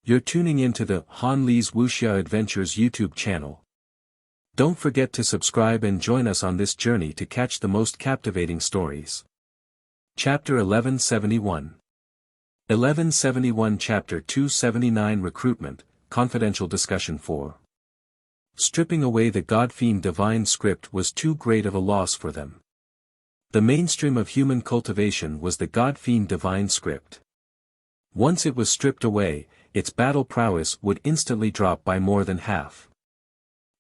You're tuning into the Han Li's Wuxia Adventures YouTube channel. Don't forget to subscribe and join us on this journey to catch the most captivating stories. Chapter 1171 1171 Chapter 279 Recruitment, Confidential Discussion 4. Stripping away the God-fiend divine script was too great of a loss for them. The mainstream of human cultivation was the God-fiend divine script. Once it was stripped away, its battle prowess would instantly drop by more than half.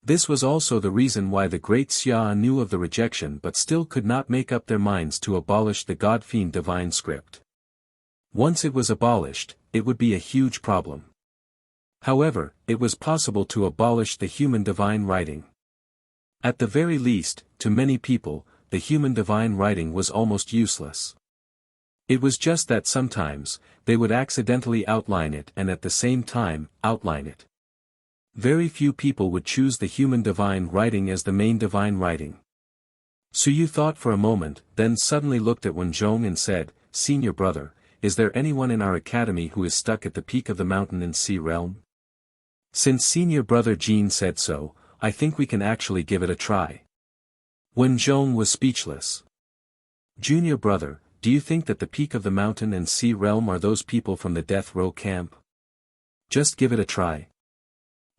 This was also the reason why the great Xia knew of the rejection but still could not make up their minds to abolish the God-fiend divine script. Once it was abolished, it would be a huge problem. However, it was possible to abolish the human divine writing. At the very least, to many people, the human divine writing was almost useless. It was just that sometimes, they would accidentally outline it and at the same time, outline it. Very few people would choose the human divine writing as the main divine writing. Suyu thought for a moment, then suddenly looked at Wenzhong and said, "Senior brother, is there anyone in our academy who is stuck at the peak of the mountain and sea realm? Since senior brother Jin said so, I think we can actually give it a try." Wenzhong was speechless. "Junior brother, do you think that the peak of the mountain and sea realm are those people from the death row camp? Just give it a try.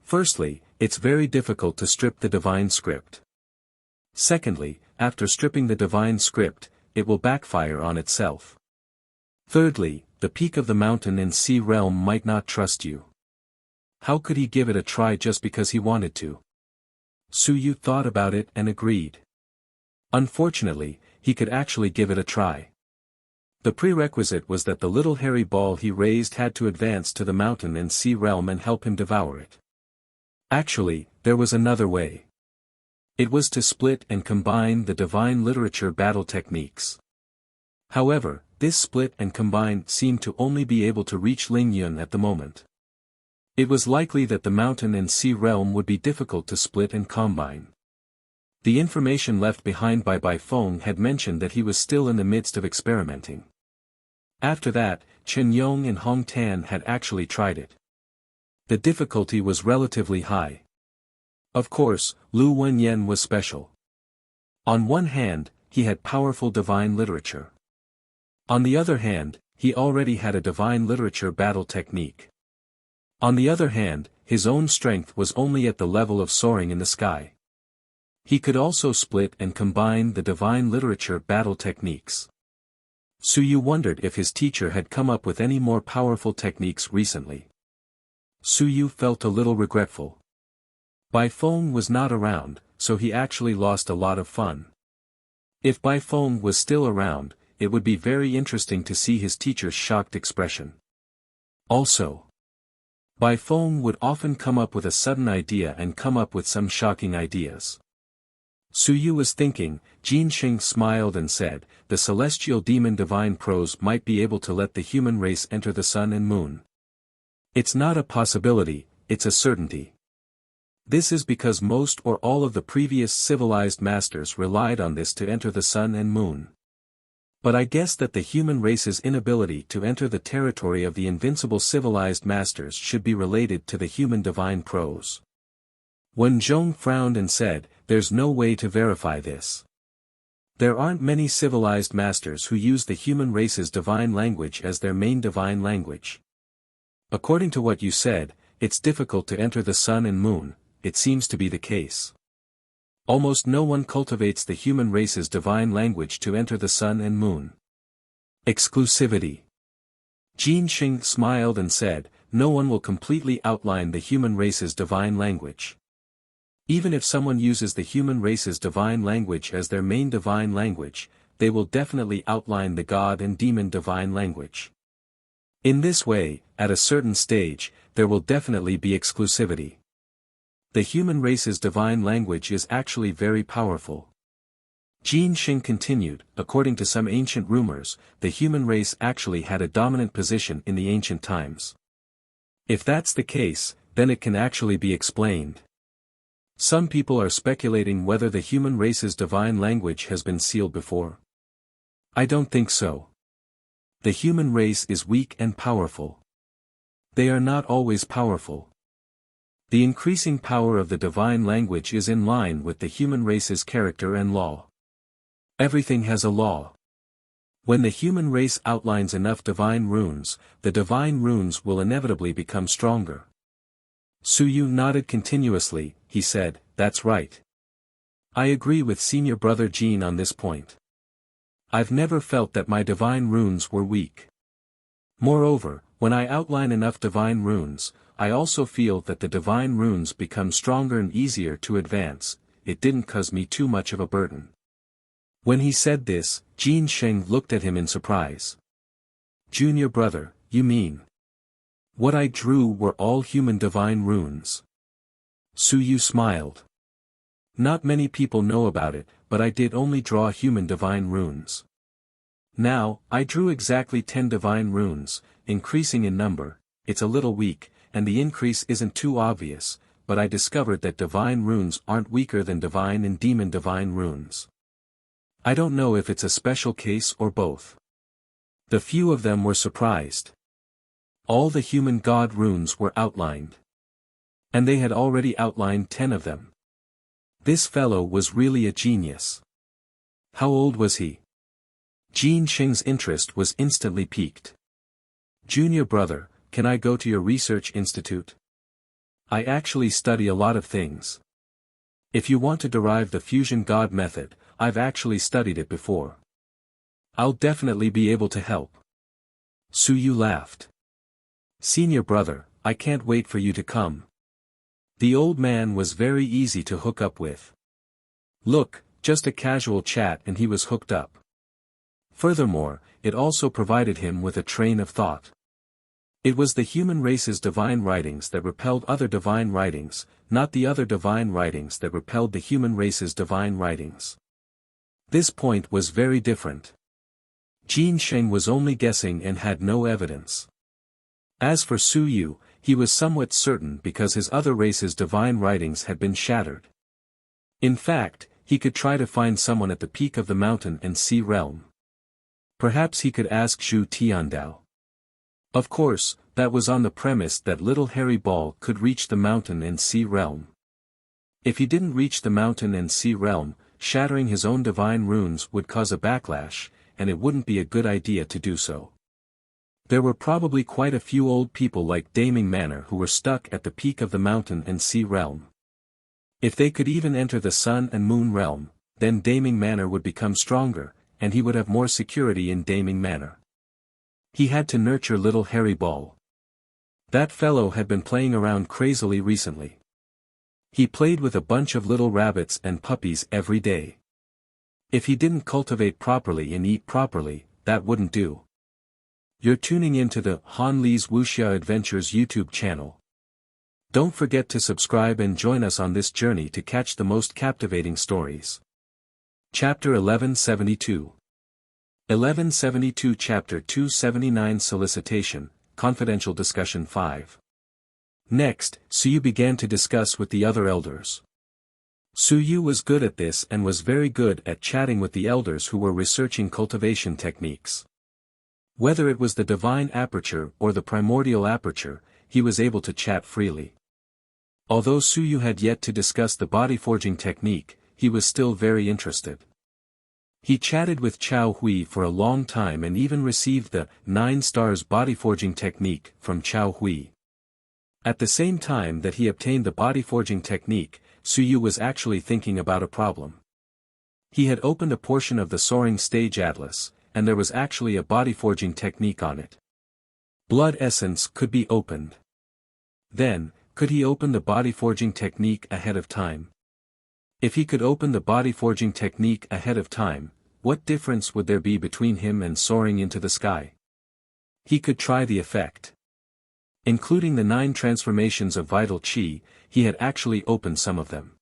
Firstly, it's very difficult to strip the divine script. Secondly, after stripping the divine script, it will backfire on itself. Thirdly, the peak of the mountain and sea realm might not trust you. How could he give it a try just because he wanted to?" Suyu thought about it and agreed. Unfortunately, he could actually give it a try. The prerequisite was that the little hairy ball he raised had to advance to the mountain and sea realm and help him devour it. Actually, there was another way. It was to split and combine the divine literature battle techniques. However, this split and combine seemed to only be able to reach Ling Yun at the moment. It was likely that the mountain and sea realm would be difficult to split and combine. The information left behind by Bai Feng had mentioned that he was still in the midst of experimenting. After that, Chen Yong and Hong Tan had actually tried it. The difficulty was relatively high. Of course, Lu Wenyan was special. On one hand, he had powerful divine literature. On the other hand, he already had a divine literature battle technique. On the other hand, his own strength was only at the level of soaring in the sky. He could also split and combine the divine literature battle techniques. Suyu wondered if his teacher had come up with any more powerful techniques recently. Suyu felt a little regretful. Bai Feng was not around, so he actually lost a lot of fun. If Bai Feng was still around, it would be very interesting to see his teacher's shocked expression. Also, Bai Feng would often come up with a sudden idea and come up with some shocking ideas. Suyu was thinking. Jin Xing smiled and said, "The celestial demon divine prose might be able to let the human race enter the sun and moon. It's not a possibility, it's a certainty. This is because most or all of the previous civilized masters relied on this to enter the sun and moon. But I guess that the human race's inability to enter the territory of the invincible civilized masters should be related to the human divine prose." Wenzhong frowned and said, "There's no way to verify this. There aren't many civilized masters who use the human race's divine language as their main divine language. According to what you said, it's difficult to enter the sun and moon, it seems to be the case. Almost no one cultivates the human race's divine language to enter the sun and moon. Exclusivity." Jin Xing smiled and said, "No one will completely outline the human race's divine language. Even if someone uses the human race's divine language as their main divine language, they will definitely outline the god and demon divine language. In this way, at a certain stage, there will definitely be exclusivity. The human race's divine language is actually very powerful." Jin Xing continued, "According to some ancient rumors, the human race actually had a dominant position in the ancient times. If that's the case, then it can actually be explained. Some people are speculating whether the human race's divine language has been sealed before. I don't think so. The human race is weak and powerful. they are not always powerful. The increasing power of the divine language is in line with the human race's character and law. Everything has a law. When the human race outlines enough divine runes, the divine runes will inevitably become stronger. Suyu nodded continuously. He said, "That's right. I agree with senior brother Jean on this point. I've never felt that my divine runes were weak. Moreover, when I outline enough divine runes, I also feel that the divine runes become stronger and easier to advance. It didn't cause me too much of a burden." When he said this, Jin Sheng looked at him in surprise. "Junior brother, you mean? What I drew were all human divine runes?" Suyu smiled. "Not many people know about it, but I did only draw human divine runes. Now, I drew exactly 10 divine runes, increasing in number. It's a little weak, and the increase isn't too obvious, but I discovered that divine runes aren't weaker than divine and demon divine runes. I don't know if it's a special case or both." The few of them were surprised. All the human god runes were outlined. And they had already outlined 10 of them. This fellow was really a genius. How old was he? Jin Sheng's interest was instantly piqued. "Junior brother, can I go to your research institute? I actually study a lot of things. If you want to derive the fusion god method, I've actually studied it before. I'll definitely be able to help." Suyu laughed. "Senior brother, I can't wait for you to come." The old man was very easy to hook up with. Look, just a casual chat and he was hooked up. Furthermore, it also provided him with a train of thought. It was the human race's divine writings that repelled other divine writings, not the other divine writings that repelled the human race's divine writings. This point was very different. Jin Sheng was only guessing and had no evidence. As for Suyu, he was somewhat certain because his other race's divine writings had been shattered. In fact, he could try to find someone at the peak of the mountain and sea realm. Perhaps he could ask Zhu Tiandao. Of course, that was on the premise that little hairy ball could reach the mountain and sea realm. If he didn't reach the mountain and sea realm, shattering his own divine runes would cause a backlash, and it wouldn't be a good idea to do so. There were probably quite a few old people like Daming Manor who were stuck at the peak of the mountain and sea realm. If they could even enter the sun and moon realm, then Daming Manor would become stronger, and he would have more security in Daming Manor. He had to nurture little hairy ball. That fellow had been playing around crazily recently. He played with a bunch of little rabbits and puppies every day. If he didn't cultivate properly and eat properly, that wouldn't do. You're tuning into the Han Li's Wuxia Adventures YouTube channel. Don't forget to subscribe and join us on this journey to catch the most captivating stories. Chapter 1172. 1172 Chapter 279 Solicitation, Confidential Discussion 5. Next, Suyu began to discuss with the other elders. Suyu was good at this and was very good at chatting with the elders who were researching cultivation techniques. Whether it was the divine aperture or the primordial aperture, he was able to chat freely. Although Suyu had yet to discuss the body forging technique, he was still very interested. He chatted with Chao Hui for a long time and even received the 9 stars body forging technique from Chao Hui. At the same time that he obtained the body forging technique, Suyu was actually thinking about a problem. He had opened a portion of the Soaring Stage Atlas, and there was actually a body forging technique on it. Blood essence could be opened. Then, could he open the body forging technique ahead of time? If he could open the body forging technique ahead of time, what difference would there be between him and soaring into the sky? He could try the effect. Including the 9 transformations of vital chi, he had actually opened some of them.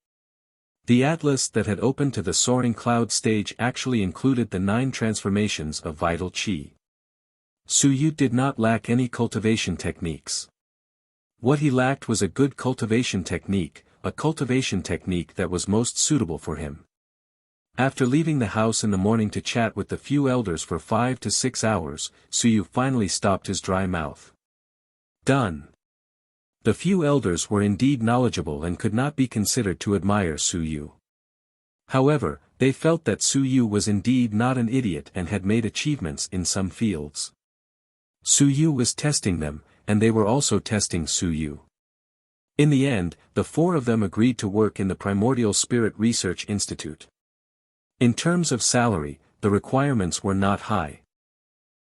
The atlas that had opened to the soaring cloud stage actually included the 9 transformations of vital chi. Suyu did not lack any cultivation techniques. What he lacked was a good cultivation technique, a cultivation technique that was most suitable for him. After leaving the house in the morning to chat with the few elders for 5 to 6 hours, Suyu finally stopped his dry mouth. Done. The few elders were indeed knowledgeable and could not be considered to admire Su Yu. However, they felt that Su Yu was indeed not an idiot and had made achievements in some fields. Su Yu was testing them, and they were also testing Su Yu. In the end, the four of them agreed to work in the Primordial Spirit Research Institute. In terms of salary, the requirements were not high.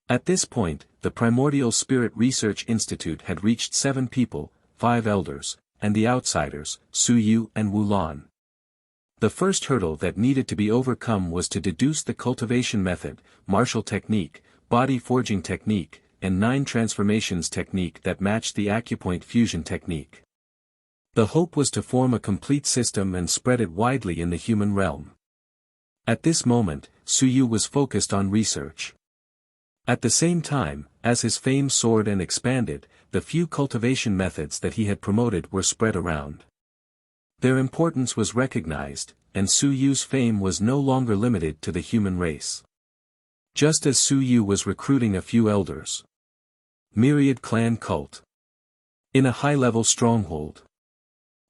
At this point, the Primordial Spirit Research Institute had reached 7 people, 5 elders, and the outsiders, Su Yu and Wulan. The first hurdle that needed to be overcome was to deduce the cultivation method, martial technique, body forging technique, and 9 transformations technique that matched the acupoint fusion technique. The hope was to form a complete system and spread it widely in the human realm. At this moment, Su Yu was focused on research. At the same time, as his fame soared and expanded, the few cultivation methods that he had promoted were spread around. Their importance was recognized, and Su Yu's fame was no longer limited to the human race. Just as Su Yu was recruiting a few elders. Myriad Clan Cult. In a high-level stronghold.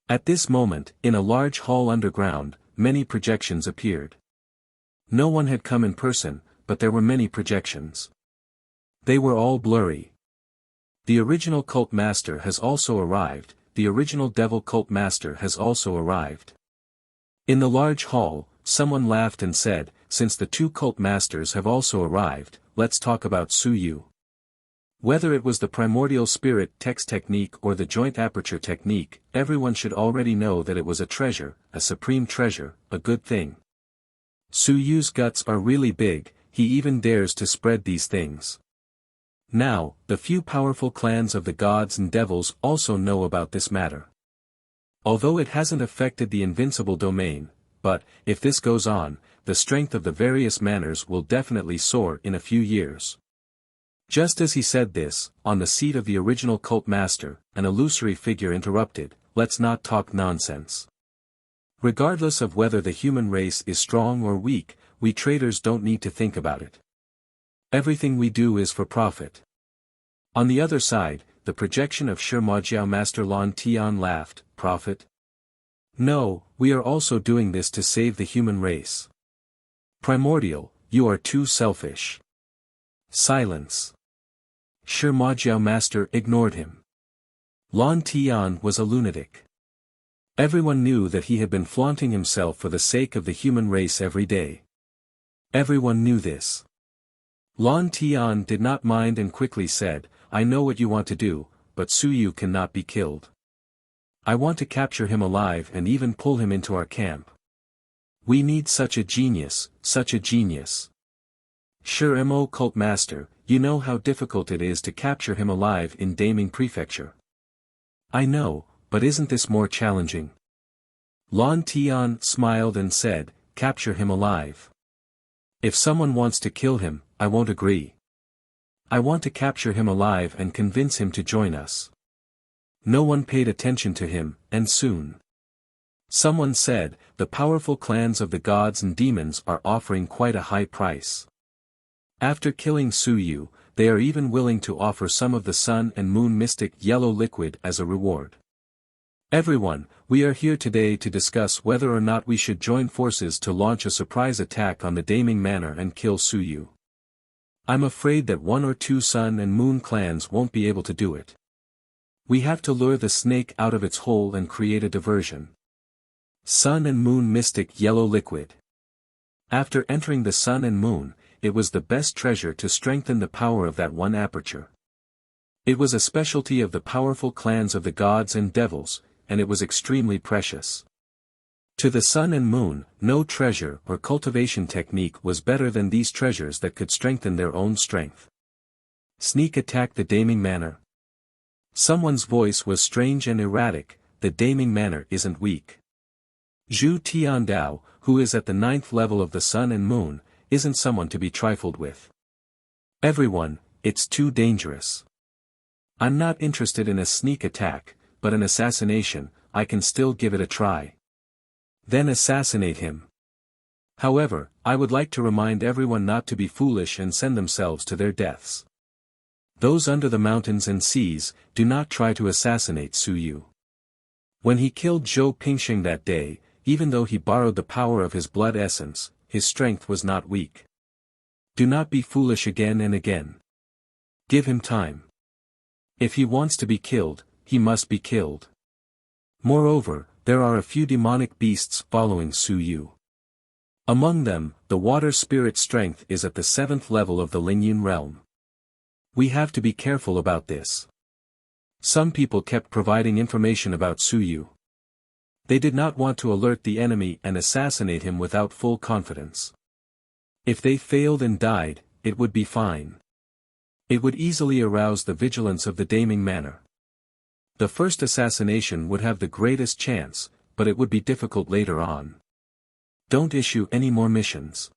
At this moment, in a large hall underground, many projections appeared. No one had come in person, but there were many projections. They were all blurry. The original cult master has also arrived, the original devil cult master has also arrived. In the large hall, someone laughed and said, since the 2 cult masters have also arrived, let's talk about Su Yu. Whether it was the primordial spirit text technique or the joint aperture technique, everyone should already know that it was a treasure, a supreme treasure, a good thing. Su Yu's guts are really big, he even dares to spread these things. Now, the few powerful clans of the gods and devils also know about this matter. Although it hasn't affected the invincible domain, but, if this goes on, the strength of the various manners will definitely soar in a few years. Just as he said this, on the seat of the original cult master, an illusory figure interrupted, let's not talk nonsense. Regardless of whether the human race is strong or weak, we traders don't need to think about it. Everything we do is for profit. On the other side, the projection of Shirmajiao Master Lan Tian laughed, profit? No, we are also doing this to save the human race. Primordial, you are too selfish. Silence. Shirmajiao Master ignored him. Lan Tian was a lunatic. Everyone knew that he had been flaunting himself for the sake of the human race every day. Everyone knew this. Lan Tian did not mind and quickly said, I know what you want to do, but Su Yu cannot be killed. I want to capture him alive and even pull him into our camp. We need such a genius, such a genius. Sure Mo cult master, you know how difficult it is to capture him alive in Daming Prefecture. I know, but isn't this more challenging? Lan Tian smiled and said, capture him alive. If someone wants to kill him, I won't agree. I want to capture him alive and convince him to join us. No one paid attention to him, and soon. Someone said, the powerful clans of the gods and demons are offering quite a high price. After killing Su Yu, they are even willing to offer some of the sun and moon mystic yellow liquid as a reward. Everyone, we are here today to discuss whether or not we should join forces to launch a surprise attack on the Daming Manor and kill Su Yu. I'm afraid that 1 or 2 sun and moon clans won't be able to do it. We have to lure the snake out of its hole and create a diversion. Sun and moon mystic yellow liquid. After entering the sun and moon, it was the best treasure to strengthen the power of that one aperture. It was a specialty of the powerful clans of the gods and devils, and it was extremely precious. To the sun and moon, no treasure or cultivation technique was better than these treasures that could strengthen their own strength. Sneak attack the Daming Manor. Someone's voice was strange and erratic, the Daming Manor isn't weak. Zhu Tiandao, who is at the 9th level of the sun and moon, isn't someone to be trifled with. Everyone, it's too dangerous. I'm not interested in a sneak attack, but an assassination, I can still give it a try. Then assassinate him. However, I would like to remind everyone not to be foolish and send themselves to their deaths. Those under the mountains and seas, do not try to assassinate Su Yu. When he killed Zhou Pingsheng that day, even though he borrowed the power of his blood essence, his strength was not weak. Do not be foolish again and again. Give him time. If he wants to be killed, he must be killed. Moreover, there are a few demonic beasts following Su Yu. Among them, the water spirit strength is at the 7th level of the Lingyun realm. We have to be careful about this. Some people kept providing information about Su Yu. They did not want to alert the enemy and assassinate him without full confidence. If they failed and died, it would be fine. It would easily arouse the vigilance of the Daming Manor. The first assassination would have the greatest chance, but it would be difficult later on. Don't issue any more missions.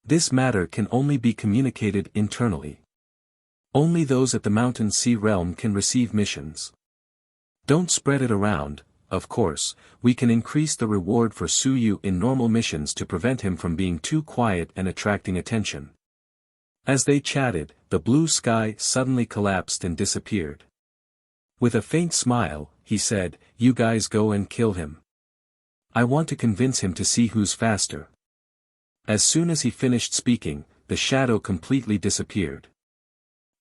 This matter can only be communicated internally. Only those at the Mountain Sea realm can receive missions. Don't spread it around. Of course, we can increase the reward for Su Yu in normal missions to prevent him from being too quiet and attracting attention. As they chatted, the blue sky suddenly collapsed and disappeared. With a faint smile, he said, "You guys go and kill him. I want to convince him to see who's faster." As soon as he finished speaking, the shadow completely disappeared.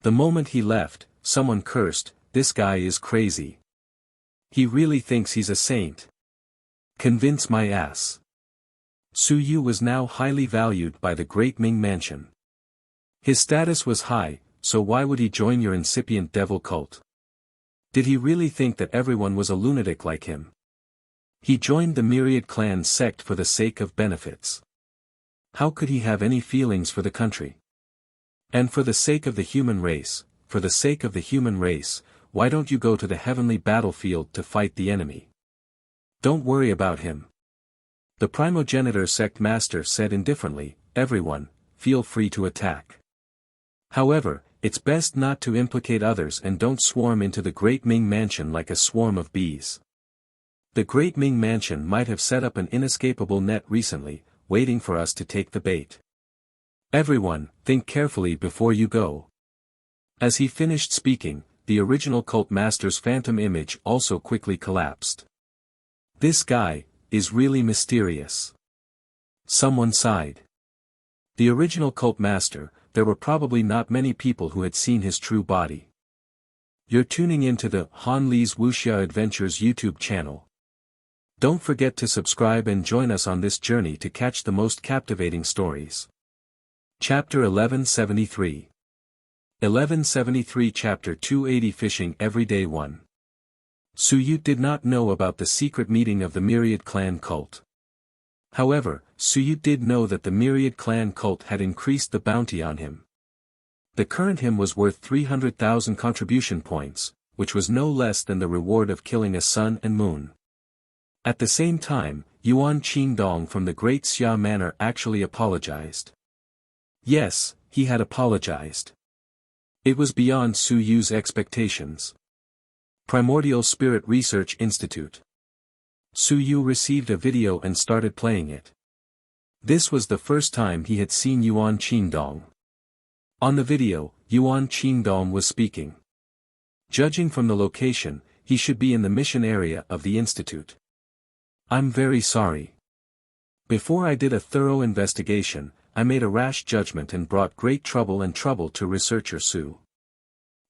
The moment he left, someone cursed, "This guy is crazy. He really thinks he's a saint. Convince my ass." Su Yu was now highly valued by the Great Ming Mansion. His status was high, so why would he join your incipient devil cult? Did he really think that everyone was a lunatic like him? He joined the Myriad Clan sect for the sake of benefits. How could he have any feelings for the country? And for the sake of the human race, why don't you go to the heavenly battlefield to fight the enemy? Don't worry about him. The primogenitor sect master said indifferently, "Everyone, feel free to attack. However, it's best not to implicate others and don't swarm into the Great Ming Mansion like a swarm of bees." The Great Ming Mansion might have set up an inescapable net recently, waiting for us to take the bait. Everyone, think carefully before you go. As he finished speaking, the original cult master's phantom image also quickly collapsed. This guy is really mysterious. Someone sighed. The original cult master, there were probably not many people who had seen his true body. You're tuning into the Han Li's Wuxia Adventures YouTube channel. Don't forget to subscribe and join us on this journey to catch the most captivating stories. Chapter 1173. 1173 Chapter 280 Fishing Every Day 1. Su Yu did not know about the secret meeting of the Myriad Clan cult. However, Su Yu did know that the Myriad Clan cult had increased the bounty on him. The current him was worth 300,000 contribution points, which was no less than the reward of killing a sun and moon. At the same time, Yuan Qingdong from the Great Xia Manor actually apologized. Yes, he had apologized. It was beyond Su Yu's expectations. Primordial Spirit Research Institute. Su Yu received a video and started playing it. This was the first time he had seen Yuan Qingdong. On the video, Yuan Qingdong was speaking. Judging from the location, he should be in the mission area of the institute. "I'm very sorry. Before I did a thorough investigation, I made a rash judgment and brought great trouble to researcher Su.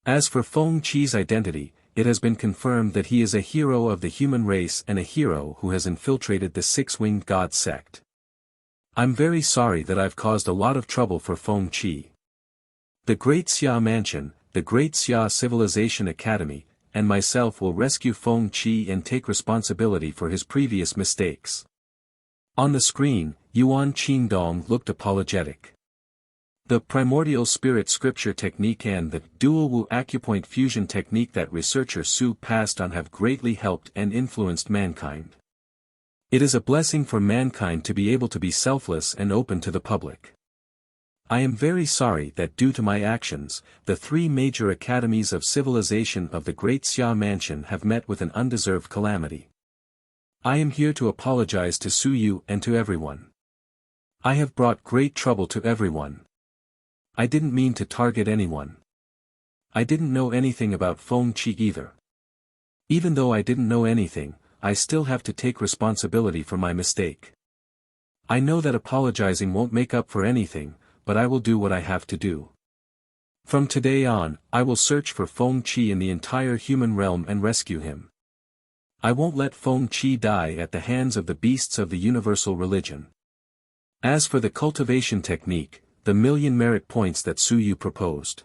As for Feng Qi's identity, it has been confirmed that he is a hero of the human race and a hero who has infiltrated the Six-Winged God sect. I'm very sorry that I've caused a lot of trouble for Feng Qi. The Great Xia Mansion, the Great Xia Civilization Academy, and myself will rescue Feng Qi and take responsibility for his previous mistakes." On the screen, Yuan Qingdong looked apologetic. The primordial spirit scripture technique and the dual Wu acupoint fusion technique that researcher Su passed on have greatly helped and influenced mankind. It is a blessing for mankind to be able to be selfless and open to the public. I am very sorry that due to my actions, the three major academies of civilization of the Great Xia Mansion have met with an undeserved calamity. I am here to apologize to Su Yu and to everyone. I have brought great trouble to everyone. I didn't mean to target anyone. I didn't know anything about Feng Qi either. Even though I didn't know anything, I still have to take responsibility for my mistake. I know that apologizing won't make up for anything, but I will do what I have to do. From today on, I will search for Feng Qi in the entire human realm and rescue him. I won't let Feng Qi die at the hands of the beasts of the universal religion. As for the cultivation technique, the 1,000,000 merit points that Su Yu proposed.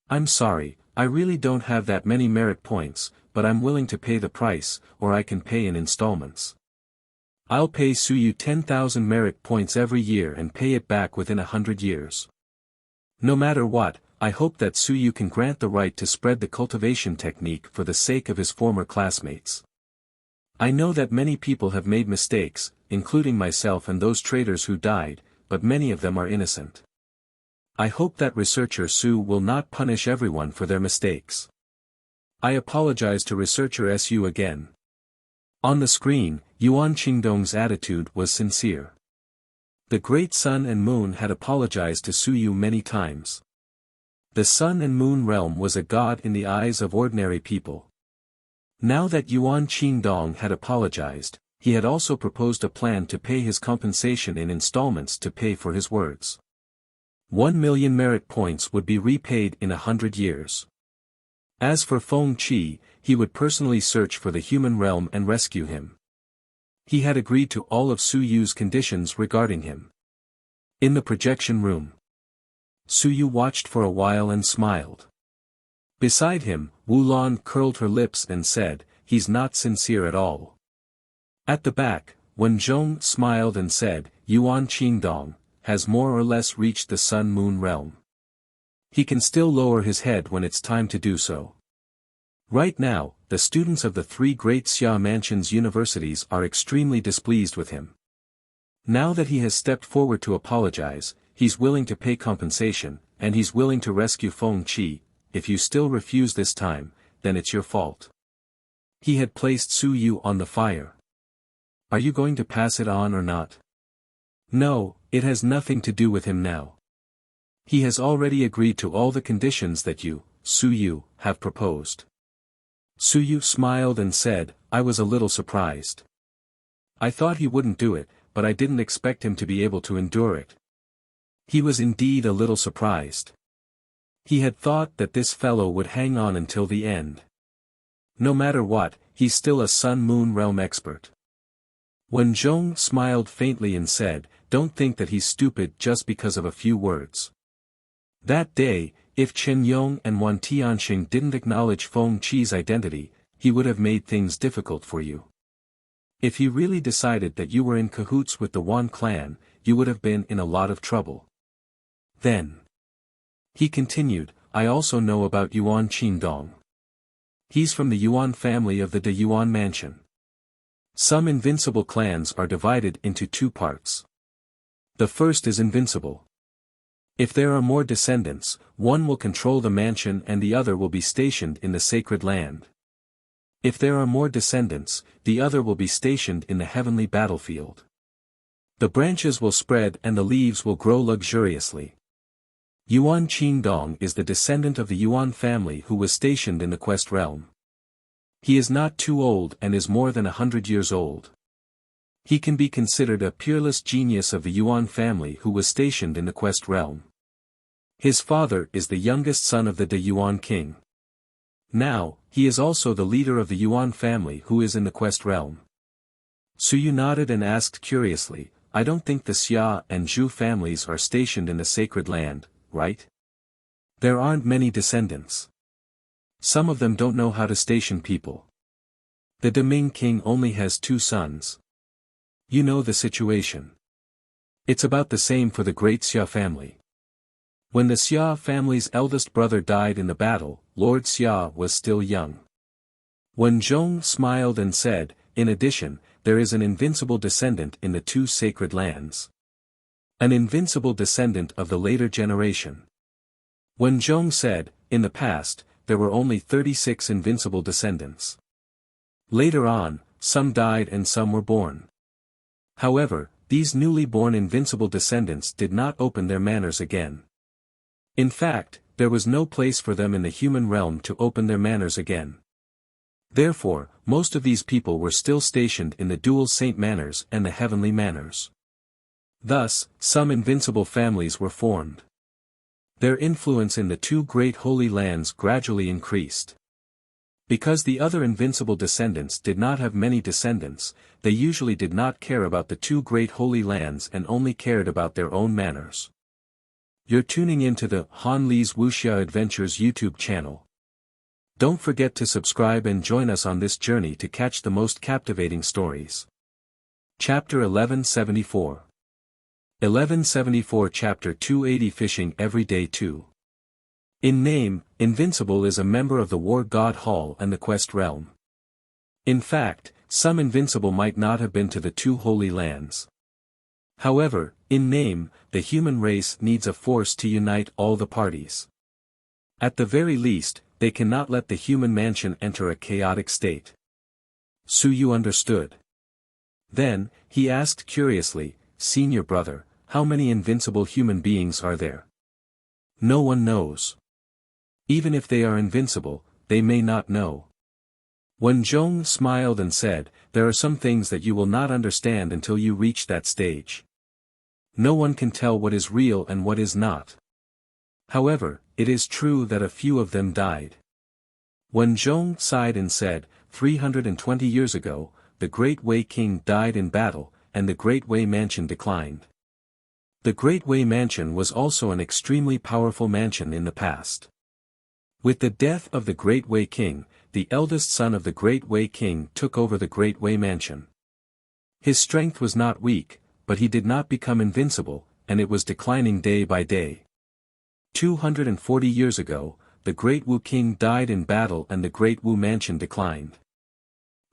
I'm sorry, I really don't have that many merit points, but I'm willing to pay the price, or I can pay in installments. I'll pay Su Yu 10,000 merit points every year and pay it back within 100 years. No matter what, I hope that Su Yu can grant the right to spread the cultivation technique for the sake of his former classmates. I know that many people have made mistakes, including myself and those traders who died, but many of them are innocent. I hope that researcher Su will not punish everyone for their mistakes. I apologize to researcher Su again. On the screen, Yuan Qingdong's attitude was sincere. The great sun and moon had apologized to Su Yu many times. The sun and moon realm was a god in the eyes of ordinary people. Now that Yuan Qingdong had apologized, he had also proposed a plan to pay his compensation in installments to pay for his words. 1,000,000 merit points would be repaid in 100 years. As for Feng Qi, he would personally search for the human realm and rescue him. He had agreed to all of Su Yu's conditions regarding him. In the projection room, Su Yu watched for a while and smiled. Beside him, Wu Lan curled her lips and said, "He's not sincere at all." At the back, Wen Zhong smiled and said, "Yuan Qingdong has more or less reached the sun-moon realm. He can still lower his head when it's time to do so." Right now, the students of the three great Xia Mansion's universities are extremely displeased with him. Now that he has stepped forward to apologize, he's willing to pay compensation, and he's willing to rescue Feng Qi. If you still refuse this time, then it's your fault. He had placed Su Yu on the fire. Are you going to pass it on or not? No, it has nothing to do with him now. He has already agreed to all the conditions that you, Su Yu, have proposed. Su Yu smiled and said, "I was a little surprised. I thought he wouldn't do it, but I didn't expect him to be able to endure it." He was indeed a little surprised. He had thought that this fellow would hang on until the end. No matter what, he's still a sun-moon realm expert. Wen Zhong smiled faintly and said, "Don't think that he's stupid just because of a few words." That day, if Chen Yong and Wan Tianxing didn't acknowledge Feng Qi's identity, he would have made things difficult for you. If he really decided that you were in cahoots with the Wan clan, you would have been in a lot of trouble. Then, he continued, "I also know about Yuan Qingdong. He's from the Yuan family of the De Yuan Mansion. Some invincible clans are divided into two parts. The first is invincible. If there are more descendants, one will control the mansion and the other will be stationed in the sacred land. If there are more descendants, the other will be stationed in the heavenly battlefield. The branches will spread and the leaves will grow luxuriously. Yuan Qingdong is the descendant of the Yuan family who was stationed in the Quest realm. He is not too old and is more than 100 years old. He can be considered a peerless genius of the Yuan family who was stationed in the Quest realm. His father is the youngest son of the De Yuan king. Now, he is also the leader of the Yuan family who is in the Quest realm." Su Yu nodded and asked curiously, "I don't think the Xia and Zhu families are stationed in the sacred land, right? There aren't many descendants. Some of them don't know how to station people. The Deming king only has 2 sons. You know the situation. It's about the same for the great Xia family. When the Xia family's eldest brother died in the battle, Lord Xia was still young." Wen Zhong smiled and said, "In addition, there is an invincible descendant in the 2 sacred lands. An invincible descendant of the later generation." Wen Zhong said, "In the past, there were only 36 invincible descendants. Later on, some died and some were born. However, these newly born invincible descendants did not open their manners again. In fact, there was no place for them in the human realm to open their manors again. Therefore, most of these people were still stationed in the dual saint manors and the heavenly manors. Thus, some invincible families were formed. Their influence in the two great holy lands gradually increased. Because the other invincible descendants did not have many descendants, they usually did not care about the two great holy lands and only cared about their own manors. You're tuning into the Han Li's Wuxia Adventures YouTube channel. Don't forget to subscribe and join us on this journey to catch the most captivating stories. Chapter 1174. 1174 Chapter 280 Fishing Every Day 2. In name, Invincible is a member of the War God Hall and the Quest Realm. In fact, some Invincible might not have been to the two holy lands. However, in name, the human race needs a force to unite all the parties. At the very least, they cannot let the human mansion enter a chaotic state. Suyu understood. Then, he asked curiously, "Senior brother, how many invincible human beings are there?" "No one knows. Even if they are invincible, they may not know." Wenzhong smiled and said, "There are some things that you will not understand until you reach that stage. No one can tell what is real and what is not. However, it is true that a few of them died." Wenzhong sighed and said, 320 years ago, the Great Wei King died in battle, and the Great Wei Mansion declined. The Great Wei Mansion was also an extremely powerful mansion in the past. With the death of the Great Wei King, the eldest son of the Great Wei King took over the Great Wei Mansion. His strength was not weak, but he did not become invincible, and it was declining day by day. 240 years ago, the Great Wu King died in battle and the Great Wu Mansion declined.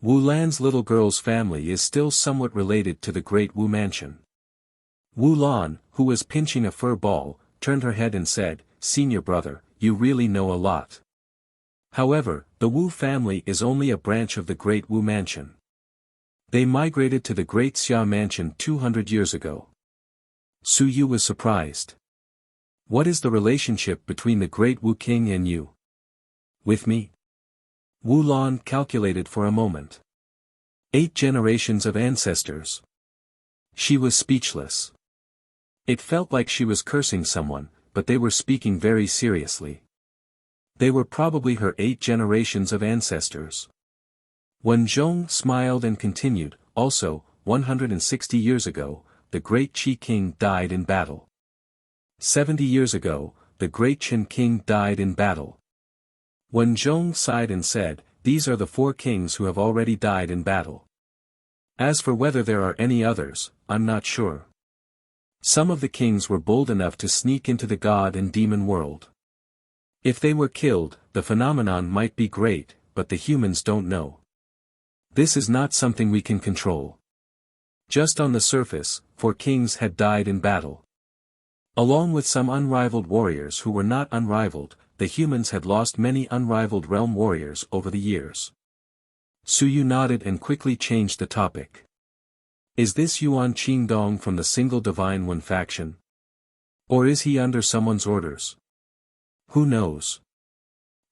Wu Lan's little girl's family is still somewhat related to the Great Wu Mansion. Wu Lan, who was pinching a fur ball, turned her head and said, "Senior brother, you really know a lot." However, the Wu family is only a branch of the Great Wu Mansion. They migrated to the Great Xia Mansion 200 years ago. Suyu was surprised. "What is the relationship between the Great Wu King and you?" "With me?" Wu Lan calculated for a moment. 8 generations of ancestors. She was speechless. It felt like she was cursing someone, but they were speaking very seriously. They were probably her 8 generations of ancestors. Wenzhong smiled and continued, "Also, 160 years ago, the great Qi King died in battle. 70 years ago, the great Qin King died in battle." Wenzhong sighed and said, "These are the 4 kings who have already died in battle. As for whether there are any others, I'm not sure. Some of the kings were bold enough to sneak into the god and demon world. If they were killed, the phenomenon might be great, but the humans don't know. This is not something we can control." Just on the surface, 4 kings had died in battle. Along with some unrivaled warriors who were not unrivaled, the humans had lost many unrivaled realm warriors over the years. Suyu nodded and quickly changed the topic. "Is this Yuan Qingdong from the Single Divine One faction? Or is he under someone's orders? Who knows?"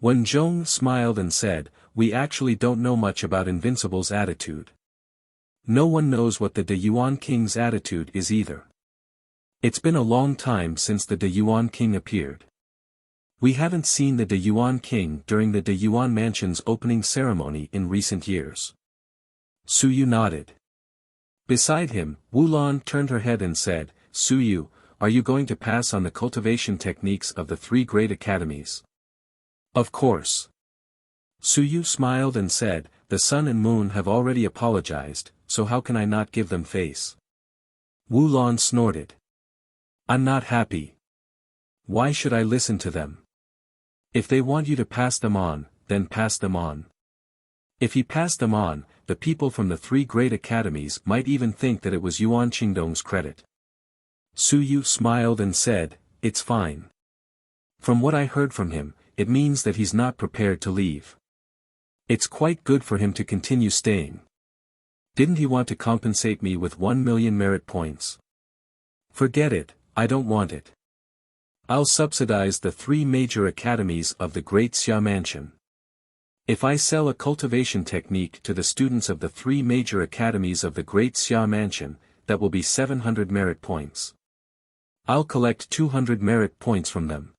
Wenzhong smiled and said, "We actually don't know much about Invincible's attitude. No one knows what the De Yuan King's attitude is either. It's been a long time since the De Yuan King appeared. We haven't seen the De Yuan King during the De Yuan Mansion's opening ceremony in recent years." Suyu nodded. Beside him, Wu Lan turned her head and said, "Suyu, are you going to pass on the cultivation techniques of the 3 great academies?" "Of course." Suyu smiled and said, "The sun and moon have already apologized, so how can I not give them face?" Wu Lan snorted. "I'm not happy. Why should I listen to them? If they want you to pass them on, then pass them on. If he passed them on, the people from the 3 great academies might even think that it was Yuan Qingdong's credit." Suyu smiled and said, "It's fine. From what I heard from him, it means that he's not prepared to leave. It's quite good for him to continue staying. Didn't he want to compensate me with 1 million merit points? Forget it, I don't want it. I'll subsidize the 3 major academies of the Great Xia Mansion. If I sell a cultivation technique to the students of the 3 major academies of the Great Xia Mansion, that will be 700 merit points. I'll collect 200 merit points from them.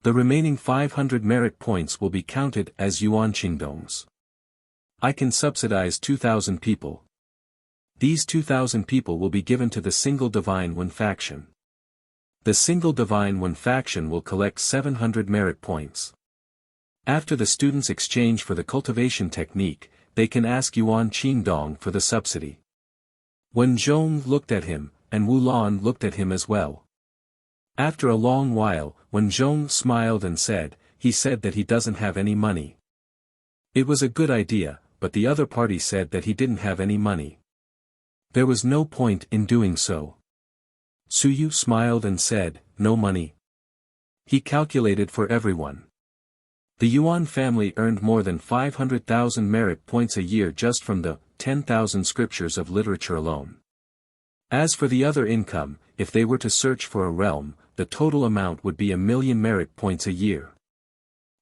The remaining 500 merit points will be counted as yuan qingdongs. I can subsidize 2,000 people. These 2,000 people will be given to the single Divine One faction. The single Divine One faction will collect 700 merit points. After the students exchange for the cultivation technique, they can ask Yuan Qingdong for the subsidy. Wen Zhong looked at him, and Wu Lan looked at him as well. After a long while, Wen Zhong smiled and said, he said that he doesn't have any money. It was a good idea, but the other party said that he didn't have any money. There was no point in doing so. Suyu smiled and said, no money. He calculated for everyone. The Yuan family earned more than 500,000 merit points a year just from the 10,000 scriptures of literature alone. As for the other income, if they were to search for a realm, the total amount would be 1,000,000 merit points a year.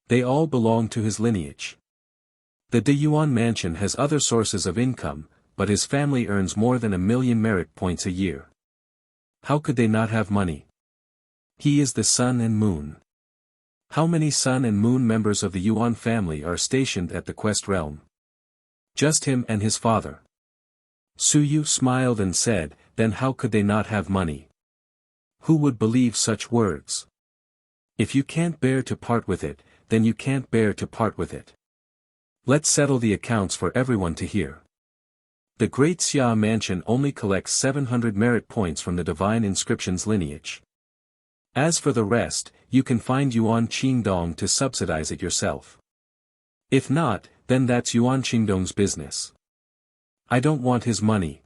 They all belong to his lineage. The De Yuan mansion has other sources of income, but his family earns more than 1,000,000 merit points a year. How could they not have money? He is the sun and moon. How many sun and moon members of the Yuan family are stationed at the quest realm? Just him and his father. Suyu smiled and said, then how could they not have money? Who would believe such words? If you can't bear to part with it, then you can't bear to part with it. Let's settle the accounts for everyone to hear. The Great Xia Mansion only collects 700 merit points from the Divine Inscriptions lineage. As for the rest, you can find Yuan Qingdong to subsidize it yourself. If not, then that's Yuan Qingdong's business. I don't want his money.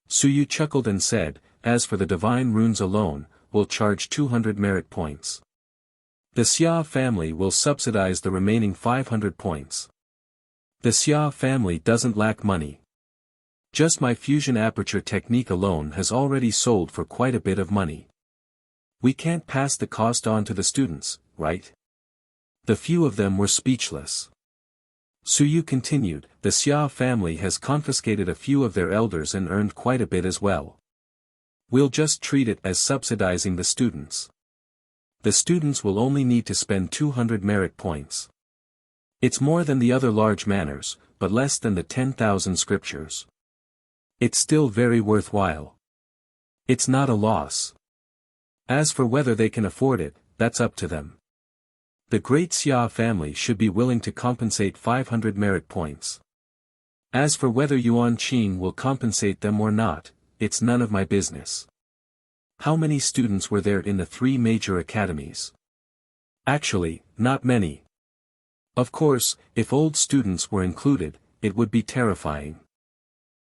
Suyu chuckled and said, as for the divine runes alone, we'll charge 200 merit points. The Xia family will subsidize the remaining 500 points. The Xia family doesn't lack money. Just my fusion aperture technique alone has already sold for quite a bit of money. We can't pass the cost on to the students, right? The few of them were speechless. Suyu continued, the Xia family has confiscated a few of their elders and earned quite a bit as well. We'll just treat it as subsidizing the students. The students will only need to spend 200 merit points. It's more than the other large manors, but less than the 10,000 scriptures. It's still very worthwhile. It's not a loss. As for whether they can afford it, that's up to them. The Great Xia family should be willing to compensate 500 merit points. As for whether Yuan Qing will compensate them or not, it's none of my business. How many students were there in the 3 major academies? Actually, not many. Of course, if old students were included, it would be terrifying.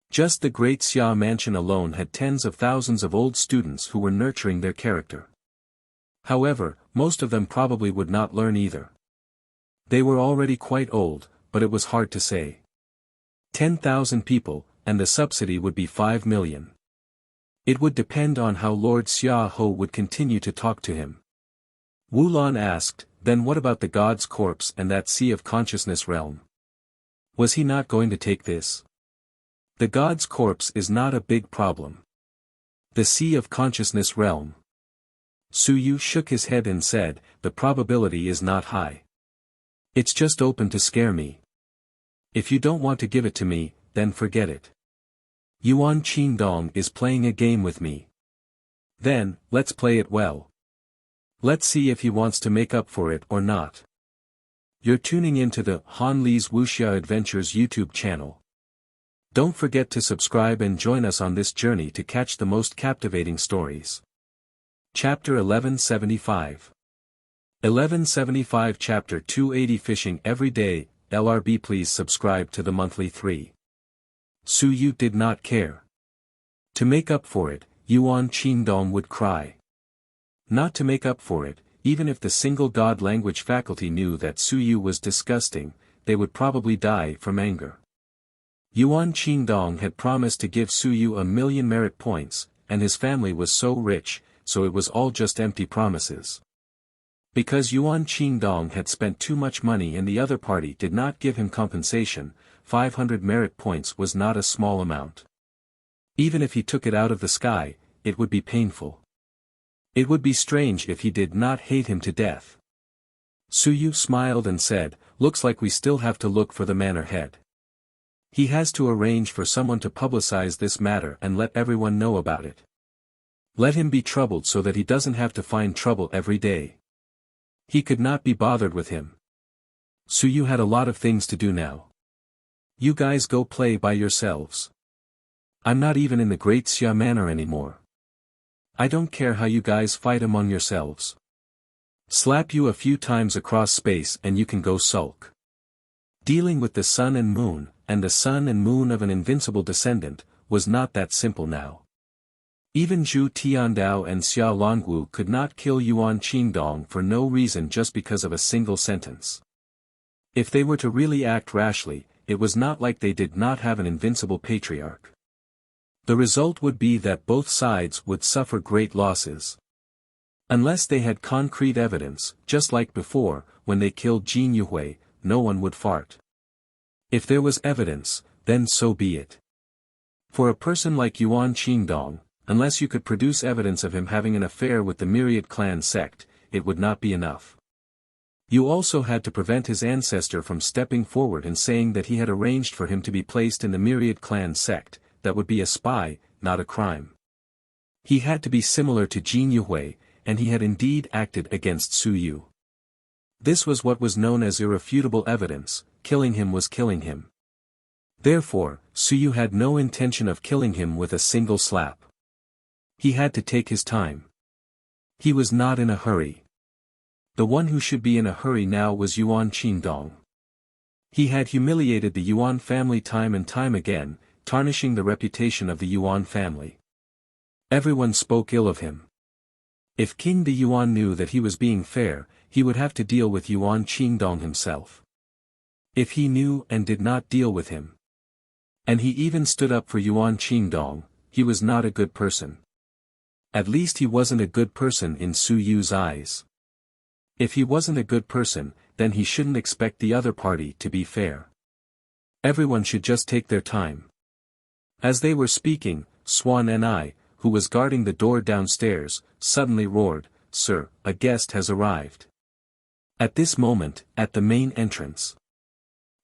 Just the Great Xia Mansion alone had tens of thousands of old students who were nurturing their character. However, most of them probably would not learn either. They were already quite old, but it was hard to say. 10,000 people, and the subsidy would be 5 million. It would depend on how Lord Xia Ho would continue to talk to him. Wu Lan asked, then what about the God's corpse and that Sea of Consciousness realm? Was he not going to take this? The God's corpse is not a big problem. The Sea of Consciousness realm. Suyu shook his head and said, the probability is not high. It's just open to scare me. If you don't want to give it to me, then forget it. Yuan Qingdong is playing a game with me. Then, let's play it well. Let's see if he wants to make up for it or not. You're tuning into the Han Li's Wuxia Adventures YouTube channel. Don't forget to subscribe and join us on this journey to catch the most captivating stories. Chapter 1175. 1175 Chapter 280 Fishing Every Day, LRB. Please subscribe to the monthly 3. Suyu did not care. To make up for it, Yuan Qingdong would cry. Not to make up for it, even if the single God language faculty knew that Suyu was disgusting, they would probably die from anger. Yuan Qingdong had promised to give Suyu 1,000,000 merit points, and his family was so rich, so it was all just empty promises. Because Yuan Qingdong had spent too much money and the other party did not give him compensation, 500 merit points was not a small amount. Even if he took it out of the sky, it would be painful. It would be strange if he did not hate him to death. Suyu smiled and said, "Looks like we still have to look for the manor head. He has to arrange for someone to publicize this matter and let everyone know about it. Let him be troubled so that he doesn't have to find trouble every day." He could not be bothered with him. Suyu had a lot of things to do now. "You guys go play by yourselves. I'm not even in the Great Xia Manor anymore. I don't care how you guys fight among yourselves. Slap you a few times across space and you can go sulk." Dealing with the sun and moon, and the sun and moon of an invincible descendant, was not that simple now. Even Zhu Tiandao and Xia Longwu could not kill Yuan Qingdong for no reason just because of a single sentence. If they were to really act rashly, it was not like they did not have an invincible patriarch. The result would be that both sides would suffer great losses. Unless they had concrete evidence, just like before, when they killed Jin Yuhui, no one would fart. If there was evidence, then so be it. For a person like Yuan Qingdong, unless you could produce evidence of him having an affair with the Myriad Clan sect, it would not be enough. You also had to prevent his ancestor from stepping forward and saying that he had arranged for him to be placed in the Myriad Clan sect. That would be a spy, not a crime. He had to be similar to Jin Yuhui, and he had indeed acted against Suyu. This was what was known as irrefutable evidence. Killing him was killing him. Therefore, Suyu had no intention of killing him with a single slap. He had to take his time. He was not in a hurry. The one who should be in a hurry now was Yuan Qingdong. He had humiliated the Yuan family time and time again, tarnishing the reputation of the Yuan family. Everyone spoke ill of him. If King the Yuan knew that he was being fair, he would have to deal with Yuan Qingdong himself. If he knew and did not deal with him, and he even stood up for Yuan Qingdong, he was not a good person. At least he wasn't a good person in Su Yu's eyes. If he wasn't a good person, then he shouldn't expect the other party to be fair. Everyone should just take their time. As they were speaking, Swan Ni, who was guarding the door downstairs, suddenly roared, "Sir, a guest has arrived." At this moment, at the main entrance,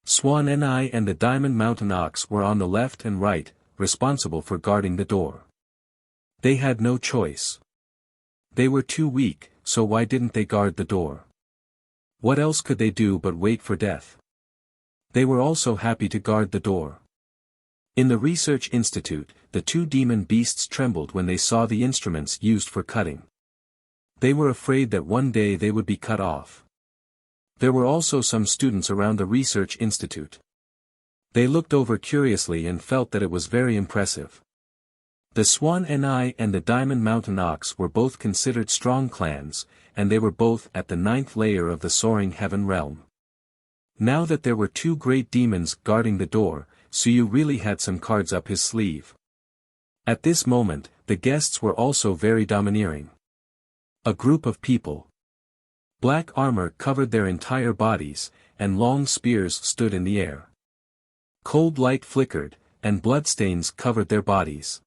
Swan Ni and the Diamond Mountain Ox were on the left and right, responsible for guarding the door. They had no choice. They were too weak, so why didn't they guard the door? What else could they do but wait for death? They were also happy to guard the door. In the research institute, the two demon beasts trembled when they saw the instruments used for cutting. They were afraid that one day they would be cut off. There were also some students around the research institute. They looked over curiously and felt that it was very impressive. The Swan Ni and the Diamond Mountain Ox were both considered strong clans, and they were both at the 9th layer of the Soaring Heaven realm. Now that there were two great demons guarding the door, Suyu really had some cards up his sleeve. At this moment, the guests were also very domineering. A group of people. Black armor covered their entire bodies, and long spears stood in the air. Cold light flickered, and bloodstains covered their bodies.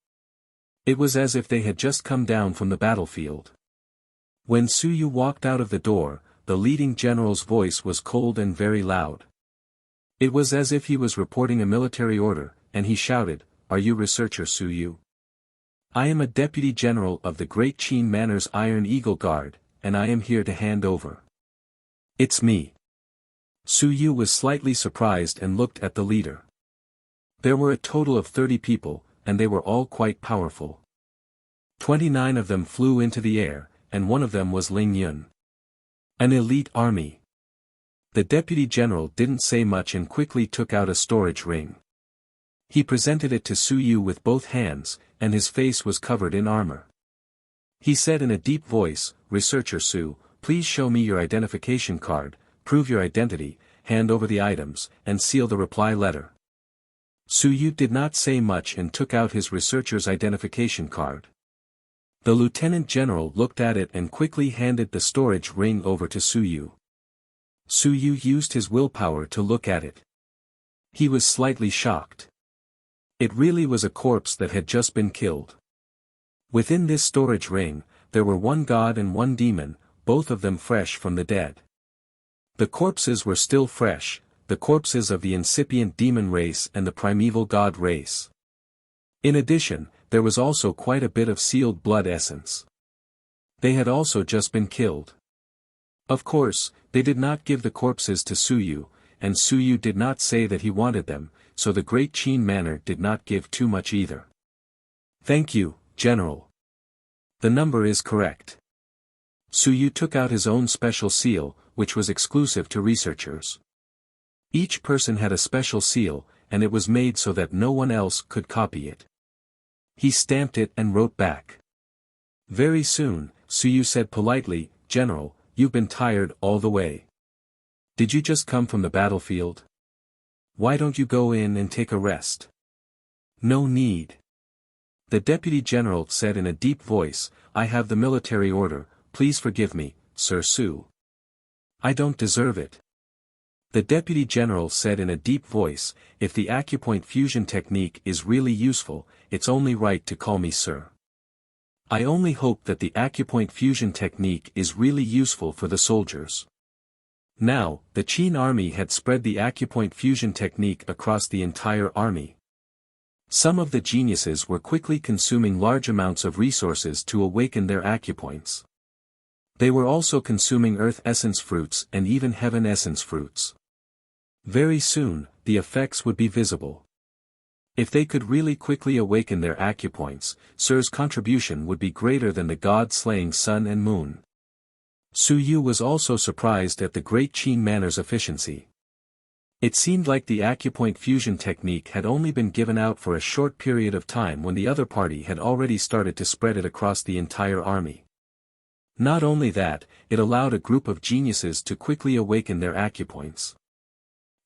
It was as if they had just come down from the battlefield. When Suyu walked out of the door, the leading general's voice was cold and very loud. It was as if he was reporting a military order, and he shouted, "Are you Researcher Suyu? I am a deputy general of the Great Qin Manor's Iron Eagle Guard, and I am here to hand over." "It's me." Suyu was slightly surprised and looked at the leader. There were a total of 30 people, and they were all quite powerful. 29 of them flew into the air, and one of them was Ling Yun. An elite army. The deputy general didn't say much and quickly took out a storage ring. He presented it to Suyu with both hands, and his face was covered in armor. He said in a deep voice, "Researcher Su, please show me your identification card, prove your identity, hand over the items, and seal the reply letter." Suyu did not say much and took out his researcher's identification card. The lieutenant general looked at it and quickly handed the storage ring over to Suyu. Suyu used his willpower to look at it. He was slightly shocked. It really was a corpse that had just been killed. Within this storage ring, there were one god and one demon, both of them fresh from the dead. The corpses were still fresh, the corpses of the incipient demon race and the primeval god race. In addition, there was also quite a bit of sealed blood essence. They had also just been killed. Of course, they did not give the corpses to Suyu, and Suyu did not say that he wanted them, so the Great Qin Manor did not give too much either. Thank you, General. The number is correct. Suyu took out his own special seal, which was exclusive to researchers. Each person had a special seal, and it was made so that no one else could copy it. He stamped it and wrote back. Very soon, Suyu said politely, "General, you've been tired all the way. Did you just come from the battlefield? Why don't you go in and take a rest?" "No need." The deputy general said in a deep voice, "I have the military order, please forgive me, Sir Su. I don't deserve it." The deputy general said in a deep voice, "If the acupoint fusion technique is really useful, it's only right to call me sir. I only hope that the acupoint fusion technique is really useful for the soldiers." Now, the Qin army had spread the acupoint fusion technique across the entire army. Some of the geniuses were quickly consuming large amounts of resources to awaken their acupoints. They were also consuming earth essence fruits and even heaven essence fruits. Very soon, the effects would be visible. If they could really quickly awaken their acupoints, Sir's contribution would be greater than the god-slaying sun and moon. Suyu was also surprised at the Great Qin Manor's efficiency. It seemed like the acupoint fusion technique had only been given out for a short period of time when the other party had already started to spread it across the entire army. Not only that, it allowed a group of geniuses to quickly awaken their acupoints.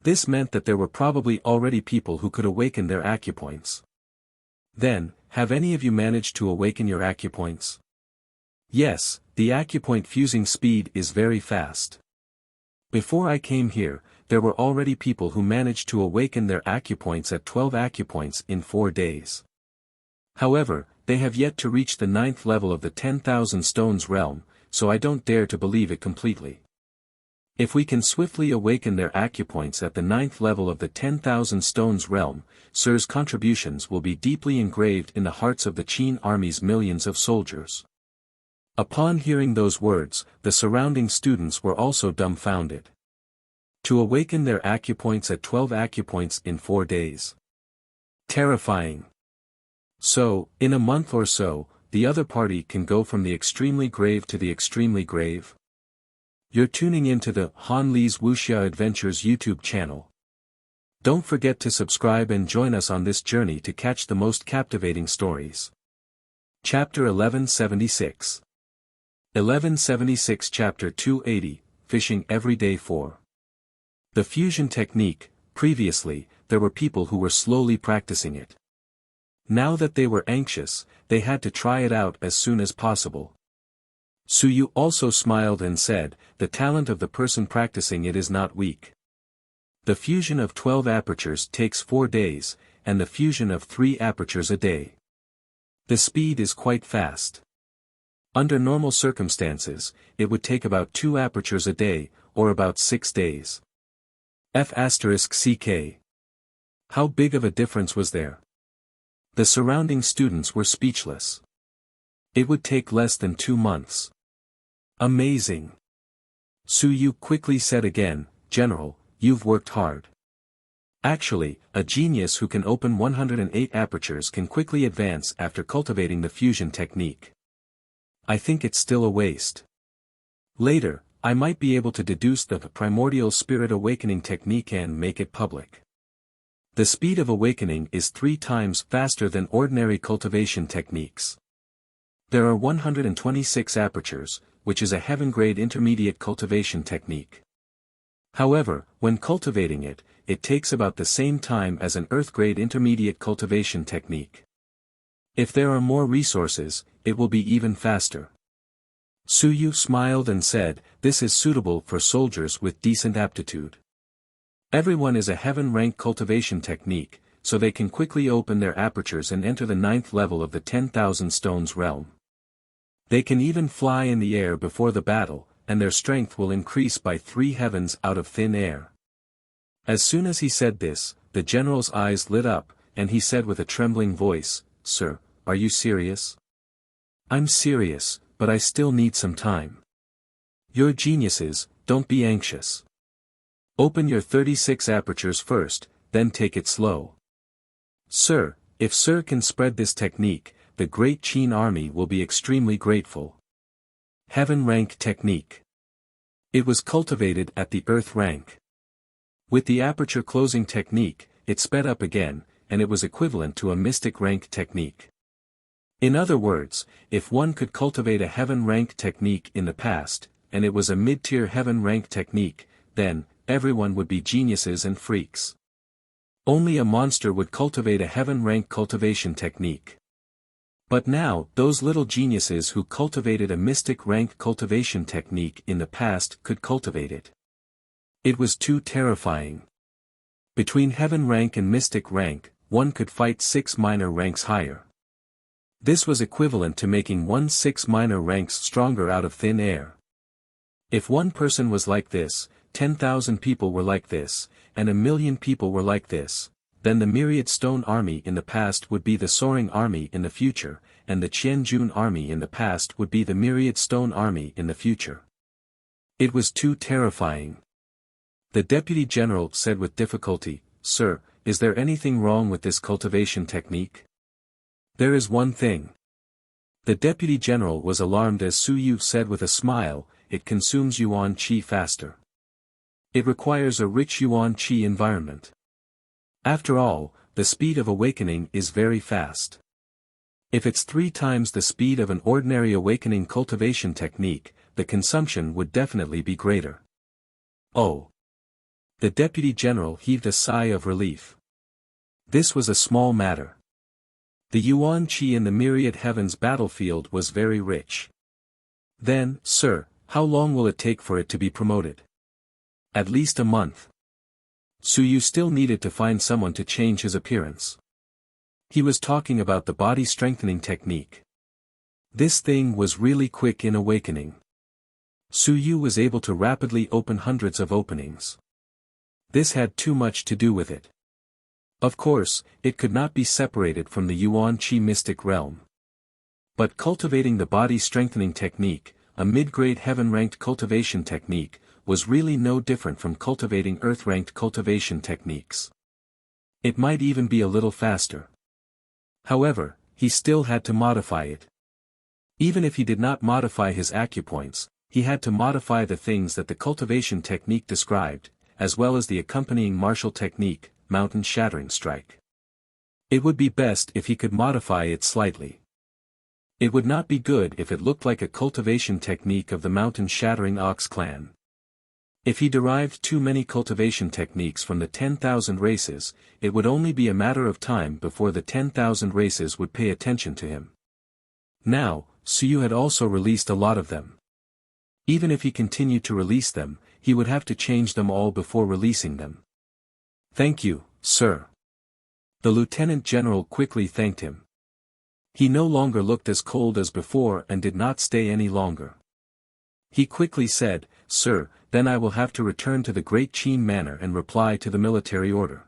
This meant that there were probably already people who could awaken their acupoints. Then, have any of you managed to awaken your acupoints? Yes, the acupoint fusing speed is very fast. Before I came here, there were already people who managed to awaken their acupoints at 12 acupoints in 4 days. However, they have yet to reach the 9th level of the 10,000 stones realm, so I don't dare to believe it completely. If we can swiftly awaken their acupoints at the 9th level of the 10,000 stones realm, Sir's contributions will be deeply engraved in the hearts of the Qin army's millions of soldiers. Upon hearing those words, the surrounding students were also dumbfounded. To awaken their acupoints at 12 acupoints in 4 days. Terrifying. So, in a month or so, the other party can go from the extremely grave to the extremely grave? You're tuning into the Han Li's Wuxia Adventures YouTube channel. Don't forget to subscribe and join us on this journey to catch the most captivating stories. Chapter 1176. 1176 Chapter 280, Fishing Every Day 4. The fusion technique. Previously, there were people who were slowly practicing it. Now that they were anxious, they had to try it out as soon as possible. Suyu also smiled and said, "The talent of the person practicing it is not weak. The fusion of 12 apertures takes 4 days, and the fusion of 3 apertures a day. The speed is quite fast. Under normal circumstances, it would take about 2 apertures a day, or about 6 days. F***ck. How big of a difference was there?" The surrounding students were speechless. It would take less than 2 months. Amazing. Suyu quickly said again, "General, you've worked hard. Actually, a genius who can open 108 apertures can quickly advance after cultivating the fusion technique. I think it's still a waste. Later, I might be able to deduce the primordial spirit awakening technique and make it public. The speed of awakening is 3 times faster than ordinary cultivation techniques. There are 126 apertures, which is a heaven-grade intermediate cultivation technique. However, when cultivating it, it takes about the same time as an earth-grade intermediate cultivation technique. If there are more resources, it will be even faster. Suyu smiled and said, "This is suitable for soldiers with decent aptitude. Everyone is a heaven rank cultivation technique, so they can quickly open their apertures and enter the 9th level of the 10,000 stones realm. They can even fly in the air before the battle, and their strength will increase by 3 heavens out of thin air." As soon as he said this, the general's eyes lit up, and he said with a trembling voice, "Sir, are you serious?" "I'm serious, but I still need some time." "You're geniuses, don't be anxious. Open your 36 apertures first, then take it slow." "Sir, if Sir can spread this technique, the Great Qin army will be extremely grateful." Heaven rank technique. It was cultivated at the earth rank. With the aperture closing technique, it sped up again, and it was equivalent to a mystic rank technique. In other words, if one could cultivate a heaven rank technique in the past, and it was a mid-tier heaven rank technique, then, everyone would be geniuses and freaks. Only a monster would cultivate a heaven rank cultivation technique. But now, those little geniuses who cultivated a mystic rank cultivation technique in the past could cultivate it. It was too terrifying. Between heaven rank and mystic rank, one could fight 6 minor ranks higher. This was equivalent to making 6 minor ranks stronger out of thin air. If one person was like this, 10,000 people were like this, and 1,000,000 people were like this, then the myriad stone army in the past would be the soaring army in the future, and the Qianjun army in the past would be the myriad stone army in the future. It was too terrifying. The deputy general said with difficulty, "Sir, is there anything wrong with this cultivation technique?" "There is one thing." The deputy general was alarmed as Suyu said with a smile, "It consumes yuan qi faster. It requires a rich yuan qi environment. After all, the speed of awakening is very fast. If it's 3 times the speed of an ordinary awakening cultivation technique, the consumption would definitely be greater." "Oh." The deputy general heaved a sigh of relief. This was a small matter. The yuan qi in the myriad heavens battlefield was very rich. "Then, sir, how long will it take for it to be promoted?" "At least a month." Suyu still needed to find someone to change his appearance. He was talking about the body strengthening technique. This thing was really quick in awakening. Suyu was able to rapidly open hundreds of openings. This had too much to do with it. Of course, it could not be separated from the yuan qi mystic realm. But cultivating the body strengthening technique, a mid-grade heaven-ranked cultivation technique, was really no different from cultivating earth-ranked cultivation techniques. It might even be a little faster. However, he still had to modify it. Even if he did not modify his acupoints, he had to modify the things that the cultivation technique described, as well as the accompanying martial technique, mountain shattering strike. It would be best if he could modify it slightly. It would not be good if it looked like a cultivation technique of the mountain shattering ox clan. If he derived too many cultivation techniques from the 10,000 races, it would only be a matter of time before the 10,000 races would pay attention to him. Now, Suyu had also released a lot of them. Even if he continued to release them, he would have to change them all before releasing them. "Thank you, sir." The lieutenant general quickly thanked him. He no longer looked as cold as before and did not stay any longer. He quickly said, "Sir, then I will have to return to the Great Qin Manor and reply to the military order.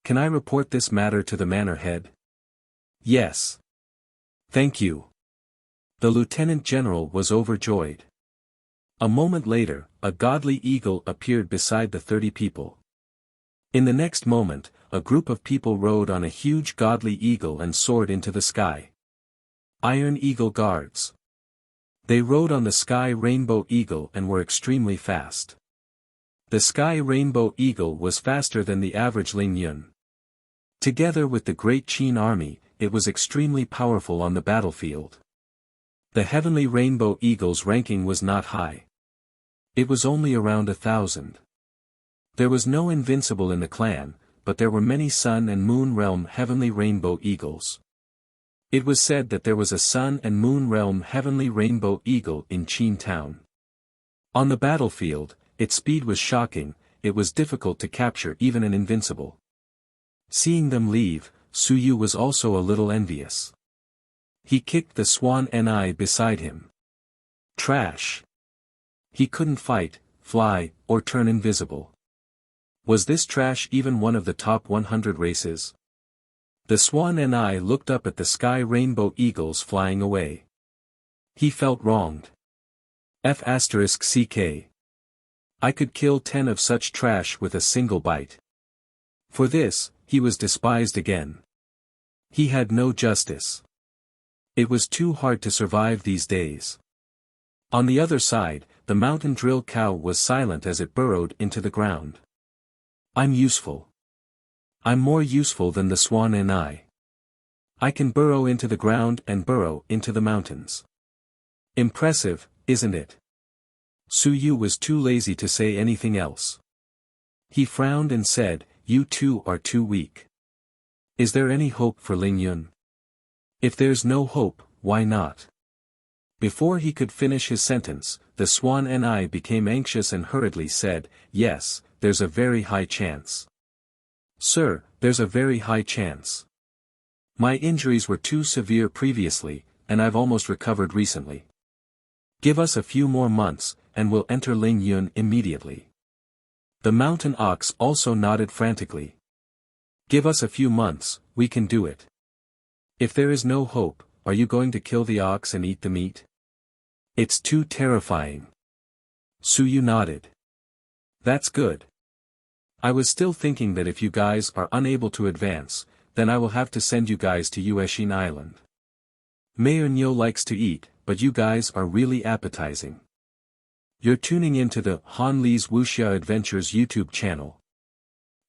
Can I report this matter to the manor head?" "Yes." "Thank you." The lieutenant general was overjoyed. A moment later, a godly eagle appeared beside the 30 people. In the next moment, a group of people rode on a huge godly eagle and soared into the sky. Iron Eagle Guards. They rode on the Sky Rainbow Eagle and were extremely fast. The Sky Rainbow Eagle was faster than the average Ling Yun. Together with the Great Qin army, it was extremely powerful on the battlefield. The Heavenly Rainbow Eagle's ranking was not high. It was only around 1,000. There was no invincible in the clan, but there were many Sun and Moon Realm Heavenly Rainbow Eagles. It was said that there was a sun and moon realm heavenly rainbow eagle in Qin town. On the battlefield, its speed was shocking, it was difficult to capture even an invincible. Seeing them leave, Su Yu was also a little envious. He kicked the swan Ni beside him. Trash. He couldn't fight, fly, or turn invisible. Was this trash even one of the top 100 races? The swan Ni looked up at the sky rainbow eagles flying away. He felt wronged. F***ck. I could kill 10 of such trash with a single bite. For this, he was despised again. He had no justice. It was too hard to survive these days. On the other side, the mountain drill cow was silent as it burrowed into the ground. I'm useful. I'm more useful than the swan Ni. I can burrow into the ground and burrow into the mountains. Impressive, isn't it? Su Yu was too lazy to say anything else. He frowned and said, "You two are too weak. Is there any hope for Ling Yun? If there's no hope, why not?" Before he could finish his sentence, the swan Ni became anxious and hurriedly said, "Yes, there's a very high chance. Sir, there's a very high chance. My injuries were too severe previously, and I've almost recovered recently. Give us a few more months, and we'll enter Ling Yun immediately." The mountain ox also nodded frantically. "Give us a few months, we can do it. If there is no hope, are you going to kill the ox and eat the meat? It's too terrifying." Su Yu nodded. "That's good. I was still thinking that if you guys are unable to advance, then I will have to send you guys to Yueshin Island. Mayor Nyo likes to eat, but you guys are really appetizing." You're tuning into the Han Li's Wuxia Adventures YouTube channel.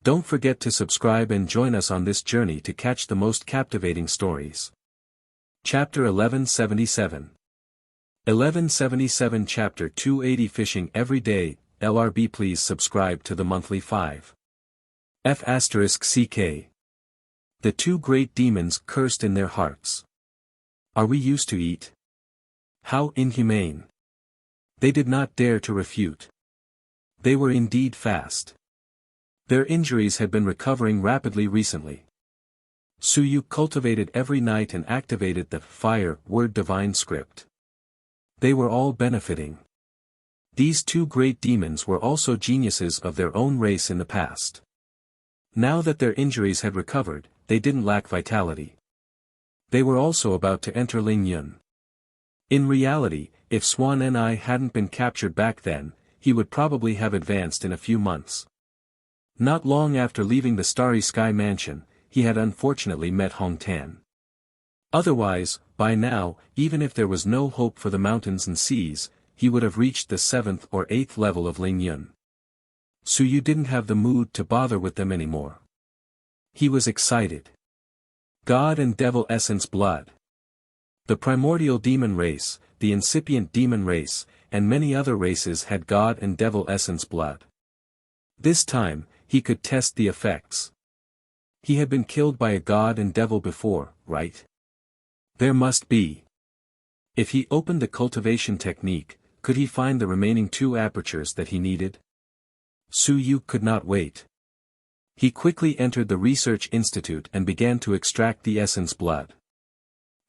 Don't forget to subscribe and join us on this journey to catch the most captivating stories. Chapter 1177. 1177 Chapter 280 Fishing Every Day. LRB Please subscribe to the monthly 5. F***ck. The two great demons cursed in their hearts. Are we used to eat? How inhumane. They did not dare to refute. They were indeed fast. Their injuries had been recovering rapidly recently. Su Yu cultivated every night and activated the fire word divine script. They were all benefiting. These two great demons were also geniuses of their own race in the past. Now that their injuries had recovered, they didn't lack vitality. They were also about to enter Ling Yun. In reality, if Swan Ni hadn't been captured back then, he would probably have advanced in a few months. Not long after leaving the Starry Sky Mansion, he had unfortunately met Hong Tan. Otherwise, by now, even if there was no hope for the mountains and seas, he would have reached the 7th or 8th level of Ling Yun. Su Yu didn't have the mood to bother with them anymore. He was excited. God and Devil Essence Blood. The primordial demon race, the incipient demon race, and many other races had God and Devil Essence Blood. This time, he could test the effects. He had been killed by a God and Devil before, right? There must be. If he opened the cultivation technique, could he find the remaining 2 apertures that he needed? Su Yu could not wait. He quickly entered the research institute and began to extract the essence blood.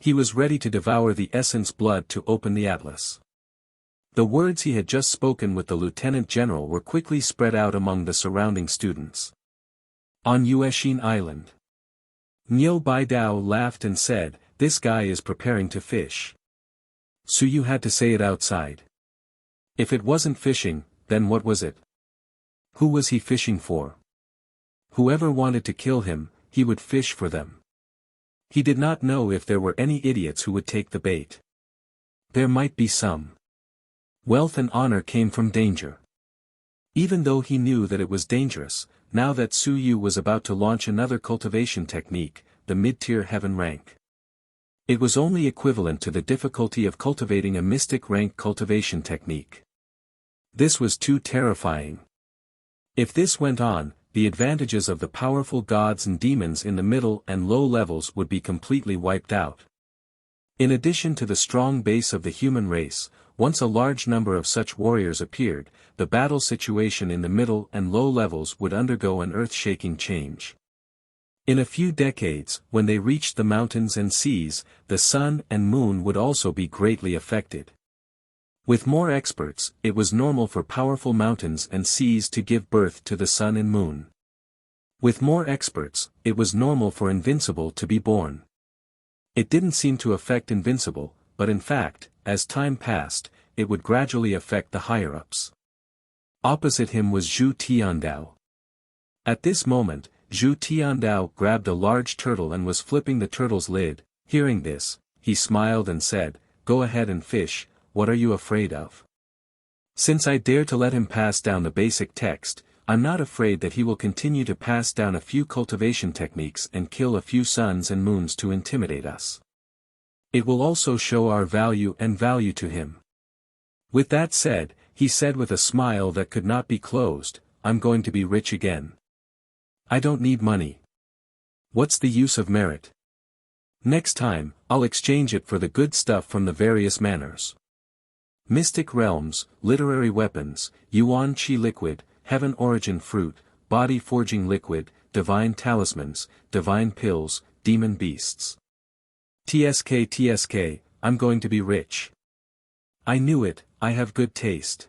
He was ready to devour the essence blood to open the atlas. The words he had just spoken with the lieutenant general were quickly spread out among the surrounding students. On Yueshin Island. Niu Baidao laughed and said, "This guy is preparing to fish." Su Yu had to say it outside. If it wasn't fishing, then what was it? Who was he fishing for? Whoever wanted to kill him, he would fish for them. He did not know if there were any idiots who would take the bait. There might be some. Wealth and honor came from danger. Even though he knew that it was dangerous, now that Su Yu was about to launch another cultivation technique, the mid-tier heaven rank. It was only equivalent to the difficulty of cultivating a mystic rank cultivation technique. This was too terrifying. If this went on, the advantages of the powerful gods and demons in the middle and low levels would be completely wiped out. In addition to the strong base of the human race, once a large number of such warriors appeared, the battle situation in the middle and low levels would undergo an earth-shaking change. In a few decades, when they reached the mountains and seas, the sun and moon would also be greatly affected. With more experts, it was normal for powerful mountains and seas to give birth to the sun and moon. With more experts, it was normal for Invincible to be born. It didn't seem to affect Invincible, but in fact, as time passed, it would gradually affect the higher-ups. Opposite him was Zhu Tiandao. At this moment, Zhu Tiandao grabbed a large turtle and was flipping the turtle's lid. Hearing this, he smiled and said, "Go ahead and fish, what are you afraid of?" Since I dare to let him pass down the basic text, I'm not afraid that he will continue to pass down a few cultivation techniques and kill a few suns and moons to intimidate us. It will also show our value to him. With that said, he said with a smile that could not be closed, "I'm going to be rich again. I don't need money. What's the use of merit? Next time, I'll exchange it for the good stuff from the various manors. Mystic realms, literary weapons, yuan qi liquid, heaven origin fruit, body forging liquid, divine talismans, divine pills, demon beasts. TSK, I'm going to be rich. I knew it, I have good taste.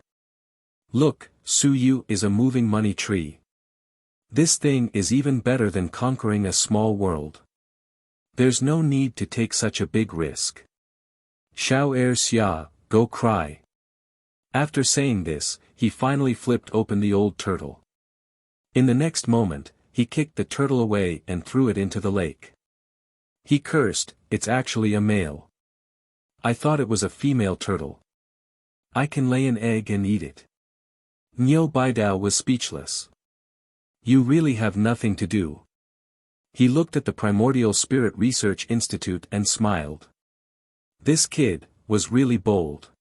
Look, Suyu is a moving money tree. This thing is even better than conquering a small world. There's no need to take such a big risk. Xiao er xia, go cry." After saying this, he finally flipped open the old turtle. In the next moment, he kicked the turtle away and threw it into the lake. He cursed, "It's actually a male. I thought it was a female turtle. I can lay an egg and eat it." Niu Baidao was speechless. "You really have nothing to do." He looked at the Primordial Spirit Research Institute and smiled. This kid was really bold.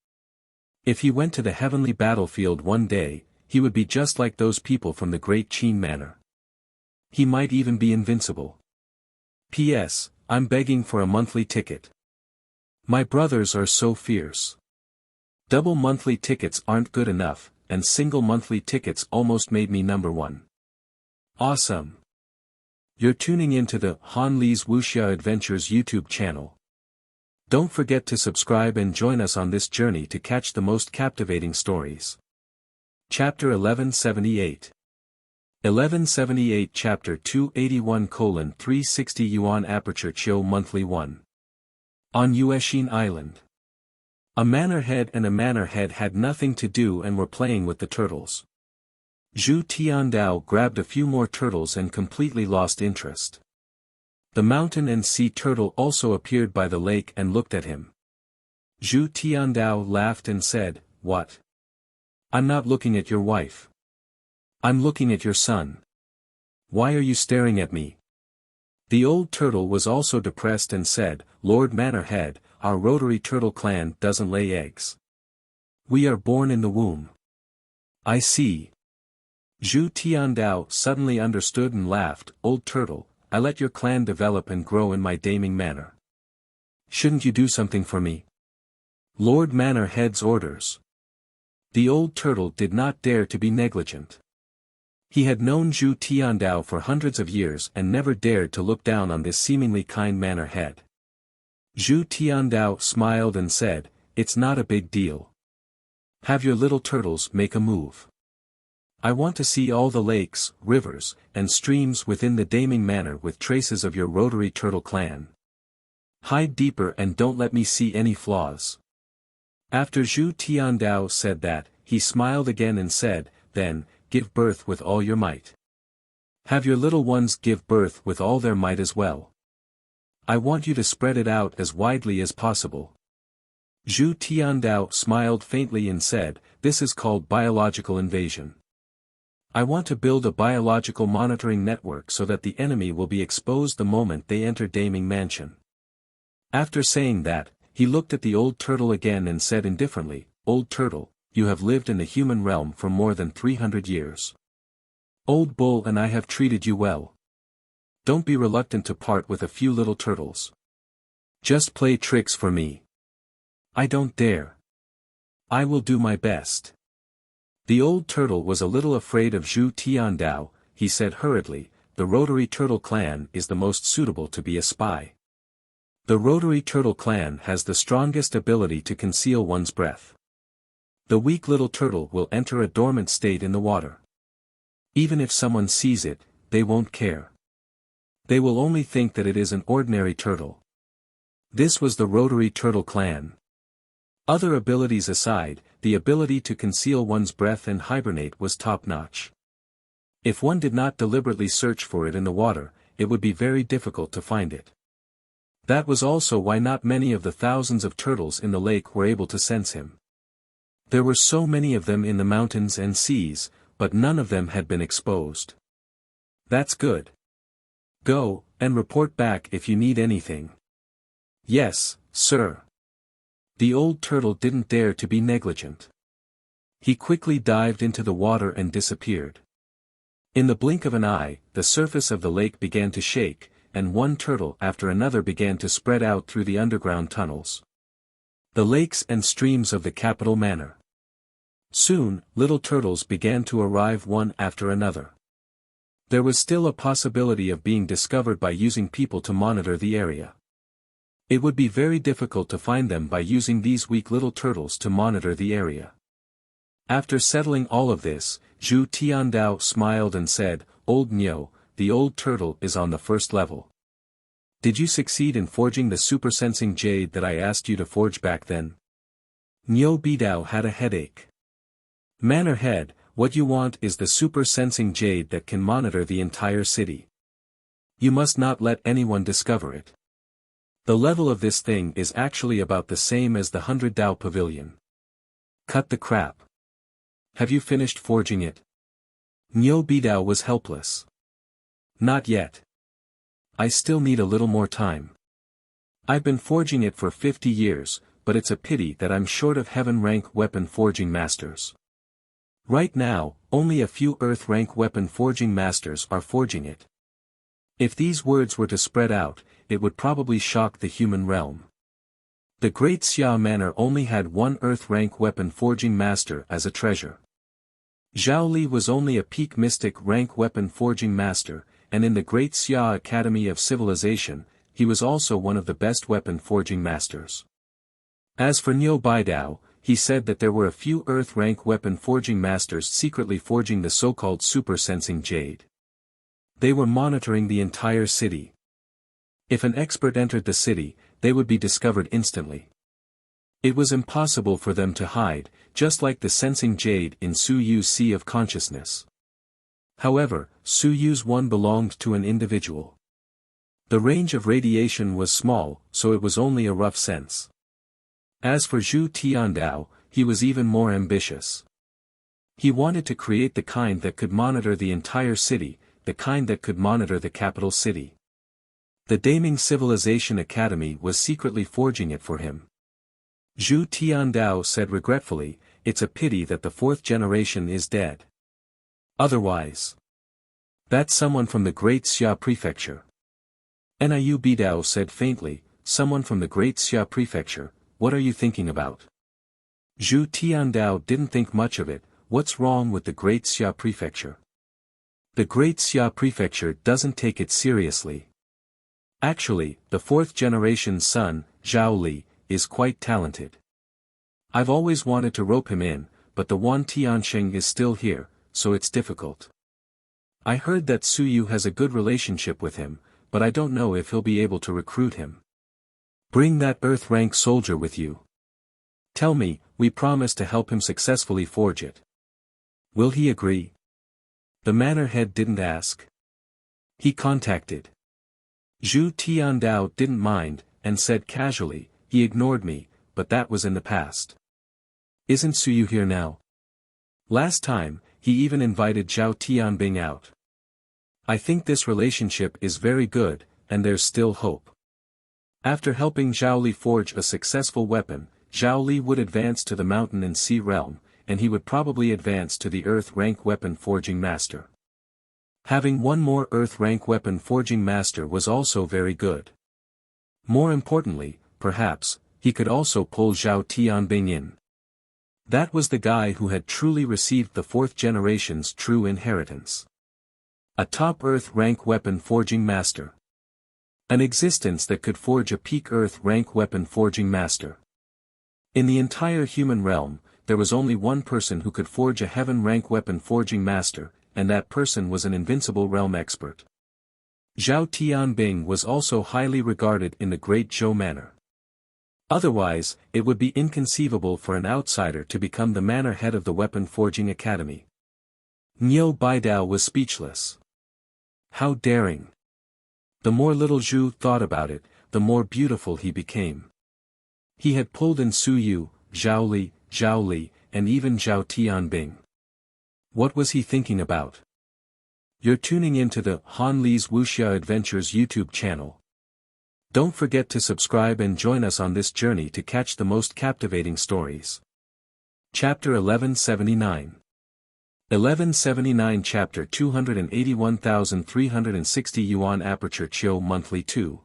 If he went to the heavenly battlefield one day, he would be just like those people from the Great Qin Manor. He might even be invincible. P.S. I'm begging for a monthly ticket. My brothers are so fierce. Double monthly tickets aren't good enough, and single monthly tickets almost made me number one. Awesome. You're tuning into the Han Li's Wuxia Adventures YouTube channel. Don't forget to subscribe and join us on this journey to catch the most captivating stories. Chapter 1178. 1178 Chapter 281:360 Yuan Aperture Chiu Monthly 1. On Yueshin Island. A manor head and a manor head had nothing to do and were playing with the turtles. Zhu Tiandao grabbed a few more turtles and completely lost interest. The mountain and sea turtle also appeared by the lake and looked at him. Zhu Tiandao laughed and said, "What? I'm not looking at your wife. I'm looking at your son. Why are you staring at me?" The old turtle was also depressed and said, "Lord Manorhead, our rotary turtle clan doesn't lay eggs. We are born in the womb." "I see." Zhu Tiandao suddenly understood and laughed, "Old turtle, I let your clan develop and grow in my daming manner. Shouldn't you do something for me?" "Lord Manorhead's orders." The old turtle did not dare to be negligent. He had known Zhu Tiandao for hundreds of years and never dared to look down on this seemingly kind manor head. Zhu Tiandao smiled and said, "It's not a big deal. Have your little turtles make a move. I want to see all the lakes, rivers, and streams within the Daming Manor with traces of your rotary turtle clan. Hide deeper and don't let me see any flaws." After Zhu Tiandao said that, he smiled again and said, "Then, give birth with all your might. Have your little ones give birth with all their might as well. I want you to spread it out as widely as possible." Zhu Tiandao smiled faintly and said, "This is called biological invasion. I want to build a biological monitoring network so that the enemy will be exposed the moment they enter Daming Mansion." After saying that, he looked at the old turtle again and said indifferently, "Old turtle, you have lived in the human realm for more than 300 years. Old Bull and I have treated you well. Don't be reluctant to part with a few little turtles. Just play tricks for me. I don't dare. I will do my best. The old turtle was a little afraid of Zhu Tiandao. He said hurriedly, the Rotary Turtle clan is the most suitable to be a spy. The Rotary Turtle clan has the strongest ability to conceal one's breath. The weak little turtle will enter a dormant state in the water. Even if someone sees it, they won't care. They will only think that it is an ordinary turtle. This was the Rotary Turtle clan. Other abilities aside, the ability to conceal one's breath and hibernate was top-notch. If one did not deliberately search for it in the water, it would be very difficult to find it. That was also why not many of the thousands of turtles in the lake were able to sense him. There were so many of them in the mountains and seas, but none of them had been exposed. That's good. Go, and report back if you need anything. Yes, sir. The old turtle didn't dare to be negligent. He quickly dived into the water and disappeared. In the blink of an eye, the surface of the lake began to shake, and one turtle after another began to spread out through the underground tunnels. The lakes and streams of the capital manor. Soon, little turtles began to arrive one after another. There was still a possibility of being discovered by using people to monitor the area. It would be very difficult to find them by using these weak little turtles to monitor the area. After settling all of this, Zhu Tiandao smiled and said, Old Nyo, the old turtle is on the first level. Did you succeed in forging the super-sensing jade that I asked you to forge back then? Nyo Bidao had a headache. Manor head, what you want is the super-sensing jade that can monitor the entire city. You must not let anyone discover it. The level of this thing is actually about the same as the 100 Dao Pavilion. Cut the crap. Have you finished forging it? Nyo Bidao was helpless. Not yet. I still need a little more time. I've been forging it for 50 years, but it's a pity that I'm short of heaven-rank weapon forging masters. Right now, only a few earth-rank weapon forging masters are forging it. If these words were to spread out, it would probably shock the human realm. The Great Xia Manor only had one earth-rank weapon forging master as a treasure. Zhao Li was only a peak mystic rank weapon forging master, and in the Great Xia Academy of Civilization, he was also one of the best weapon forging masters. As for Nyo Bidao, he said that there were a few earth-rank weapon forging masters secretly forging the so-called super-sensing jade. They were monitoring the entire city. If an expert entered the city, they would be discovered instantly. It was impossible for them to hide, just like the sensing jade in Su Yu's Sea of Consciousness. However, Su Yu's one belonged to an individual. The range of radiation was small, so it was only a rough sense. As for Zhu Tiandao, he was even more ambitious. He wanted to create the kind that could monitor the entire city, the kind that could monitor the capital city. The Daming Civilization Academy was secretly forging it for him. Zhu Tiandao said regretfully, it's a pity that the fourth generation is dead. Otherwise. That's someone from the Great Xia Prefecture. Niu Bidao said faintly, someone from the Great Xia Prefecture, what are you thinking about? Zhu Tiandao didn't think much of it, what's wrong with the Great Xia Prefecture? The Great Xia Prefecture doesn't take it seriously. Actually, the fourth generation's son, Zhao Li, is quite talented. I've always wanted to rope him in, but the Wan Tiansheng is still here, so it's difficult. I heard that Su Yu has a good relationship with him, but I don't know if he'll be able to recruit him. Bring that earth-rank soldier with you. Tell me, we promise to help him successfully forge it. Will he agree? The manor head didn't ask. He contacted. Zhu Tiandao didn't mind, and said casually, he ignored me, but that was in the past. Isn't Su Yu here now? Last time, he even invited Zhao Tianbing out. I think this relationship is very good, and there's still hope. After helping Zhao Li forge a successful weapon, Zhao Li would advance to the mountain and sea realm, and he would probably advance to the earth-rank weapon forging master. Having one more earth-rank weapon forging master was also very good. More importantly, perhaps, he could also pull Zhao Tianbing in. That was the guy who had truly received the fourth generation's true inheritance. A top Earth rank weapon forging master. An existence that could forge a peak Earth rank weapon forging master. In the entire human realm, there was only one person who could forge a heaven rank weapon forging master, and that person was an invincible realm expert. Zhao Tianbing was also highly regarded in the Great Zhou Manor. Otherwise, it would be inconceivable for an outsider to become the manor head of the Weapon Forging Academy. Niu Baidao was speechless. How daring! The more little Zhu thought about it, the more beautiful he became. He had pulled in Su Yu, Zhao Li, and even Zhao Tianbing. What was he thinking about? You're tuning into the Han Li's Wuxia Adventures YouTube channel. Don't forget to subscribe and join us on this journey to catch the most captivating stories. Chapter 1179. 1179 Chapter 281,360 Yuan Aperture Chiu Monthly 2.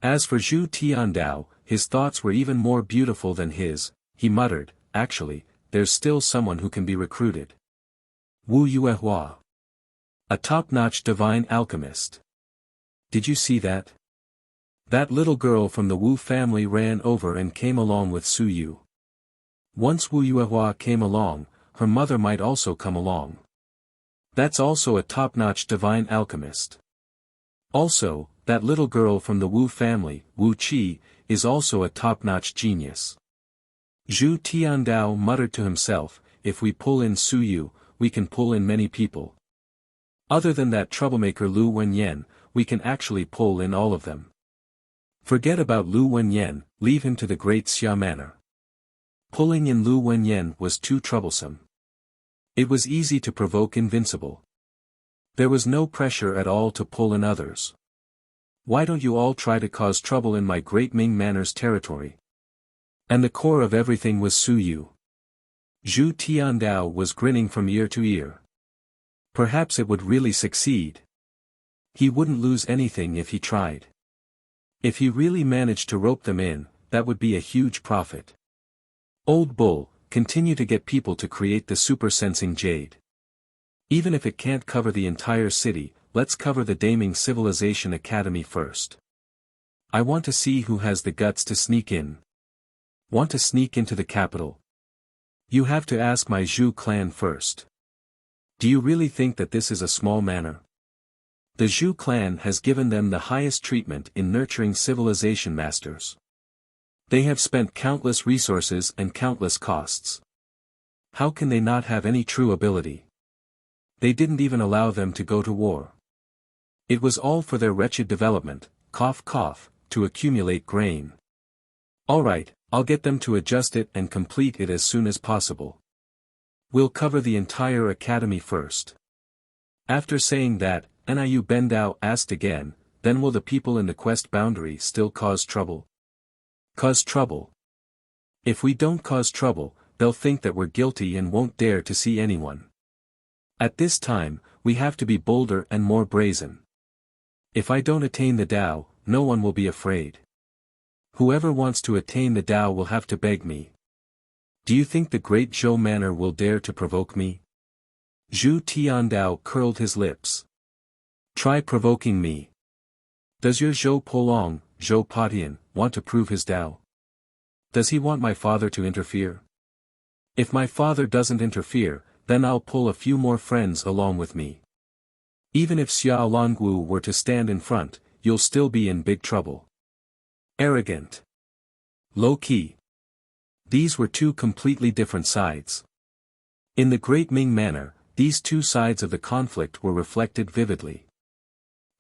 As for Zhu Tiandao, his thoughts were even more beautiful than his. He muttered, actually, there's still someone who can be recruited. Wu Yuehua. A top-notch divine alchemist. Did you see that? That little girl from the Wu family ran over and came along with Su Yu. Once Wu Yuehua came along, her mother might also come along. That's also a top-notch divine alchemist. Also, that little girl from the Wu family, Wu Qi, is also a top-notch genius. Zhu Tiandao muttered to himself, if we pull in Su Yu, we can pull in many people. Other than that troublemaker Lu Wenyan, we can actually pull in all of them. Forget about Lu Wenyan, leave him to the great Xia Manor. Pulling in Lu Wenyan was too troublesome. It was easy to provoke Invincible. There was no pressure at all to pull in others. Why don't you all try to cause trouble in my great Ming Manor's territory? And the core of everything was Su Yu. Zhu Tiandao was grinning from ear to ear. Perhaps it would really succeed. He wouldn't lose anything if he tried. If he really managed to rope them in, that would be a huge profit. Old Bull, continue to get people to create the super-sensing jade. Even if it can't cover the entire city, let's cover the Daming Civilization Academy first. I want to see who has the guts to sneak in. Want to sneak into the capital? You have to ask my Zhu clan first. Do you really think that this is a small manor? The Zhu clan has given them the highest treatment in nurturing civilization masters. They have spent countless resources and countless costs. How can they not have any true ability? They didn't even allow them to go to war. It was all for their wretched development, cough cough, to accumulate grain. Alright, I'll get them to adjust it and complete it as soon as possible. We'll cover the entire academy first. After saying that, Niu Bendao asked again, then will the people in the quest boundary still cause trouble? Cause trouble? If we don't cause trouble, they'll think that we're guilty and won't dare to see anyone. At this time, we have to be bolder and more brazen. If I don't attain the Tao, no one will be afraid. Whoever wants to attain the Tao will have to beg me. Do you think the great Zhou Manor will dare to provoke me? Zhu Tiandao curled his lips. Try provoking me. Does your Zhou Polong, Zhou Patian, want to prove his Tao? Does he want my father to interfere? If my father doesn't interfere, then I'll pull a few more friends along with me. Even if Xiao Longwu were to stand in front, you'll still be in big trouble. Arrogant. Low-key. These were two completely different sides. In the Great Ming Manor, these two sides of the conflict were reflected vividly.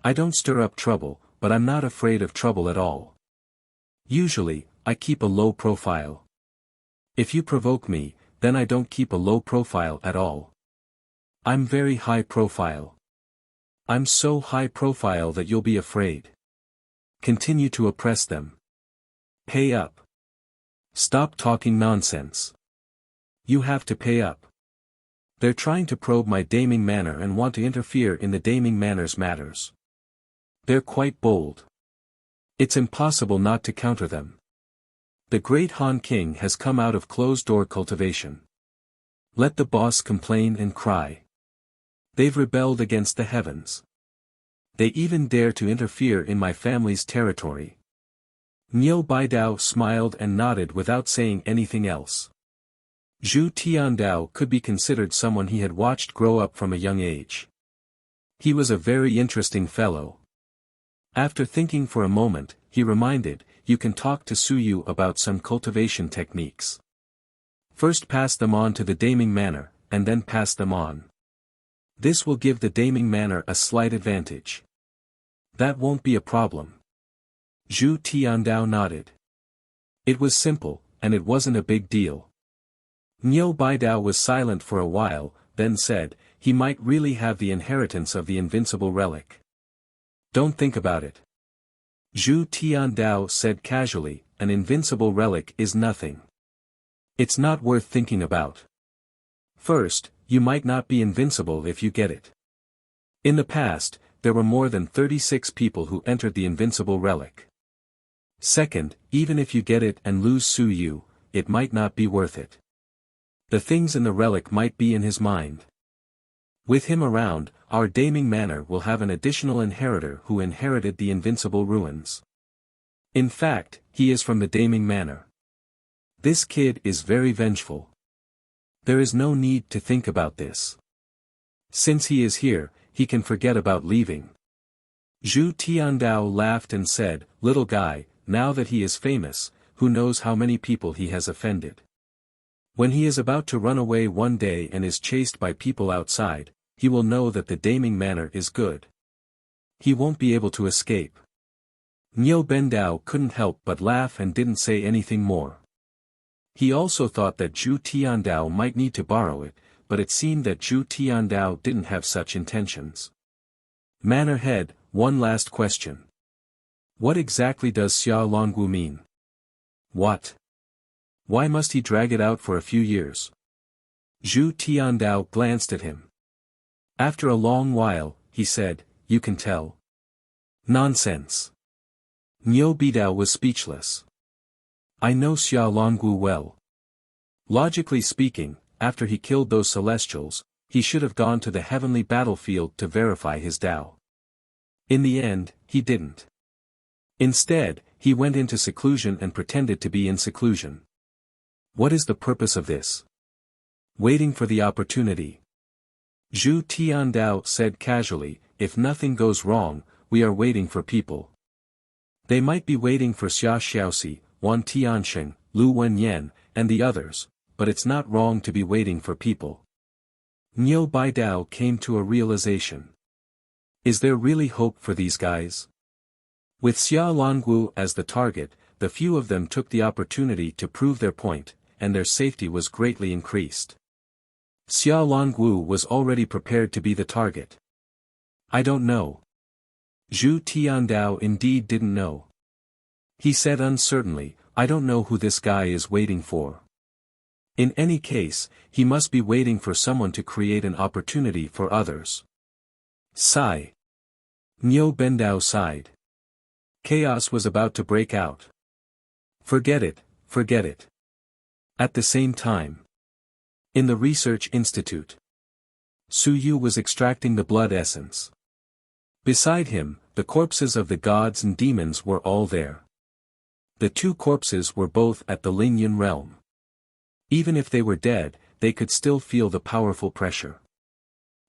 I don't stir up trouble, but I'm not afraid of trouble at all. Usually, I keep a low profile. If you provoke me, then I don't keep a low profile at all. I'm very high profile. I'm so high profile that you'll be afraid. Continue to oppress them. Pay up. Stop talking nonsense. You have to pay up. They're trying to probe my Daming Manor and want to interfere in the Daming Manor's matters. They're quite bold. It's impossible not to counter them. The great Han King has come out of closed-door cultivation. Let the boss complain and cry. They've rebelled against the heavens. They even dare to interfere in my family's territory. Niu Baidao smiled and nodded without saying anything else. Zhu Tiandao could be considered someone he had watched grow up from a young age. He was a very interesting fellow. After thinking for a moment, he reminded, "You can talk to Suyu about some cultivation techniques. First pass them on to the Daming Manor, and then pass them on. This will give the Daming Manor a slight advantage." "That won't be a problem." Zhu Tiandao nodded. It was simple, and it wasn't a big deal. Niu Baidao was silent for a while, then said, "He might really have the inheritance of the invincible relic." "Don't think about it." Zhu Tiandao said casually, "An invincible relic is nothing. It's not worth thinking about. First, you might not be invincible if you get it. In the past, there were more than 36 people who entered the invincible relic. Second, even if you get it and lose Suyu, it might not be worth it. The things in the relic might be in his mind. With him around, our Daming Manor will have an additional inheritor who inherited the invincible ruins. In fact, he is from the Daming Manor. This kid is very vengeful. There is no need to think about this. Since he is here, he can forget about leaving." Zhu Tiandao laughed and said, "Little guy, now that he is famous, who knows how many people he has offended. When he is about to run away one day and is chased by people outside, he will know that the Daming Manor is good. He won't be able to escape." Niu Bendao couldn't help but laugh and didn't say anything more. He also thought that Zhu Tiandao might need to borrow it, but it seemed that Zhu Tiandao didn't have such intentions. "Manor head, one last question. What exactly does Xia Longwu mean?" "What? Why must he drag it out for a few years?" Zhu Tiandao glanced at him. After a long while, he said, "You can tell." "Nonsense." Niu Bidao was speechless. "I know Xia Longwu well. Logically speaking, after he killed those celestials, he should have gone to the heavenly battlefield to verify his Tao. In the end, he didn't. Instead, he went into seclusion and pretended to be in seclusion. What is the purpose of this? Waiting for the opportunity." Zhu Tiandao said casually, "If nothing goes wrong, we are waiting for people. They might be waiting for Xia Xiaoxi, Wan Tiansheng, Lu Wenyan, and the others, but it's not wrong to be waiting for people." Niu Baidao came to a realization. Is there really hope for these guys? With Xia Longwu as the target, the few of them took the opportunity to prove their point, and their safety was greatly increased. Xia Longwu was already prepared to be the target. "I don't know." Zhu Tiandao indeed didn't know. He said uncertainly, "I don't know who this guy is waiting for. In any case, he must be waiting for someone to create an opportunity for others." Sigh. Niu Bendao sighed. Chaos was about to break out. Forget it, forget it. At the same time, in the research institute, Suyu was extracting the blood essence. Beside him, the corpses of the gods and demons were all there. The two corpses were both at the Lingyun realm. Even if they were dead, they could still feel the powerful pressure.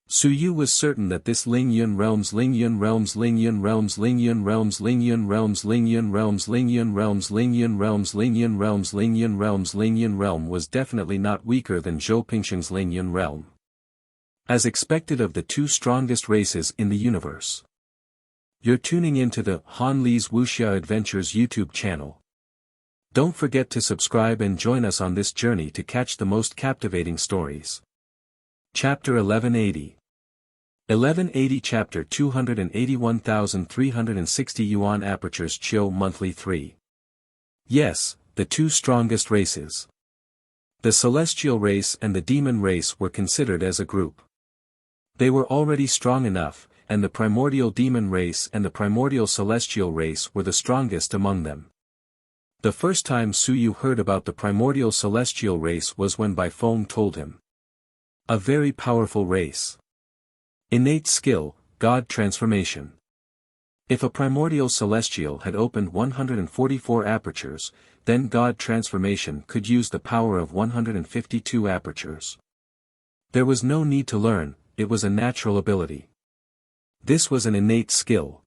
Suyu was certain that this Lingyun realm was definitely not weaker than Zhou Pingsheng's Lingyun realm. As expected of the two strongest races in the universe. You're tuning into the Han Li's Wuxia Adventures YouTube channel. Don't forget to subscribe and join us on this journey to catch the most captivating stories. Chapter 1180. 1180 Chapter 281,360 Yuan Apertures Chiu Monthly 3. Yes, the two strongest races. The celestial race and the demon race were considered as a group. They were already strong enough, and the primordial demon race and the primordial celestial race were the strongest among them. The first time Suyu heard about the primordial celestial race was when Bai Feng told him. A very powerful race. Innate skill, God transformation. If a primordial celestial had opened 144 apertures, then God transformation could use the power of 152 apertures. There was no need to learn, it was a natural ability. This was an innate skill.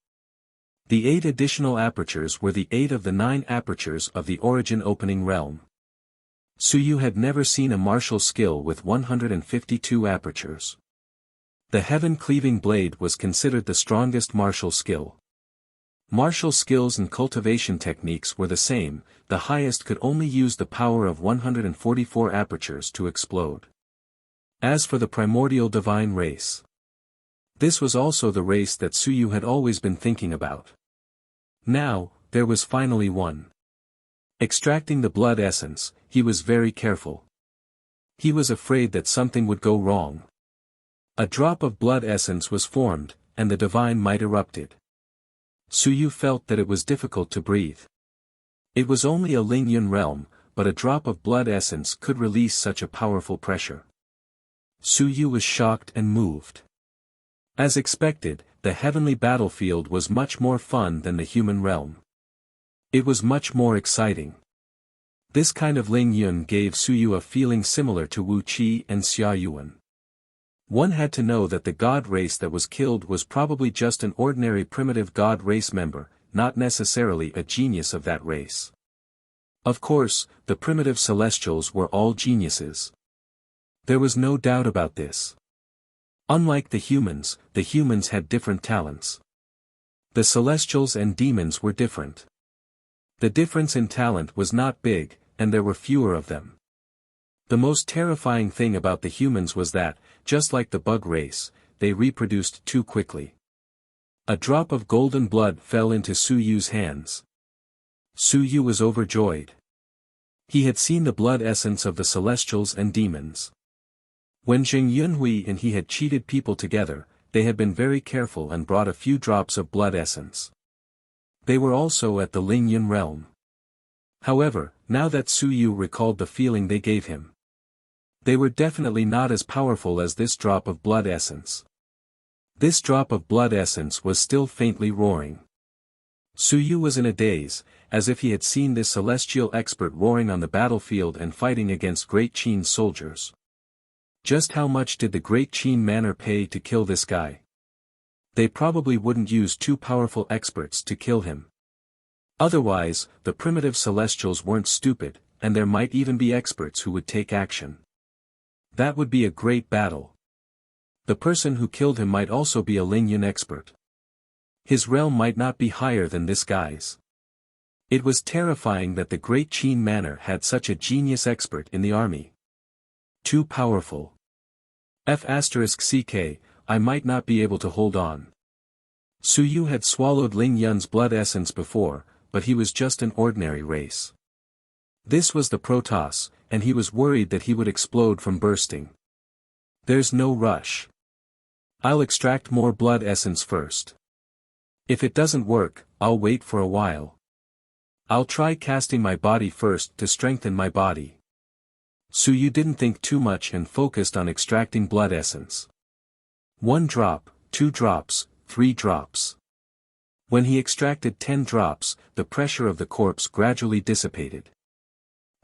The 8 additional apertures were the 8 of the 9 apertures of the origin opening realm. Suyu had never seen a martial skill with 152 apertures. The heaven-cleaving blade was considered the strongest martial skill. Martial skills and cultivation techniques were the same, the highest could only use the power of 144 apertures to explode. As for the primordial divine race. This was also the race that Suyu had always been thinking about. Now, there was finally one. Extracting the blood essence, he was very careful. He was afraid that something would go wrong. A drop of blood essence was formed, and the divine might erupted. Suyu felt that it was difficult to breathe. It was only a Lingyun realm, but a drop of blood essence could release such a powerful pressure. Suyu was shocked and moved. As expected, the heavenly battlefield was much more fun than the human realm. It was much more exciting. This kind of Lingyun gave Suyu a feeling similar to Wuxia and Xiaoyuan. One had to know that the god race that was killed was probably just an ordinary primitive god race member, not necessarily a genius of that race. Of course, the primitive celestials were all geniuses. There was no doubt about this. Unlike the humans had different talents. The celestials and demons were different. The difference in talent was not big, and there were fewer of them. The most terrifying thing about the humans was that, just like the bug race, they reproduced too quickly. A drop of golden blood fell into Suyu's hands. Suyu was overjoyed. He had seen the blood essence of the celestials and demons. When Jing Yunhui and he had cheated people together, they had been very careful and brought a few drops of blood essence. They were also at the Lingyun realm. However, now that Suyu recalled the feeling they gave him, they were definitely not as powerful as this drop of blood essence. This drop of blood essence was still faintly roaring. Suyu was in a daze, as if he had seen this celestial expert roaring on the battlefield and fighting against Great Qin's soldiers. Just how much did the Great Qin manor pay to kill this guy? They probably wouldn't use 2 powerful experts to kill him. Otherwise, the primitive celestials weren't stupid, and there might even be experts who would take action. That would be a great battle. The person who killed him might also be a Lingyun expert. His realm might not be higher than this guy's. It was terrifying that the Great Qin manor had such a genius expert in the army. Too powerful. F***ck, I might not be able to hold on. Suyu had swallowed Ling Yun's blood essence before, but he was just an ordinary race. This was the Protoss, and he was worried that he would explode from bursting. There's no rush. I'll extract more blood essence first. If it doesn't work, I'll wait for a while. I'll try casting my body first to strengthen my body. Suyu didn't think too much and focused on extracting blood essence. 1 drop, 2 drops, 3 drops. When he extracted 10 drops, the pressure of the corpse gradually dissipated.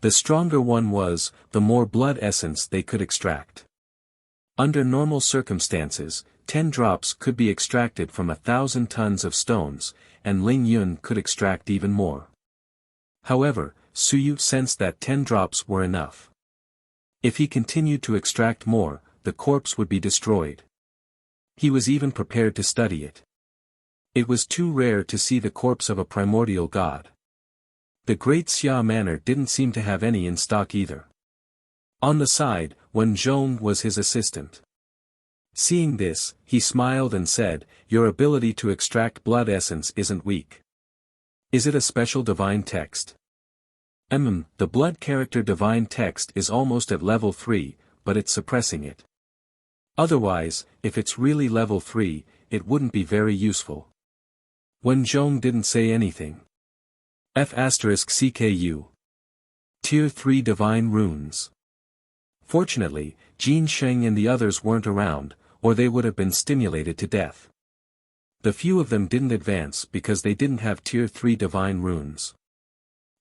The stronger one was, the more blood essence they could extract. Under normal circumstances, 10 drops could be extracted from 1,000 tons of stones, and Ling Yun could extract even more. However, Suyu sensed that 10 drops were enough. If he continued to extract more, the corpse would be destroyed. He was even prepared to study it. It was too rare to see the corpse of a primordial god. The Great Xia Manor didn't seem to have any in stock either. On the side, Wen Zhong was his assistant. Seeing this, he smiled and said, "Your ability to extract blood essence isn't weak. Is it a special divine text?" The blood character divine text is almost at level 3, but it's suppressing it. Otherwise, if it's really level 3, it wouldn't be very useful. Wen Zhong didn't say anything. F***CKU. Tier 3 Divine Runes. Fortunately, Jin Sheng and the others weren't around, or they would have been stimulated to death. The few of them didn't advance because they didn't have Tier 3 Divine Runes.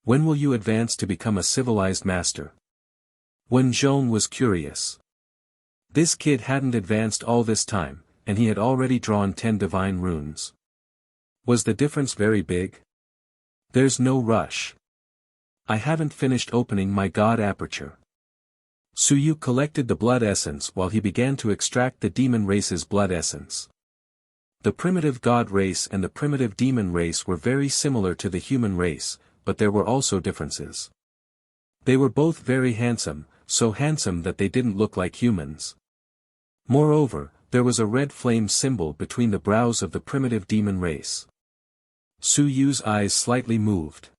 When will you advance to become a civilized master? Wen Zhong was curious. This kid hadn't advanced all this time, and he had already drawn 10 Divine Runes. Was the difference very big? There's no rush. I haven't finished opening my God aperture. Suyu collected the blood essence while he began to extract the demon race's blood essence. The primitive god race and the primitive demon race were very similar to the human race, but there were also differences. They were both very handsome, so handsome that they didn't look like humans. Moreover, there was a red flame symbol between the brows of the primitive demon race. Suyu's eyes slightly moved.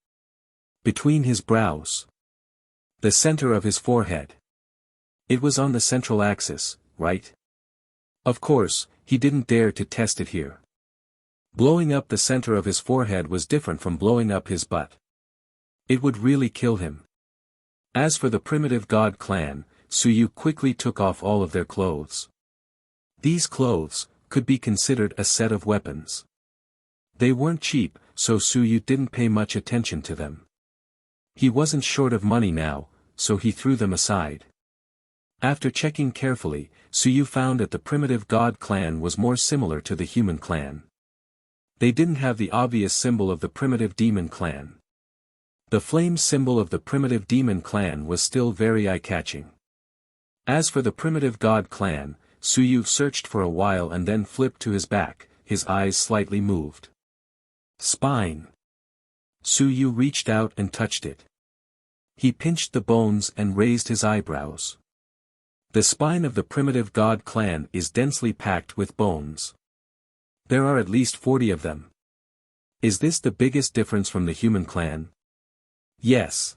Between his brows. The center of his forehead. It was on the central axis, right? Of course, he didn't dare to test it here. Blowing up the center of his forehead was different from blowing up his butt. It would really kill him. As for the primitive god clan, Suyu quickly took off all of their clothes. These clothes could be considered a set of weapons. They weren't cheap, so Suyu didn't pay much attention to them. He wasn't short of money now, so he threw them aside. After checking carefully, Suyu found that the primitive god clan was more similar to the human clan. They didn't have the obvious symbol of the primitive demon clan. The flame symbol of the primitive demon clan was still very eye-catching. As for the primitive god clan, Suyu searched for a while and then flipped to his back, his eyes slightly moved. Spine. Suyu reached out and touched it. He pinched the bones and raised his eyebrows. The spine of the primitive god clan is densely packed with bones. There are at least 40 of them. Is this the biggest difference from the human clan? Yes.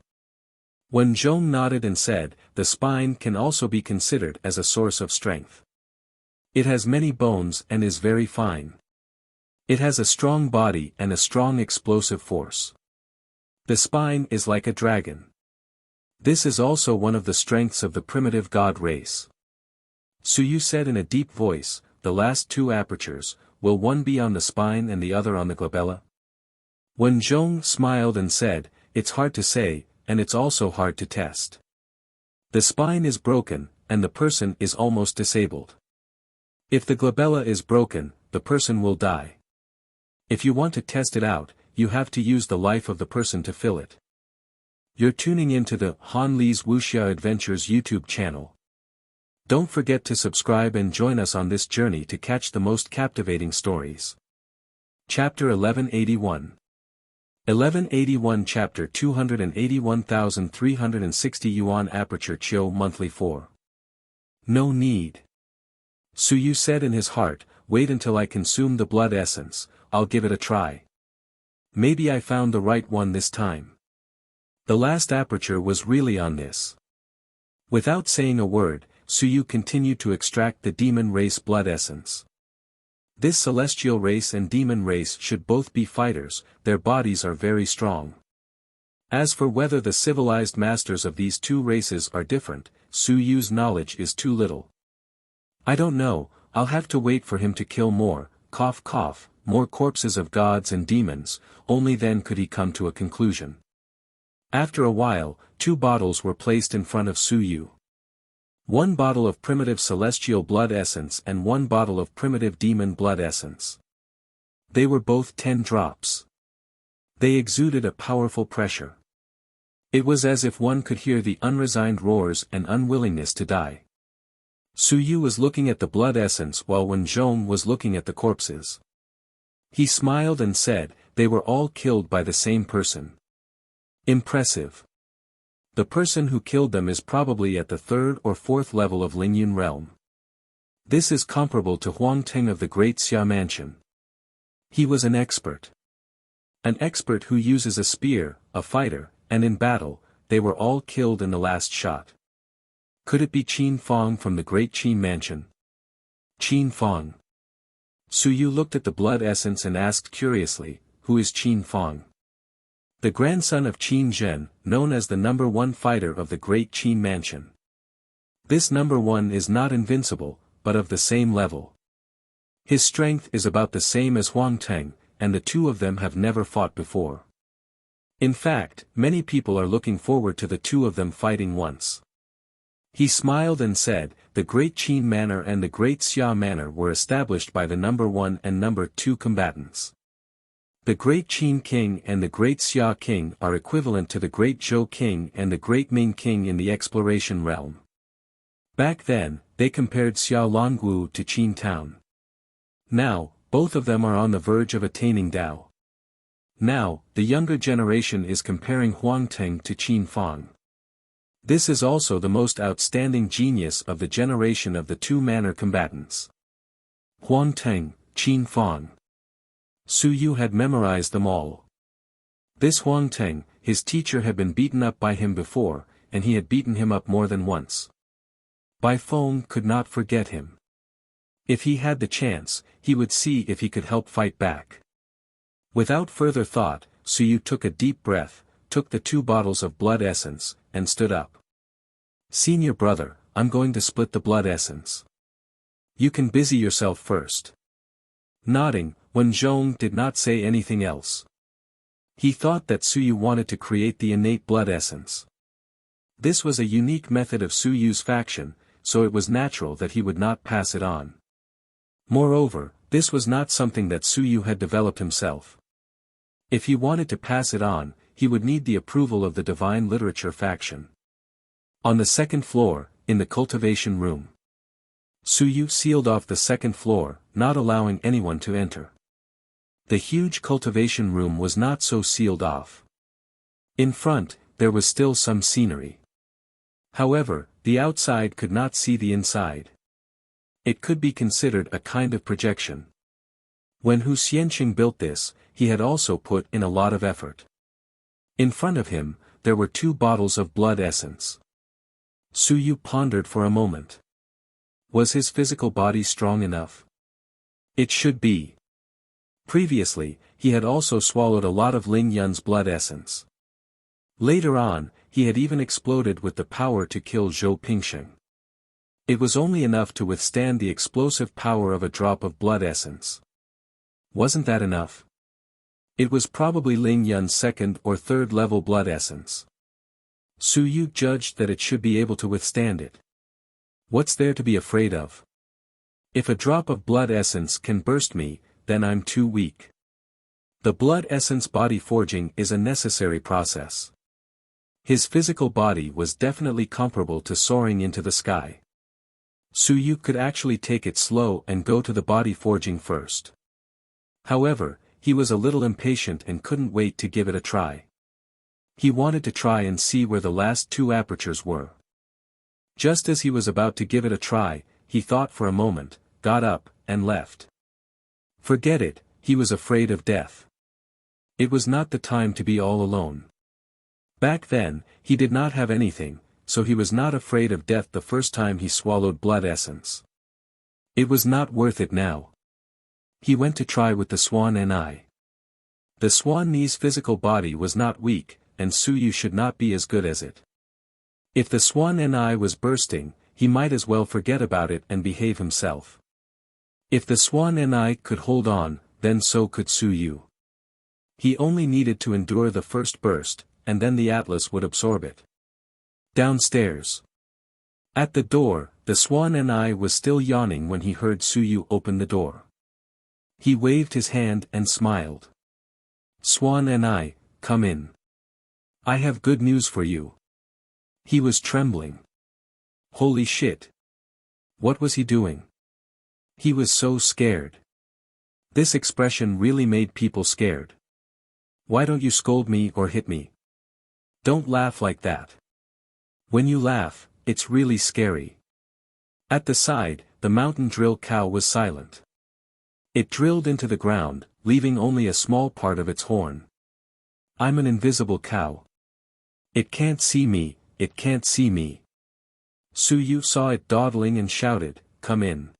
Wen Zhong nodded and said, the spine can also be considered as a source of strength. It has many bones and is very fine. It has a strong body and a strong explosive force. The spine is like a dragon. This is also one of the strengths of the primitive god race. Suyu said in a deep voice, the last two apertures, will one be on the spine and the other on the glabella? Wen Zhong smiled and said, it's hard to say, and it's also hard to test. The spine is broken, and the person is almost disabled. If the glabella is broken, the person will die. If you want to test it out, you have to use the life of the person to fill it. You're tuning into the Han Li's Wuxia Adventures YouTube channel. Don't forget to subscribe and join us on this journey to catch the most captivating stories. Chapter 1181. 1181 Chapter 281,360 Yuan Aperture Chiu Monthly 4. No need. Suyu said in his heart, wait until I consume the blood essence, I'll give it a try. Maybe I found the right one this time. The last aperture was really on this. Without saying a word, Suyu continued to extract the demon race blood essence. This celestial race and demon race should both be fighters, their bodies are very strong. As for whether the civilized masters of these two races are different, Suyu's knowledge is too little. I don't know, I'll have to wait for him to kill more, more corpses of gods and demons, only then could he come to a conclusion. After a while, 2 bottles were placed in front of Suyu. 1 bottle of primitive celestial blood essence and 1 bottle of primitive demon blood essence. They were both 10 drops. They exuded a powerful pressure. It was as if one could hear the unresigned roars and unwillingness to die. Suyu was looking at the blood essence while Wen Zhong was looking at the corpses. He smiled and said, they were all killed by the same person. Impressive. The person who killed them is probably at the 3rd or 4th level of Lingyun realm. This is comparable to Huang Ting of the Great Xia Mansion. He was an expert. An expert who uses a spear, a fighter, and in battle, they were all killed in the last shot. Could it be Qin Fong from the Great Qin Mansion? Qin Fong. Yu looked at the blood essence and asked curiously, "Who is Qin Fang?" "The grandson of Qin Zhen, known as the number one fighter of the great Qin mansion. This number one is not invincible, but of the same level. His strength is about the same as Huang Teng, and the two of them have never fought before. In fact, many people are looking forward to the two of them fighting once." He smiled and said, "The Great Qin Manor and the Great Xia Manor were established by the number one and number two combatants. The Great Qin King and the Great Xia King are equivalent to the Great Zhou King and the Great Ming King in the exploration realm. Back then, they compared Xiaolongu to Qin Town. Now, both of them are on the verge of attaining Dao. Now, the younger generation is comparing Huang Teng to Qin Fang. This is also the most outstanding genius of the generation of the two manor combatants. Huang Teng, Qin Fang." Yu had memorized them all. This Huang Teng, his teacher had been beaten up by him before, and he had beaten him up more than once. Bai Feng could not forget him. If he had the chance, he would see if he could help fight back. Without further thought, Yu took a deep breath, took the 2 bottles of blood essence, and stood up. "Senior brother, I'm going to split the blood essence. You can busy yourself first." Nodding, Wen Zhong did not say anything else. He thought that Yu wanted to create the innate blood essence. This was a unique method of Yu's faction, so it was natural that he would not pass it on. Moreover, this was not something that Yu had developed himself. If he wanted to pass it on, he would need the approval of the Divine Literature faction. On the 2nd floor, in the cultivation room, Yu sealed off the 2nd floor, not allowing anyone to enter. The huge cultivation room was not so sealed off. In front, there was still some scenery. However, the outside could not see the inside. It could be considered a kind of projection. When Hu Xianqing built this, he had also put in a lot of effort. In front of him, there were 2 bottles of blood essence. Yu pondered for a moment. Was his physical body strong enough? It should be. Previously, he had also swallowed a lot of Ling Yun's blood essence. Later on, he had even exploded with the power to kill Zhou Pingsheng. It was only enough to withstand the explosive power of a drop of blood essence. Wasn't that enough? It was probably Ling Yun's 2nd or 3rd level blood essence. Yu judged that it should be able to withstand it. What's there to be afraid of? If a drop of blood essence can burst me, then I'm too weak. The blood essence body forging is a necessary process. His physical body was definitely comparable to soaring into the sky. Yu could actually take it slow and go to the body forging first. However, he was a little impatient and couldn't wait to give it a try. He wanted to try and see where the last 2 apertures were. Just as he was about to give it a try, he thought for a moment, got up, and left. Forget it, he was afraid of death. It was not the time to be all alone. Back then, he did not have anything, so he was not afraid of death the first time he swallowed blood essence. It was not worth it now. He went to try with the Swan Ni. The Swan Ni's physical body was not weak, and Yu should not be as good as it. If the Swan Ni was bursting, he might as well forget about it and behave himself. If the Swan Ni could hold on, then so could Yu. He only needed to endure the first burst, and then the Atlas would absorb it. Downstairs. At the door, the Swan Ni was still yawning when he heard Yu open the door. He waved his hand and smiled. "Swan Ni, come in. I have good news for you." He was trembling. Holy shit. What was he doing? He was so scared. This expression really made people scared. "Why don't you scold me or hit me? Don't laugh like that. When you laugh, it's really scary." At the side, the mountain drill cow was silent. It drilled into the ground, leaving only a small part of its horn. "I'm an invisible cow. It can't see me, it can't see me." Yu saw it dawdling and shouted, "Come in."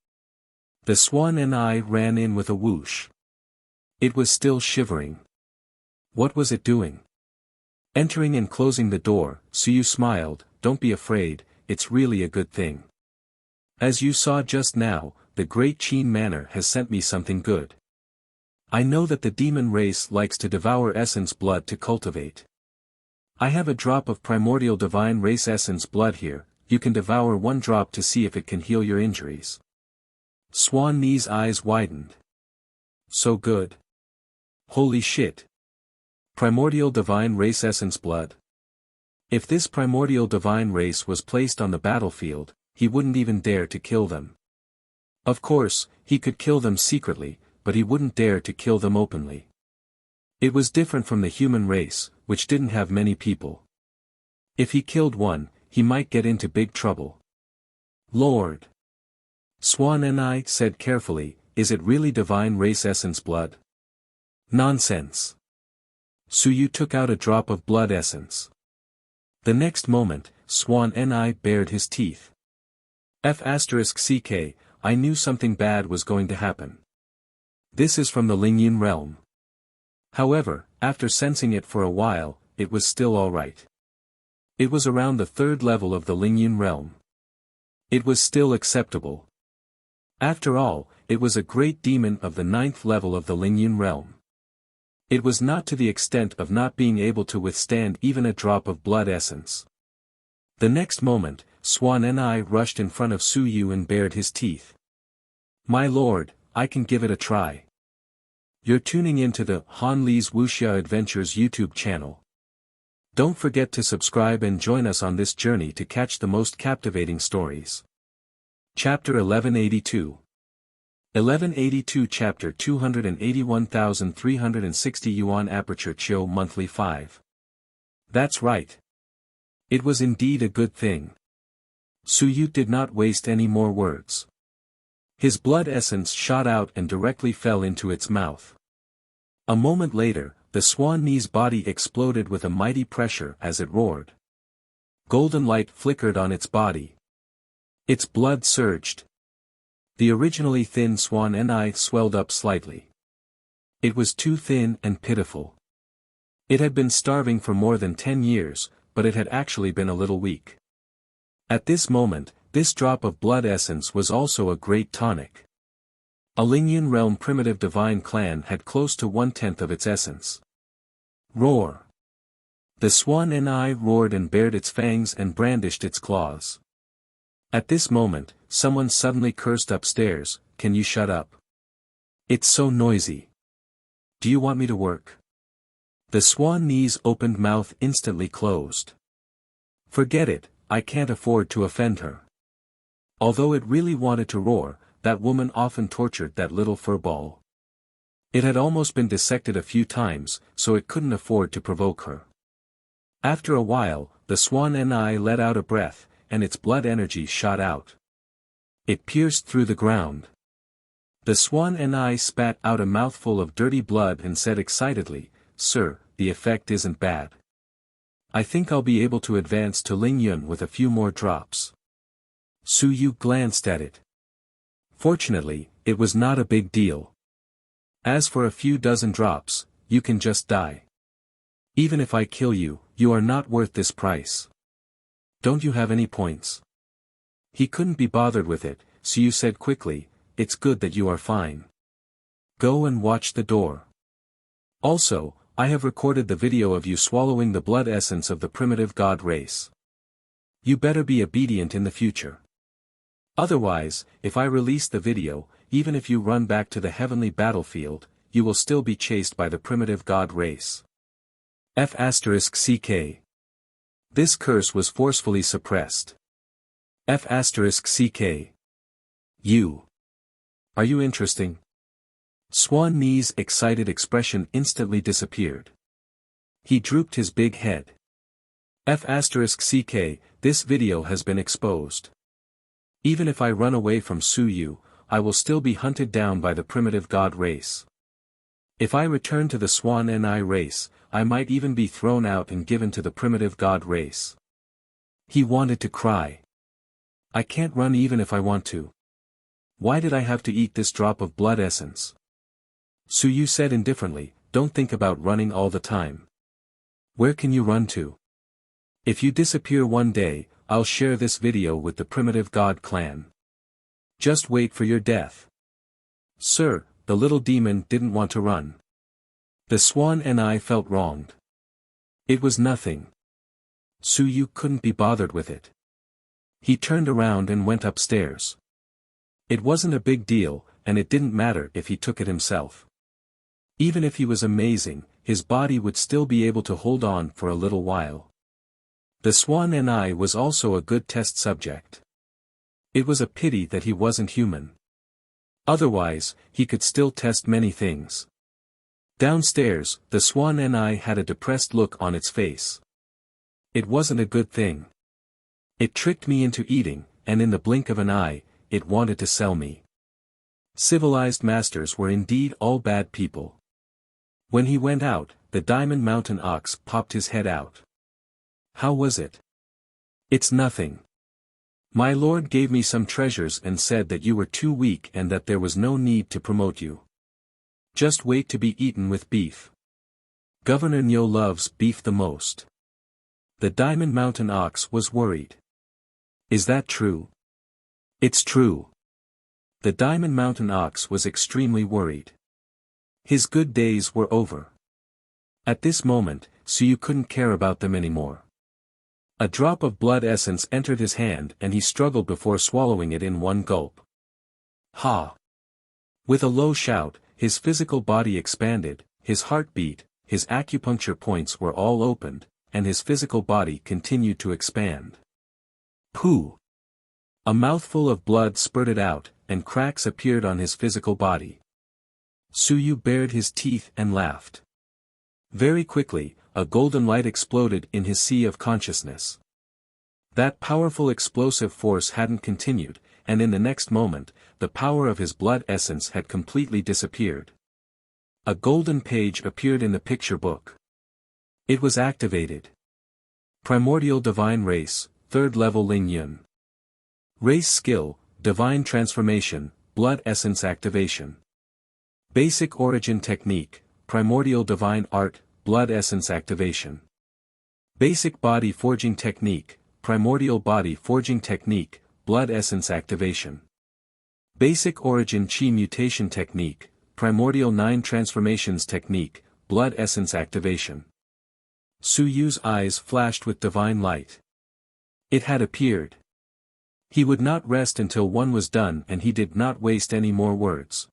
The swan and I ran in with a whoosh. It was still shivering. What was it doing? Entering and closing the door, Suyu smiled, "Don't be afraid, it's really a good thing. As you saw just now, the great Qin Manor has sent me something good. I know that the demon race likes to devour essence blood to cultivate. I have a drop of primordial divine race essence blood here, you can devour one drop to see if it can heal your injuries." Swan Ni's eyes widened. So good. Holy shit. Primordial divine race essence blood. If this primordial divine race was placed on the battlefield, he wouldn't even dare to kill them. Of course, he could kill them secretly, but he wouldn't dare to kill them openly. It was different from the human race, which didn't have many people. If he killed one, he might get into big trouble. "Lord." Swan and I said carefully, "Is it really divine race essence blood?" "Nonsense." Suyu took out a drop of blood essence. The next moment, Swan and I bared his teeth. F***ck, I knew something bad was going to happen. This is from the Lingyun realm. However, after sensing it for a while, it was still alright. It was around the third level of the Lingyun realm. It was still acceptable. After all, it was a great demon of the ninth level of the Lingyun realm. It was not to the extent of not being able to withstand even a drop of blood essence. The next moment, Swan and I rushed in front of Suyu and bared his teeth. "My lord, I can give it a try." You're tuning into the Han Li's Wuxia Adventures YouTube channel. Don't forget to subscribe and join us on this journey to catch the most captivating stories. Chapter 1182. 1182 Chapter 281,360 Yuan Aperture Chiu Monthly 5. That's right. It was indeed a good thing. Suyu did not waste any more words. His blood essence shot out and directly fell into its mouth. A moment later, the Swan Ni's body exploded with a mighty pressure as it roared. Golden light flickered on its body. Its blood surged. The originally thin Swan and I swelled up slightly. It was too thin and pitiful. It had been starving for more than 10 years, but it had actually been a little weak. At this moment, this drop of blood essence was also a great tonic. A Lingyun realm primitive divine clan had close to 1/10 of its essence. Roar. The Swan and I roared and bared its fangs and brandished its claws. At this moment, someone suddenly cursed upstairs, "Can you shut up? It's so noisy. Do you want me to work?" The Swan Ni's opened mouth instantly closed. Forget it, I can't afford to offend her. Although it really wanted to roar, that woman often tortured that little furball. It had almost been dissected a few times, so it couldn't afford to provoke her. After a while, the Swan and I let out a breath, and its blood energy shot out. It pierced through the ground. The Swan and I spat out a mouthful of dirty blood and said excitedly, "Sir, the effect isn't bad. I think I'll be able to advance to Lingyun with a few more drops." Suyu glanced at it. Fortunately, it was not a big deal. As for a few dozen drops, you can just die. Even if I kill you, you are not worth this price. Don't you have any points? He couldn't be bothered with it, so you said quickly, "It's good that you are fine. Go and watch the door. Also, I have recorded the video of you swallowing the blood essence of the primitive god race. You better be obedient in the future. Otherwise, if I release the video, even if you run back to the heavenly battlefield, you will still be chased by the primitive god race." F***ck. This curse was forcefully suppressed. F***ck. You. Are you interesting? Swan Ni's excited expression instantly disappeared. He drooped his big head. F***ck, this video has been exposed. Even if I run away from Suyu, I will still be hunted down by the primitive god race. If I return to the Swan and I race, I might even be thrown out and given to the primitive god race. He wanted to cry. I can't run even if I want to. Why did I have to eat this drop of blood essence? Suyu said indifferently, don't think about running all the time. Where can you run to? If you disappear one day, I'll share this video with the primitive god clan. Just wait for your death. Sir, the little demon didn't want to run. The swan and I felt wronged. It was nothing. Suyu couldn't be bothered with it. He turned around and went upstairs. It wasn't a big deal, and it didn't matter if he took it himself. Even if he was amazing, his body would still be able to hold on for a little while. The swan and I was also a good test subject. It was a pity that he wasn't human. Otherwise, he could still test many things. Downstairs, the swan and I had a depressed look on its face. It wasn't a good thing. It tricked me into eating, and in the blink of an eye, it wanted to sell me. Civilized masters were indeed all bad people. When he went out, the Diamond Mountain Ox popped his head out. How was it? It's nothing. My lord gave me some treasures and said that you were too weak and that there was no need to promote you. Just wait to be eaten with beef. Governor Nyo loves beef the most. The Diamond Mountain Ox was worried. Is that true? It's true. The Diamond Mountain Ox was extremely worried. His good days were over. At this moment, Suyu couldn't care about them anymore. A drop of blood essence entered his hand and he struggled before swallowing it in one gulp. Ha! With a low shout, his physical body expanded, his heart beat, his acupuncture points were all opened, and his physical body continued to expand. Pooh! A mouthful of blood spurted out, and cracks appeared on his physical body. Suyu bared his teeth and laughed. Very quickly, a golden light exploded in his sea of consciousness. That powerful explosive force hadn't continued, and in the next moment, the power of his blood essence had completely disappeared. A golden page appeared in the picture book. It was activated. Primordial Divine Race, 3rd level Ling Yun. Race Skill, Divine Transformation, Blood Essence Activation. Basic Origin Technique, Primordial Divine Art, Blood Essence Activation. Basic Body Forging Technique, Primordial Body Forging Technique, Blood Essence Activation. Basic Origin Chi Mutation Technique, Primordial 9 Transformations Technique, Blood Essence Activation. Suyu's eyes flashed with divine light. It had appeared. He would not rest until one was done and he did not waste any more words.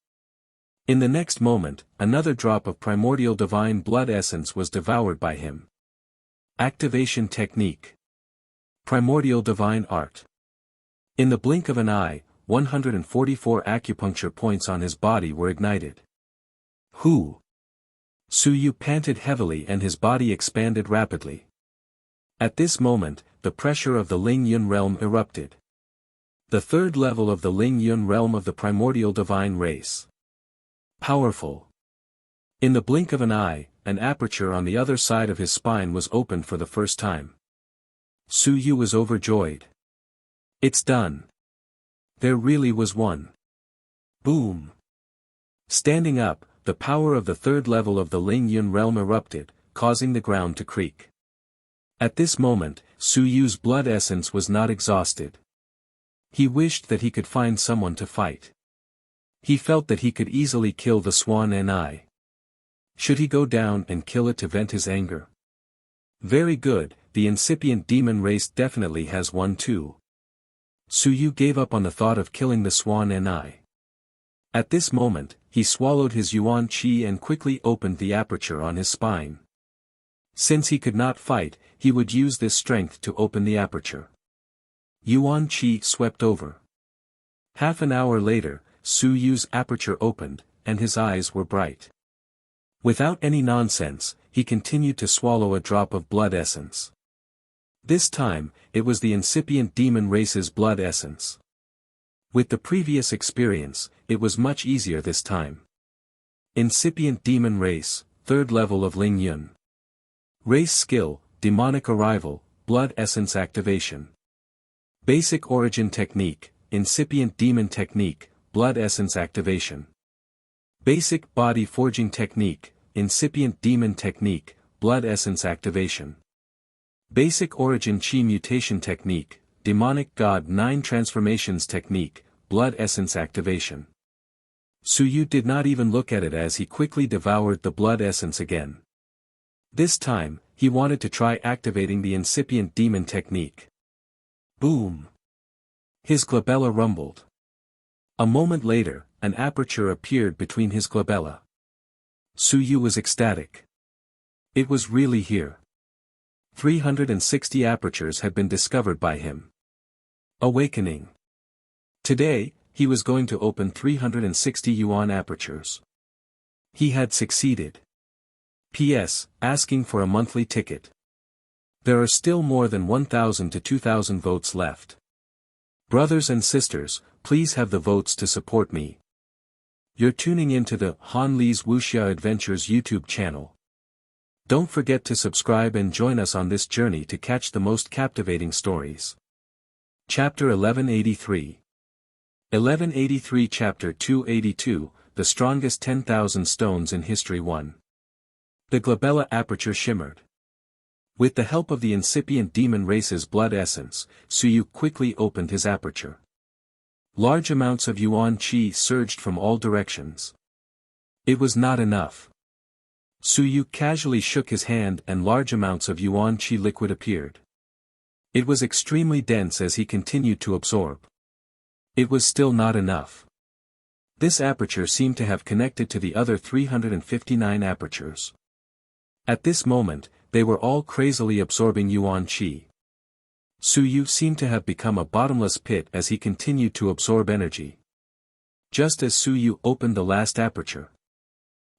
In the next moment, another drop of primordial divine blood essence was devoured by him. Activation Technique. Primordial Divine Art. In the blink of an eye, 144 acupuncture points on his body were ignited. Who? Suyu panted heavily and his body expanded rapidly. At this moment, the pressure of the Ling Yun realm erupted. The 3rd level of the Ling Yun realm of the primordial divine race. Powerful. In the blink of an eye, an aperture on the other side of his spine was opened for the first time. Suyu was overjoyed. It's done. There really was one. Boom. Standing up, the power of the 3rd level of the Ling Yun realm erupted, causing the ground to creak. At this moment, Suyu's blood essence was not exhausted. He wished that he could find someone to fight. He felt that he could easily kill the swan and I. Should he go down and kill it to vent his anger? Very good, the incipient demon race definitely has one too. Suyu gave up on the thought of killing the swan and I. At this moment, he swallowed his yuan qi and quickly opened the aperture on his spine. Since he could not fight, he would use this strength to open the aperture. Yuan qi swept over. Half an hour later, Suyu's aperture opened, and his eyes were bright. Without any nonsense, he continued to swallow a drop of blood essence. This time, it was the incipient demon race's blood essence. With the previous experience, it was much easier this time. Incipient demon race, 3rd level of Ling Yun. Race skill, demonic arrival, blood essence activation. Basic origin technique, incipient demon technique, blood essence activation. Basic body forging technique, incipient demon technique, blood essence activation. Basic origin chi mutation technique, demonic god 9 transformations technique, blood essence activation. Suyu did not even look at it as he quickly devoured the blood essence again. This time, he wanted to try activating the incipient demon technique. Boom! His glabella rumbled. A moment later, an aperture appeared between his glabella. Suyu was ecstatic. It was really here. 360 apertures had been discovered by him. Awakening. Today, he was going to open 360 yuan apertures. He had succeeded. P.S. Asking for a monthly ticket. There are still more than 1,000 to 2,000 votes left. Brothers and sisters, please have the votes to support me. You're tuning into the Han Li's Wuxia Adventures YouTube channel. Don't forget to subscribe and join us on this journey to catch the most captivating stories. Chapter 1183. 1183 Chapter 282, The Strongest 10,000 Stones in History 1. The glabella aperture shimmered. With the help of the incipient demon race's blood essence, Suyu quickly opened his aperture. Large amounts of yuan qi surged from all directions. It was not enough. Suyu casually shook his hand and large amounts of yuan qi liquid appeared. It was extremely dense as he continued to absorb. It was still not enough. This aperture seemed to have connected to the other 359 apertures. At this moment, they were all crazily absorbing yuan qi. Suyu seemed to have become a bottomless pit as he continued to absorb energy. Just as Suyu opened the last aperture.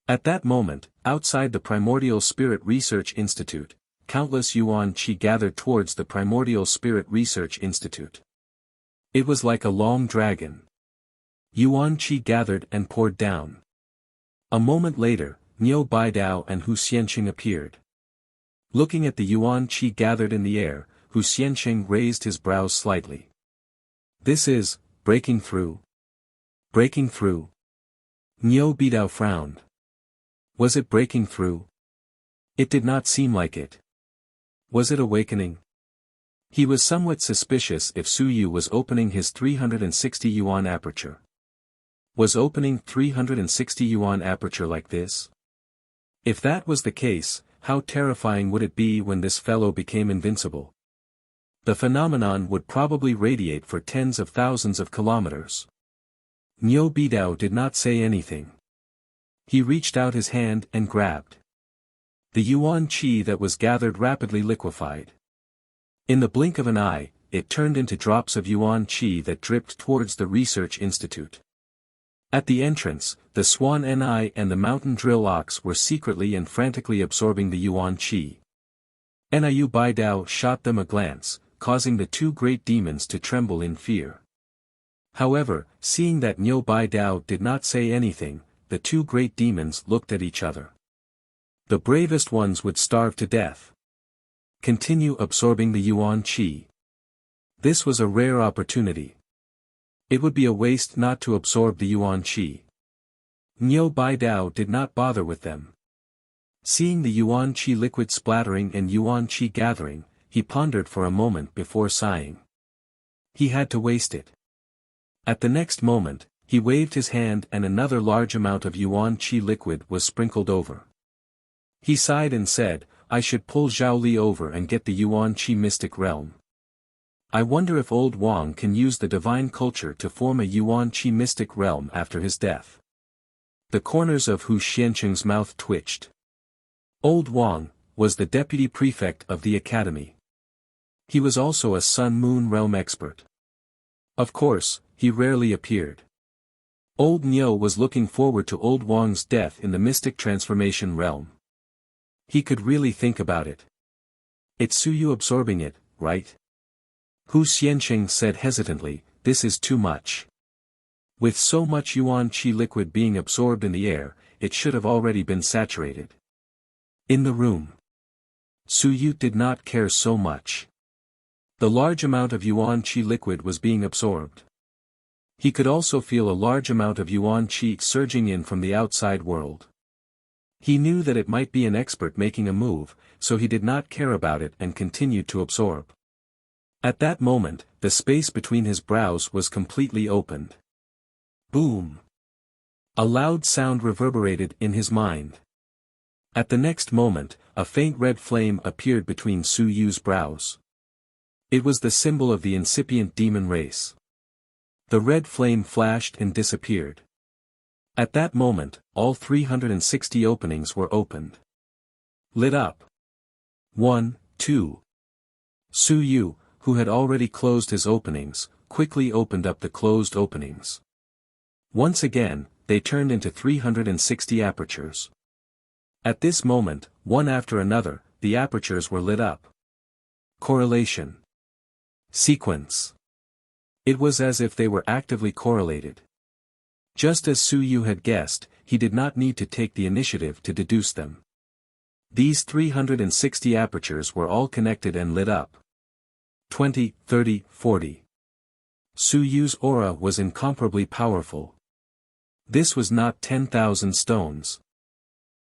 At that moment, outside the Primordial Spirit Research Institute, countless yuan qi gathered towards the Primordial Spirit Research Institute. It was like a long dragon. Yuan qi gathered and poured down. A moment later, Niu Baidao and Hu Xianqing appeared. Looking at the yuan qi gathered in the air, Hu Xianqing raised his brows slightly. This is, breaking through. Breaking through. Niu Baidao frowned. Was it breaking through? It did not seem like it. Was it awakening? He was somewhat suspicious if Suyu was opening his 360 yuan aperture. Was opening 360 yuan aperture like this? If that was the case, how terrifying would it be when this fellow became invincible? The phenomenon would probably radiate for tens of thousands of kilometers. Niu Baidao did not say anything. He reached out his hand and grabbed. The yuan qi that was gathered rapidly liquefied. In the blink of an eye, it turned into drops of yuan qi that dripped towards the research institute. At the entrance, the swan Ni and the mountain drill ox were secretly and frantically absorbing the yuan qi. Niu Baidao shot them a glance, causing the two great demons to tremble in fear. However, seeing that Niu Baidao did not say anything, the two great demons looked at each other. The bravest ones would starve to death. Continue absorbing the yuan qi. This was a rare opportunity. It would be a waste not to absorb the yuan qi. Niu Baidao did not bother with them. Seeing the yuan qi liquid splattering and yuan qi gathering, he pondered for a moment before sighing. He had to waste it. At the next moment, he waved his hand and another large amount of yuan qi liquid was sprinkled over. He sighed and said, I should pull Zhao Li over and get the yuan qi mystic realm. I wonder if old Wang can use the divine culture to form a yuan qi mystic realm after his death. The corners of Hu Xianqing's mouth twitched. Old Wang was the deputy prefect of the academy. He was also a sun-moon realm expert. Of course, he rarely appeared. Old Niu was looking forward to old Wang's death in the mystic transformation realm. He could really think about it. It's Suyu absorbing it, right? Hu Xianqing said hesitantly, this is too much. With so much yuan qi liquid being absorbed in the air, it should have already been saturated. In the room, Suyu did not care so much. The large amount of yuan qi liquid was being absorbed. He could also feel a large amount of yuan qi surging in from the outside world. He knew that it might be an expert making a move, so he did not care about it and continued to absorb. At that moment, the space between his brows was completely opened. Boom! A loud sound reverberated in his mind. At the next moment, a faint red flame appeared between Su Yu's brows. It was the symbol of the incipient demon race. The red flame flashed and disappeared. At that moment, all 360 openings were opened. Lit up. 1, 2. Su Yu, who had already closed his openings, quickly opened up the closed openings. Once again, they turned into 360 apertures. At this moment, one after another, the apertures were lit up. Correlation. Sequence. It was as if they were actively correlated. Just as Su Yu had guessed, he did not need to take the initiative to deduce them. These 360 apertures were all connected and lit up. 20, 30, 40. Su Yu's aura was incomparably powerful. This was not 10,000 stones.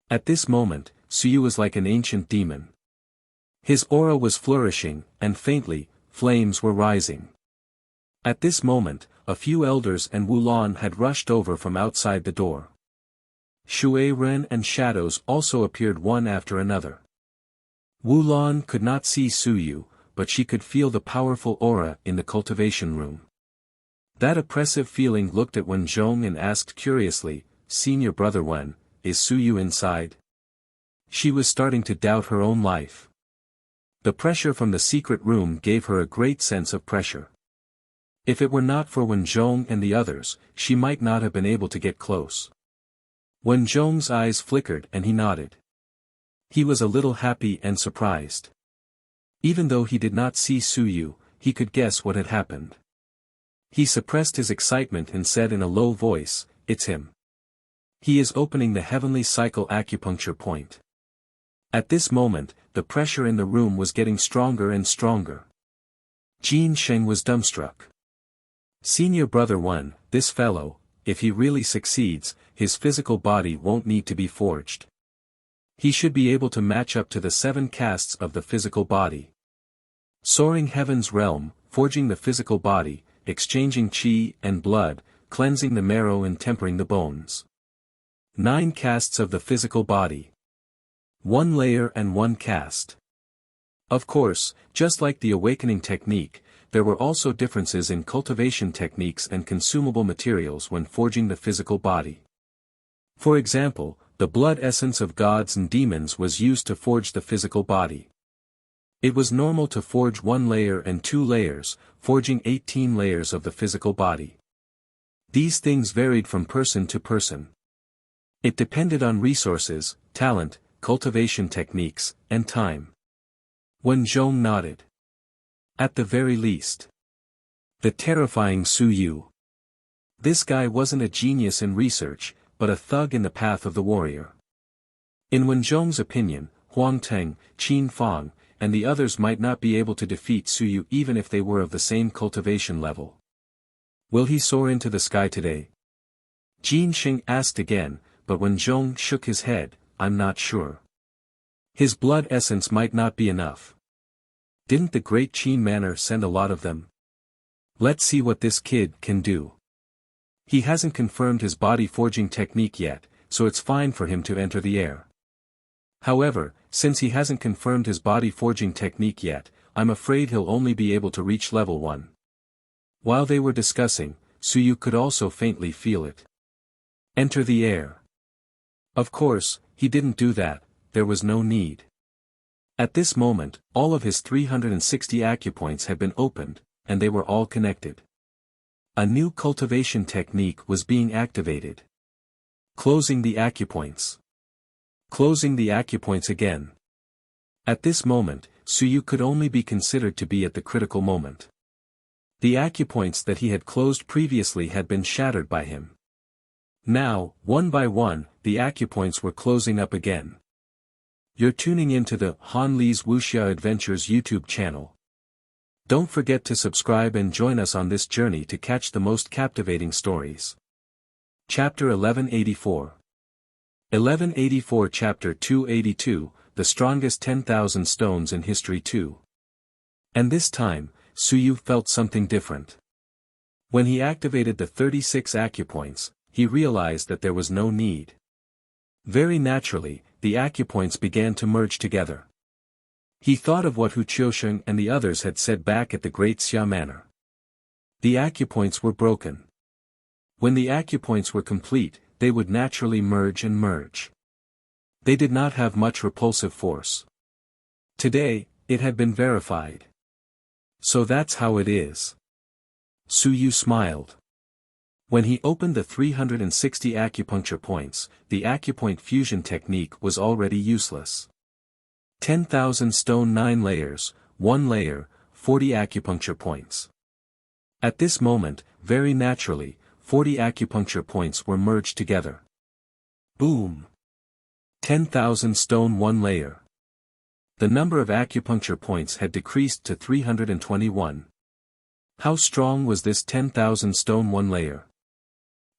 At this moment, Su Yu was like an ancient demon. His aura was flourishing, and faintly, flames were rising. At this moment, a few elders and Wu Lan had rushed over from outside the door. Shui Ren and shadows also appeared one after another. Wu Lan could not see Su Yu, but she could feel the powerful aura in the cultivation room. That oppressive feeling looked at Wen Zhong and asked curiously, "Senior brother Wen, is Su Yu inside?" She was starting to doubt her own life. The pressure from the secret room gave her a great sense of pressure. If it were not for Wen Zhong and the others, she might not have been able to get close. Wen Zhong's eyes flickered and he nodded. He was a little happy and surprised. Even though he did not see Su Yu, he could guess what had happened. He suppressed his excitement and said in a low voice, "It's him. He is opening the heavenly cycle acupuncture point." At this moment, the pressure in the room was getting stronger and stronger. Jin Sheng was dumbstruck. Senior brother Wen, this fellow, if he really succeeds, his physical body won't need to be forged. He should be able to match up to the 7 castes of the physical body. Soaring heaven's realm, forging the physical body, exchanging qi and blood, cleansing the marrow and tempering the bones. 9 castes of the physical body. 1 layer and 1 caste. Of course, just like the awakening technique, there were also differences in cultivation techniques and consumable materials when forging the physical body. For example, the blood essence of gods and demons was used to forge the physical body. It was normal to forge 1 layer and 2 layers, forging 18 layers of the physical body. These things varied from person to person. It depended on resources, talent, cultivation techniques, and time. Wen Zhong nodded. At the very least. The terrifying Su Yu. This guy wasn't a genius in research, but a thug in the path of the warrior. In Wen Zhong's opinion, Huang Teng, Qin Fang, and the others might not be able to defeat Su Yu even if they were of the same cultivation level. Will he soar into the sky today? Jin Sheng asked again, but Wen Zhong shook his head, "I'm not sure. His blood essence might not be enough. Didn't the great Qin Manor send a lot of them? Let's see what this kid can do. He hasn't confirmed his body forging technique yet, so it's fine for him to enter the air. However, since he hasn't confirmed his body forging technique yet, I'm afraid he'll only be able to reach level 1. While they were discussing, Su Yu could also faintly feel it. Enter the air. Of course, he didn't do that, there was no need. At this moment, all of his 360 acupoints had been opened, and they were all connected. A new cultivation technique was being activated. Closing the acupoints. Closing the acupoints again. At this moment, Su Yu could only be considered to be at the critical moment. The acupoints that he had closed previously had been shattered by him. Now, one by one, the acupoints were closing up again. You're tuning into the Han Li's Wuxia Adventures YouTube channel. Don't forget to subscribe and join us on this journey to catch the most captivating stories. Chapter 1184. 1184 Chapter 282, The Strongest 10,000 Stones in History 2. And this time, Suyu felt something different. When he activated the 36 acupoints, he realized that there was no need. Very naturally, the acupoints began to merge together. He thought of what Hu Qiusheng and the others had said back at the Great Xia Manor. The acupoints were broken. When the acupoints were complete, they would naturally merge and merge. They did not have much repulsive force. Today, it had been verified. So that's how it is. Suyu smiled. When he opened the 360 acupuncture points, the acupoint fusion technique was already useless. 10,000 stone 9 layers, 1 layer, 40 acupuncture points. At this moment, very naturally, 40 acupuncture points were merged together. Boom! 10,000 stone 1 layer. The number of acupuncture points had decreased to 321. How strong was this 10,000 stone 1 layer?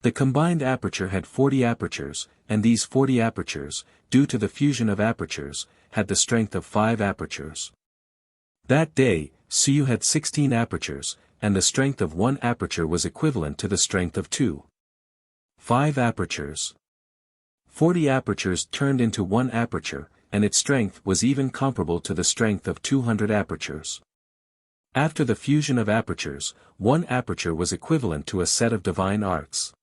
The combined aperture had 40 apertures, and these 40 apertures, due to the fusion of apertures, had the strength of 5 apertures. That day, Suyu had 16 apertures, and the strength of 1 aperture was equivalent to the strength of 2. 5 apertures. 40 apertures turned into 1 aperture, and its strength was even comparable to the strength of 200 apertures. After the fusion of apertures, 1 aperture was equivalent to a set of divine arts.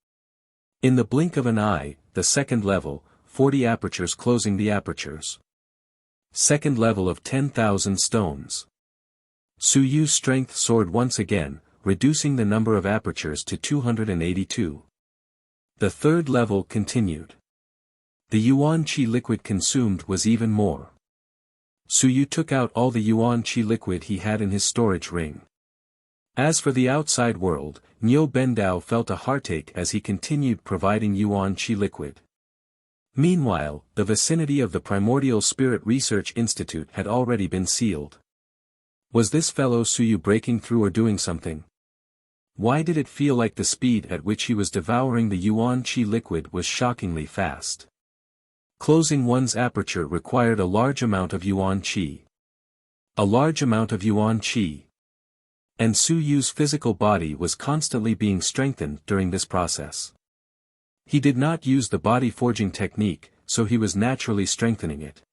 In the blink of an eye, the second level, 40 apertures closing the apertures. Second level of 10,000 stones. Suyu's strength soared once again, reducing the number of apertures to 282. The third level continued. The yuan qi liquid consumed was even more. Suyu took out all the yuan qi liquid he had in his storage ring. As for the outside world, Niu Bendao felt a heartache as he continued providing yuan qi liquid. Meanwhile, the vicinity of the Primordial Spirit Research Institute had already been sealed. Was this fellow Suyu breaking through or doing something? Why did it feel like the speed at which he was devouring the yuan qi liquid was shockingly fast? Closing one's aperture required a large amount of yuan qi. A large amount of yuan qi. And Suyu's physical body was constantly being strengthened during this process. He did not use the body forging technique, so he was naturally strengthening it.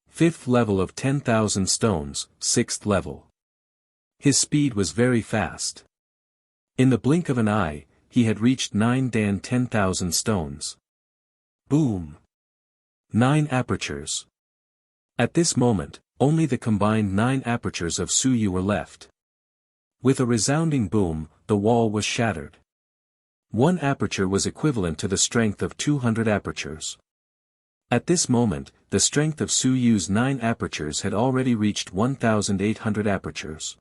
5th level of 10,000 stones, 6th level. His speed was very fast. In the blink of an eye, he had reached 9 dan 10,000 stones. Boom! 9 apertures. At this moment, only the combined 9 apertures of Suyu were left. With a resounding boom, the wall was shattered. 1 aperture was equivalent to the strength of 200 apertures. At this moment, the strength of Suyu's 9 apertures had already reached 1,800 apertures.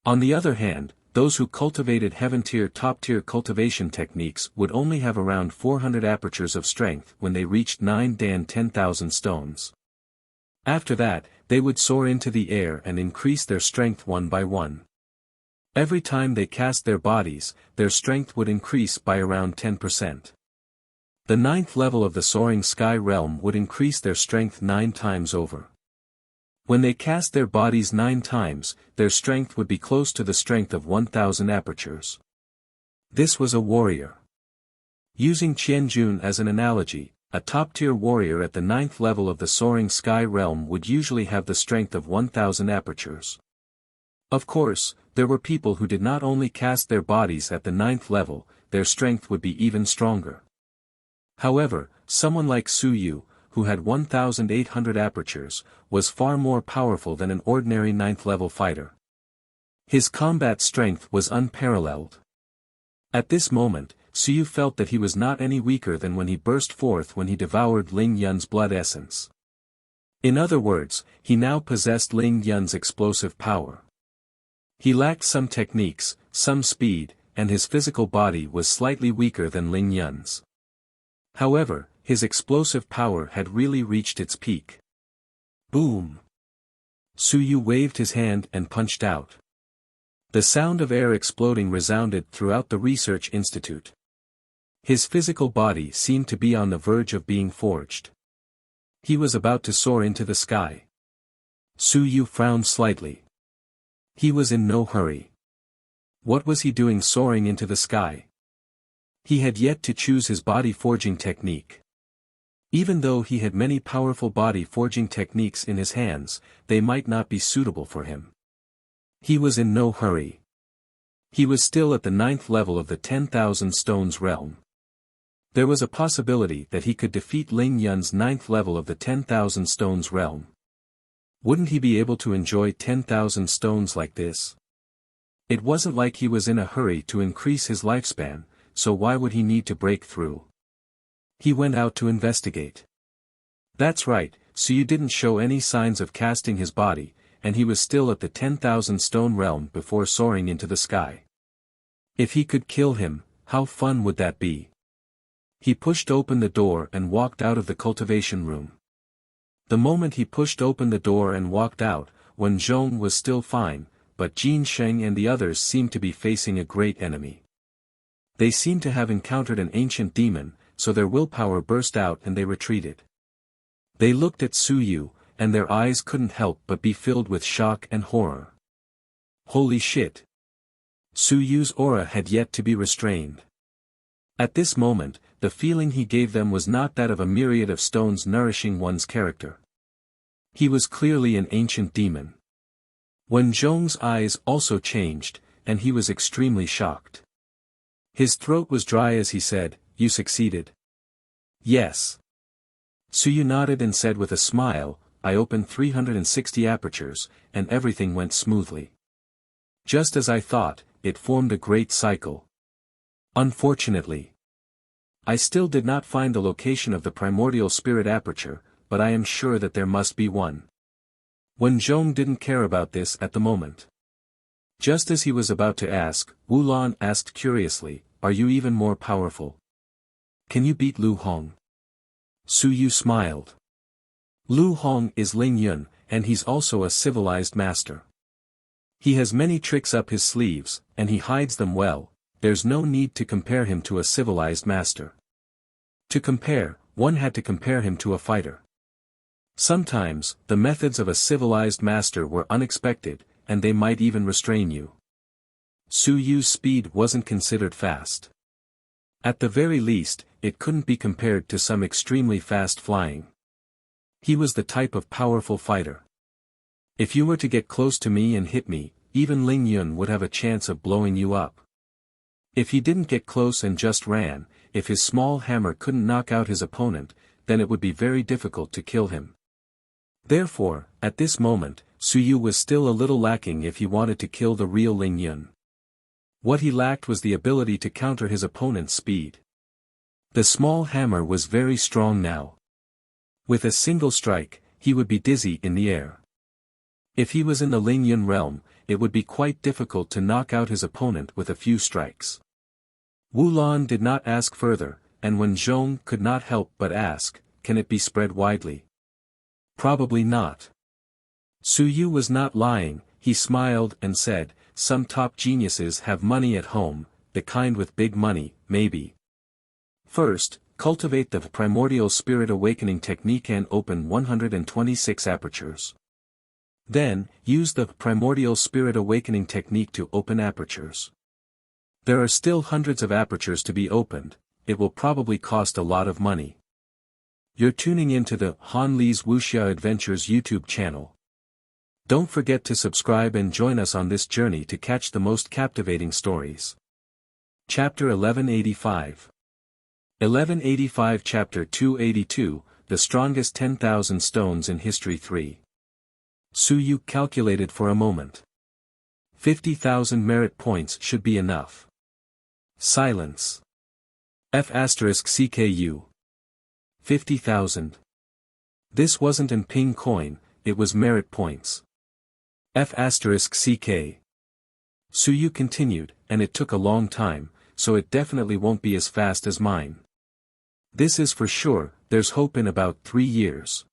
On the other hand, those who cultivated heaven-tier top-tier cultivation techniques would only have around 400 apertures of strength when they reached 9 dan 10,000 stones. After that, they would soar into the air and increase their strength one by one. Every time they cast their bodies, their strength would increase by around 10%. The 9th level of the soaring sky realm would increase their strength 9 times over. When they cast their bodies 9 times, their strength would be close to the strength of 1,000 apertures. This was a warrior. Using Qianjun as an analogy, a top-tier warrior at the 9th level of the soaring sky realm would usually have the strength of 1,000 apertures. Of course, there were people who did not only cast their bodies at the 9th level, their strength would be even stronger. However, someone like Suyu, who had 1,800 apertures, was far more powerful than an ordinary 9th level fighter. His combat strength was unparalleled. At this moment, Suyu felt that he was not any weaker than when he burst forth when he devoured Ling Yun's blood essence. In other words, he now possessed Ling Yun's explosive power. He lacked some techniques, some speed, and his physical body was slightly weaker than Ling Yun's. However, his explosive power had really reached its peak. Boom! Suyu waved his hand and punched out. The sound of air exploding resounded throughout the research institute. His physical body seemed to be on the verge of being forged. He was about to soar into the sky. Su Yu frowned slightly. He was in no hurry. What was he doing soaring into the sky? He had yet to choose his body forging technique. Even though he had many powerful body forging techniques in his hands, they might not be suitable for him. He was in no hurry. He was still at the 9th level of the 10,000 stones realm. There was a possibility that he could defeat Ling Yun's 9th level of the 10,000 stones realm. Wouldn't he be able to enjoy 10,000 stones like this? It wasn't like he was in a hurry to increase his lifespan, so why would he need to break through? He went out to investigate. That's right, so you didn't show any signs of casting his body, and he was still at the 10,000 stone realm before soaring into the sky. If he could kill him, how fun would that be? He pushed open the door and walked out of the cultivation room. The moment he pushed open the door and walked out, Wen Zhong was still fine, but Jin Sheng and the others seemed to be facing a great enemy. They seemed to have encountered an ancient demon, so their willpower burst out and they retreated. They looked at Su Yu, and their eyes couldn't help but be filled with shock and horror. Holy shit! Su Yu's aura had yet to be restrained. At this moment, the feeling he gave them was not that of a myriad of stones nourishing one's character. He was clearly an ancient demon. Wen Zhong's eyes also changed, and he was extremely shocked. His throat was dry as he said, "You succeeded." "Yes." Su Yu nodded and said with a smile, "I opened 360 apertures, and everything went smoothly. Just as I thought, it formed a great cycle. Unfortunately, I still did not find the location of the primordial spirit aperture, but I am sure that there must be one." Wen Zhong didn't care about this at the moment. Just as he was about to ask, Wu Lan asked curiously, "Are you even more powerful? Can you beat Lu Hong?" Su Yu smiled. Lu Hong is Ling Yun, and he's also a civilized master. He has many tricks up his sleeves, and he hides them well. There's no need to compare him to a civilized master. To compare, one had to compare him to a fighter. Sometimes, the methods of a civilized master were unexpected, and they might even restrain you. Su Yu's speed wasn't considered fast. At the very least, it couldn't be compared to some extremely fast flying. He was the type of powerful fighter. If you were to get close to me and hit me, even Ling Yun would have a chance of blowing you up. If he didn't get close and just ran, if his small hammer couldn't knock out his opponent, then it would be very difficult to kill him. Therefore, at this moment, Su Yu was still a little lacking if he wanted to kill the real Ling Yun. What he lacked was the ability to counter his opponent's speed. The small hammer was very strong now. With a single strike, he would be dizzy in the air. If he was in the Ling Yun realm, it would be quite difficult to knock out his opponent with a few strikes. Wu Lan did not ask further, and Wen Zhong could not help but ask, "Can it be spread widely?" Probably not. Su Yu was not lying, he smiled and said, "Some top geniuses have money at home, the kind with big money, maybe. First, cultivate the primordial spirit awakening technique and open 126 apertures. Then, use the primordial spirit awakening technique to open apertures. There are still hundreds of apertures to be opened, it will probably cost a lot of money." You're tuning into the Han Li's Wuxia Adventures YouTube channel. Don't forget to subscribe and join us on this journey to catch the most captivating stories. Chapter 1185. 1185 Chapter 282, The Strongest 10,000 Stones in History 3. Su Yu calculated for a moment. 50,000 merit points should be enough. Silence. F*CKU. 50,000. This wasn't an ping coin, it was merit points. F*CK. Su Yu continued, and it took a long time, so it definitely won't be as fast as mine. This is for sure, there's hope in about 3 years.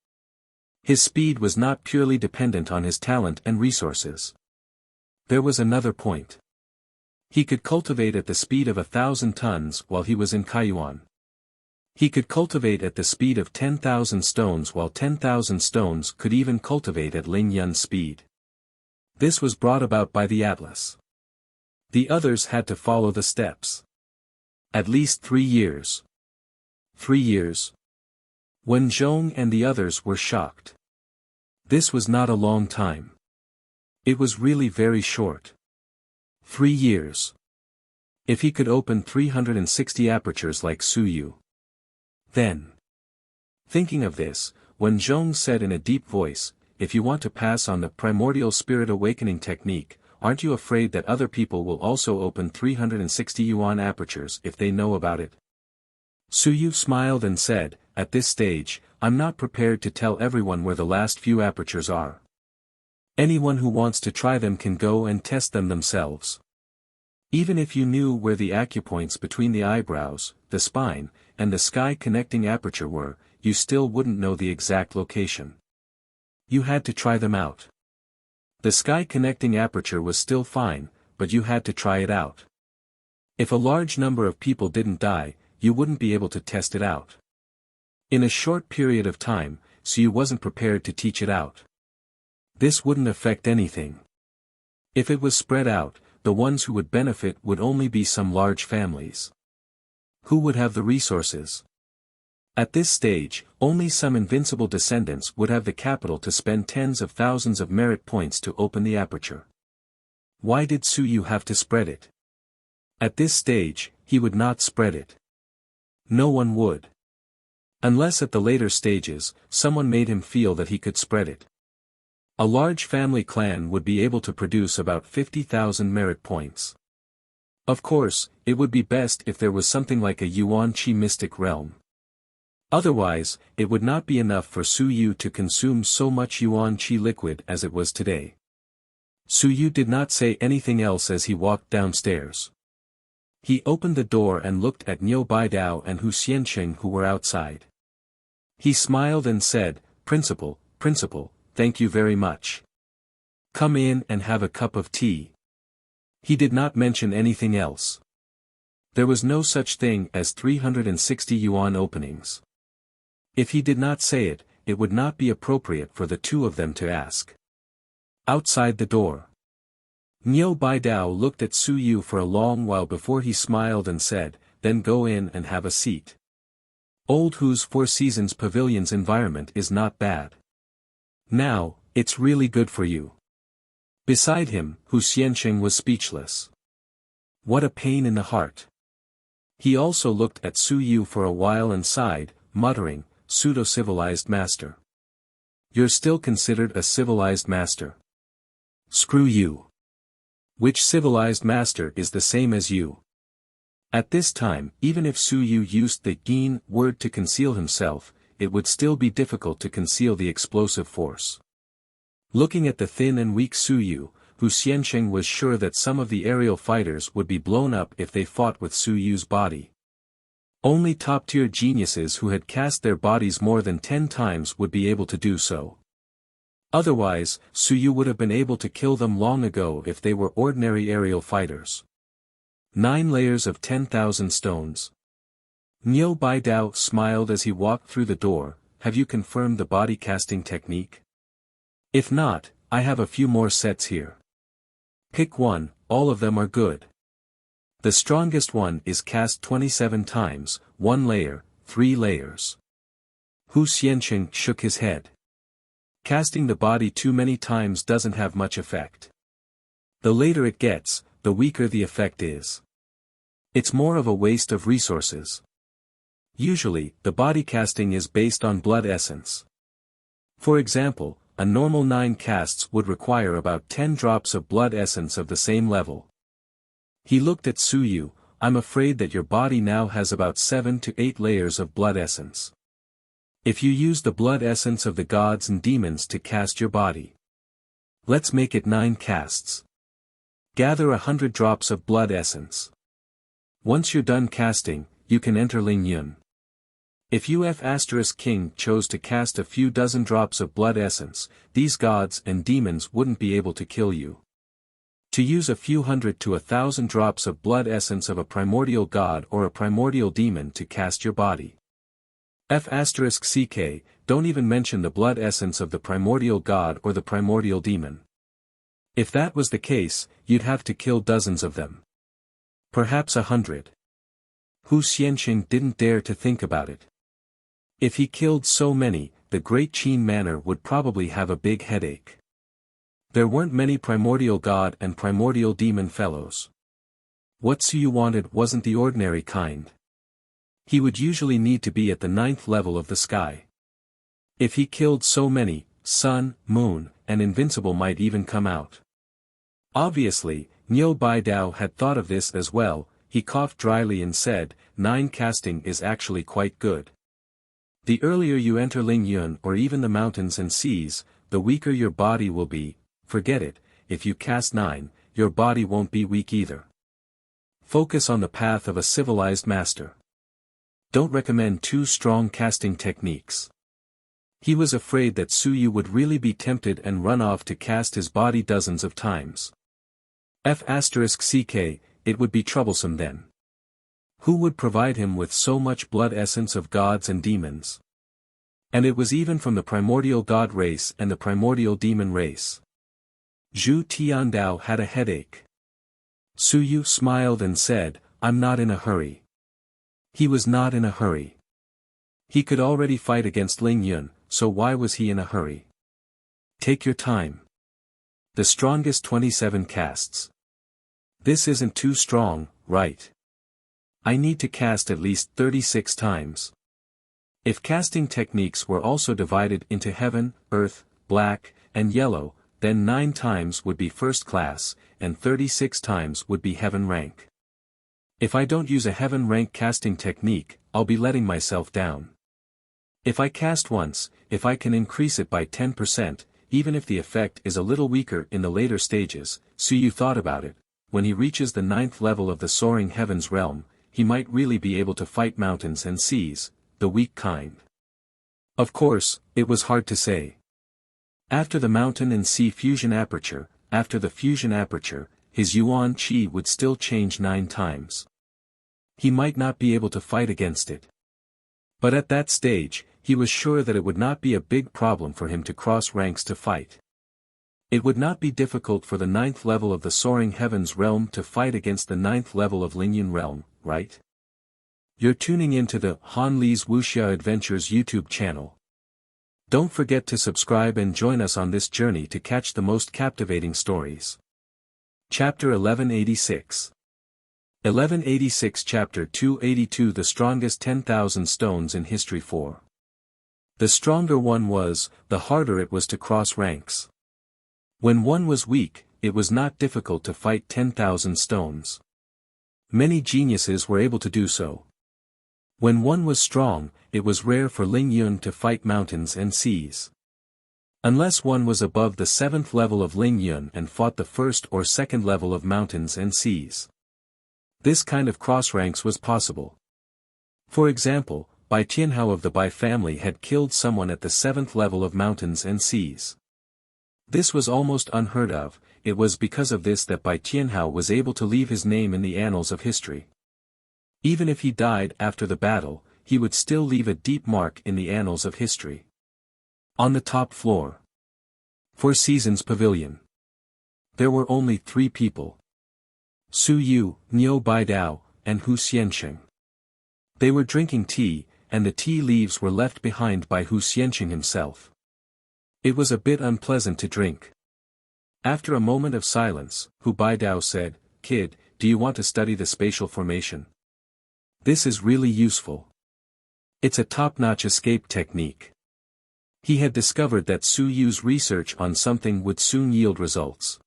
His speed was not purely dependent on his talent and resources. There was another point. He could cultivate at the speed of 1,000 tons while he was in Kaiyuan. He could cultivate at the speed of 10,000 stones while 10,000 stones could even cultivate at Ling Yun's speed. This was brought about by the atlas. The others had to follow the steps. At least 3 years. 3 years. Wen Zhong and the others were shocked. This was not a long time. It was really very short. 3 years. If he could open 360 apertures like Su Yu. Then. Thinking of this, Wen Zhong said in a deep voice, if you want to pass on the primordial spirit awakening technique, aren't you afraid that other people will also open 360 yuan apertures if they know about it? Su Yu smiled and said, at this stage, I'm not prepared to tell everyone where the last few apertures are. Anyone who wants to try them can go and test them themselves. Even if you knew where the acupoints between the eyebrows, the spine, and the sky connecting aperture were, you still wouldn't know the exact location. You had to try them out. The sky connecting aperture was still fine, but you had to try it out. If a large number of people didn't die, you wouldn't be able to test it out. In a short period of time, so you wasn't prepared to teach it out. This wouldn't affect anything. If it was spread out, the ones who would benefit would only be some large families. Who would have the resources? At this stage, only some invincible descendants would have the capital to spend tens of thousands of merit points to open the aperture. Why did Su Yu have to spread it? At this stage, he would not spread it. No one would. Unless at the later stages, someone made him feel that he could spread it. A large family clan would be able to produce about 50,000 merit points. Of course, it would be best if there was something like a Yuan Qi mystic realm. Otherwise, it would not be enough for Su Yu to consume so much Yuan Qi liquid as it was today. Su Yu did not say anything else as he walked downstairs. He opened the door and looked at Niu Baidao and Hu Xianqing who were outside. He smiled and said, Principal, thank you very much. Come in and have a cup of tea. He did not mention anything else. There was no such thing as 360 yuan openings. If he did not say it, it would not be appropriate for the two of them to ask. Outside the door. Niu Baidao looked at Su Yu for a long while before he smiled and said, then go in and have a seat. Old Hu's Four Seasons Pavilion's environment is not bad. Now, it's really good for you. Beside him, Hu Xianqing was speechless. What a pain in the heart. He also looked at Su Yu for a while and sighed, muttering, pseudo-civilized master. You're still considered a civilized master. Screw you. Which civilized master is the same as you? At this time, even if Su Yu used the Yin word to conceal himself, it would still be difficult to conceal the explosive force. Looking at the thin and weak Su Yu, Hu Xianqing was sure that some of the aerial fighters would be blown up if they fought with Su Yu's body. Only top-tier geniuses who had cast their bodies more than 10 times would be able to do so. Otherwise, Su Yu would have been able to kill them long ago if they were ordinary aerial fighters. 9 layers of 10,000 stones. Niu Baidao smiled as he walked through the door, have you confirmed the body casting technique? If not, I have a few more sets here. Pick one, all of them are good. The strongest one is cast 27 times, 1 layer, 3 layers. Hu Xianqing shook his head. Casting the body too many times doesn't have much effect. The later it gets, the weaker the effect is. It's more of a waste of resources. Usually, the body casting is based on blood essence. For example, a normal 9 casts would require about 10 drops of blood essence of the same level. He looked at Su Yu, I'm afraid that your body now has about 7 to 8 layers of blood essence. If you use the blood essence of the gods and demons to cast your body. Let's make it 9 casts. Gather 100 drops of blood essence. Once you're done casting, you can enter Ling Yun. If UF** King chose to cast a few dozen drops of blood essence, these gods and demons wouldn't be able to kill you. To use a few hundred to 1,000 drops of blood essence of a primordial god or a primordial demon to cast your body. F***ck, don't even mention the blood essence of the primordial god or the primordial demon. If that was the case, you'd have to kill dozens of them. Perhaps 100. Hu Xianqing didn't dare to think about it. If he killed so many, the great Qin manor would probably have a big headache. There weren't many primordial god and primordial demon fellows. What Suyu wanted wasn't the ordinary kind. He would usually need to be at the 9th level of the sky. If he killed so many, sun, moon, and invincible might even come out. Obviously, Niu Baidao had thought of this as well. He coughed dryly and said, 9 casting is actually quite good. The earlier you enter Ling Yun or even the mountains and seas, the weaker your body will be. Forget it, if you cast 9, your body won't be weak either. Focus on the path of a civilized master. Don't recommend too strong casting techniques. He was afraid that Suyu would really be tempted and run off to cast his body dozens of times. F***ck, it would be troublesome then. Who would provide him with so much blood essence of gods and demons? And it was even from the primordial god race and the primordial demon race. Zhu Tiandao had a headache. Suyu smiled and said, I'm not in a hurry. He was not in a hurry. He could already fight against Ling Yun, so why was he in a hurry? Take your time. The strongest 27 casts. This isn't too strong, right? I need to cast at least 36 times. If casting techniques were also divided into heaven, earth, black, and yellow, then 9 times would be first class, and 36 times would be heaven rank. If I don't use a heaven rank casting technique, I'll be letting myself down. If I cast once, if I can increase it by 10%, even if the effect is a little weaker in the later stages, Suyu thought about it, when he reaches the 9th level of the soaring heavens realm, he might really be able to fight mountains and seas, the weak kind. Of course, it was hard to say. After the mountain and sea fusion aperture, after the fusion aperture, his Yuan Qi would still change 9 times. He might not be able to fight against it. But at that stage, he was sure that it would not be a big problem for him to cross ranks to fight. It would not be difficult for the 9th level of the soaring heavens realm to fight against the 9th level of Lingyun realm, right? You're tuning into the Han Li's Wuxia Adventures YouTube channel. Don't forget to subscribe and join us on this journey to catch the most captivating stories. Chapter 1186. 1186 Chapter 282 The strongest 10,000 stones in history 4. The stronger one was, the harder it was to cross ranks. When one was weak, it was not difficult to fight 10,000 stones. Many geniuses were able to do so. When one was strong, it was rare for Ling Yun to fight mountains and seas. Unless one was above the 7th level of Ling Yun and fought the 1st or 2nd level of mountains and seas. This kind of cross ranks was possible. For example, Bai Tianhao of the Bai family had killed someone at the 7th level of mountains and seas. This was almost unheard of. It was because of this that Bai Tianhao was able to leave his name in the annals of history. Even if he died after the battle, he would still leave a deep mark in the annals of history. On the top floor. Four Seasons Pavilion. There were only 3 people. Suyu, Niu Baidao, and Hu Xianqing. They were drinking tea, and the tea leaves were left behind by Hu Xianqing himself. It was a bit unpleasant to drink. After a moment of silence, Hu Baidao said, "Kid, do you want to study the spatial formation? This is really useful. It's a top-notch escape technique." He had discovered that Suyu's research on something would soon yield results.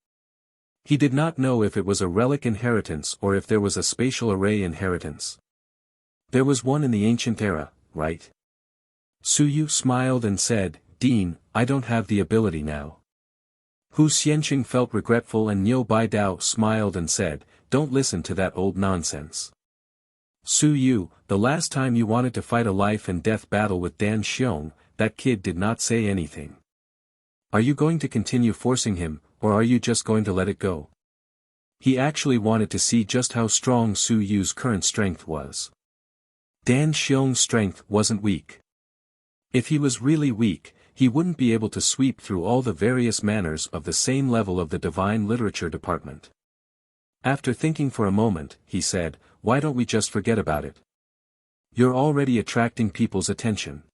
He did not know if it was a relic inheritance or if there was a spatial array inheritance. There was one in the ancient era, right? Suyu smiled and said, "Dean, I don't have the ability now." Hu Xianqing felt regretful and Niu Baidao smiled and said, "Don't listen to that old nonsense. Suyu, the last time you wanted to fight a life-and-death battle with Dan Xiong, that kid did not say anything. Are you going to continue forcing him, or are you just going to let it go?" He actually wanted to see just how strong Su Yu's current strength was. Dan Xiong's strength wasn't weak. If he was really weak, he wouldn't be able to sweep through all the various manners of the same level of the Divine Literature department. After thinking for a moment, he said, "Why don't we just forget about it? You're already attracting people's attention.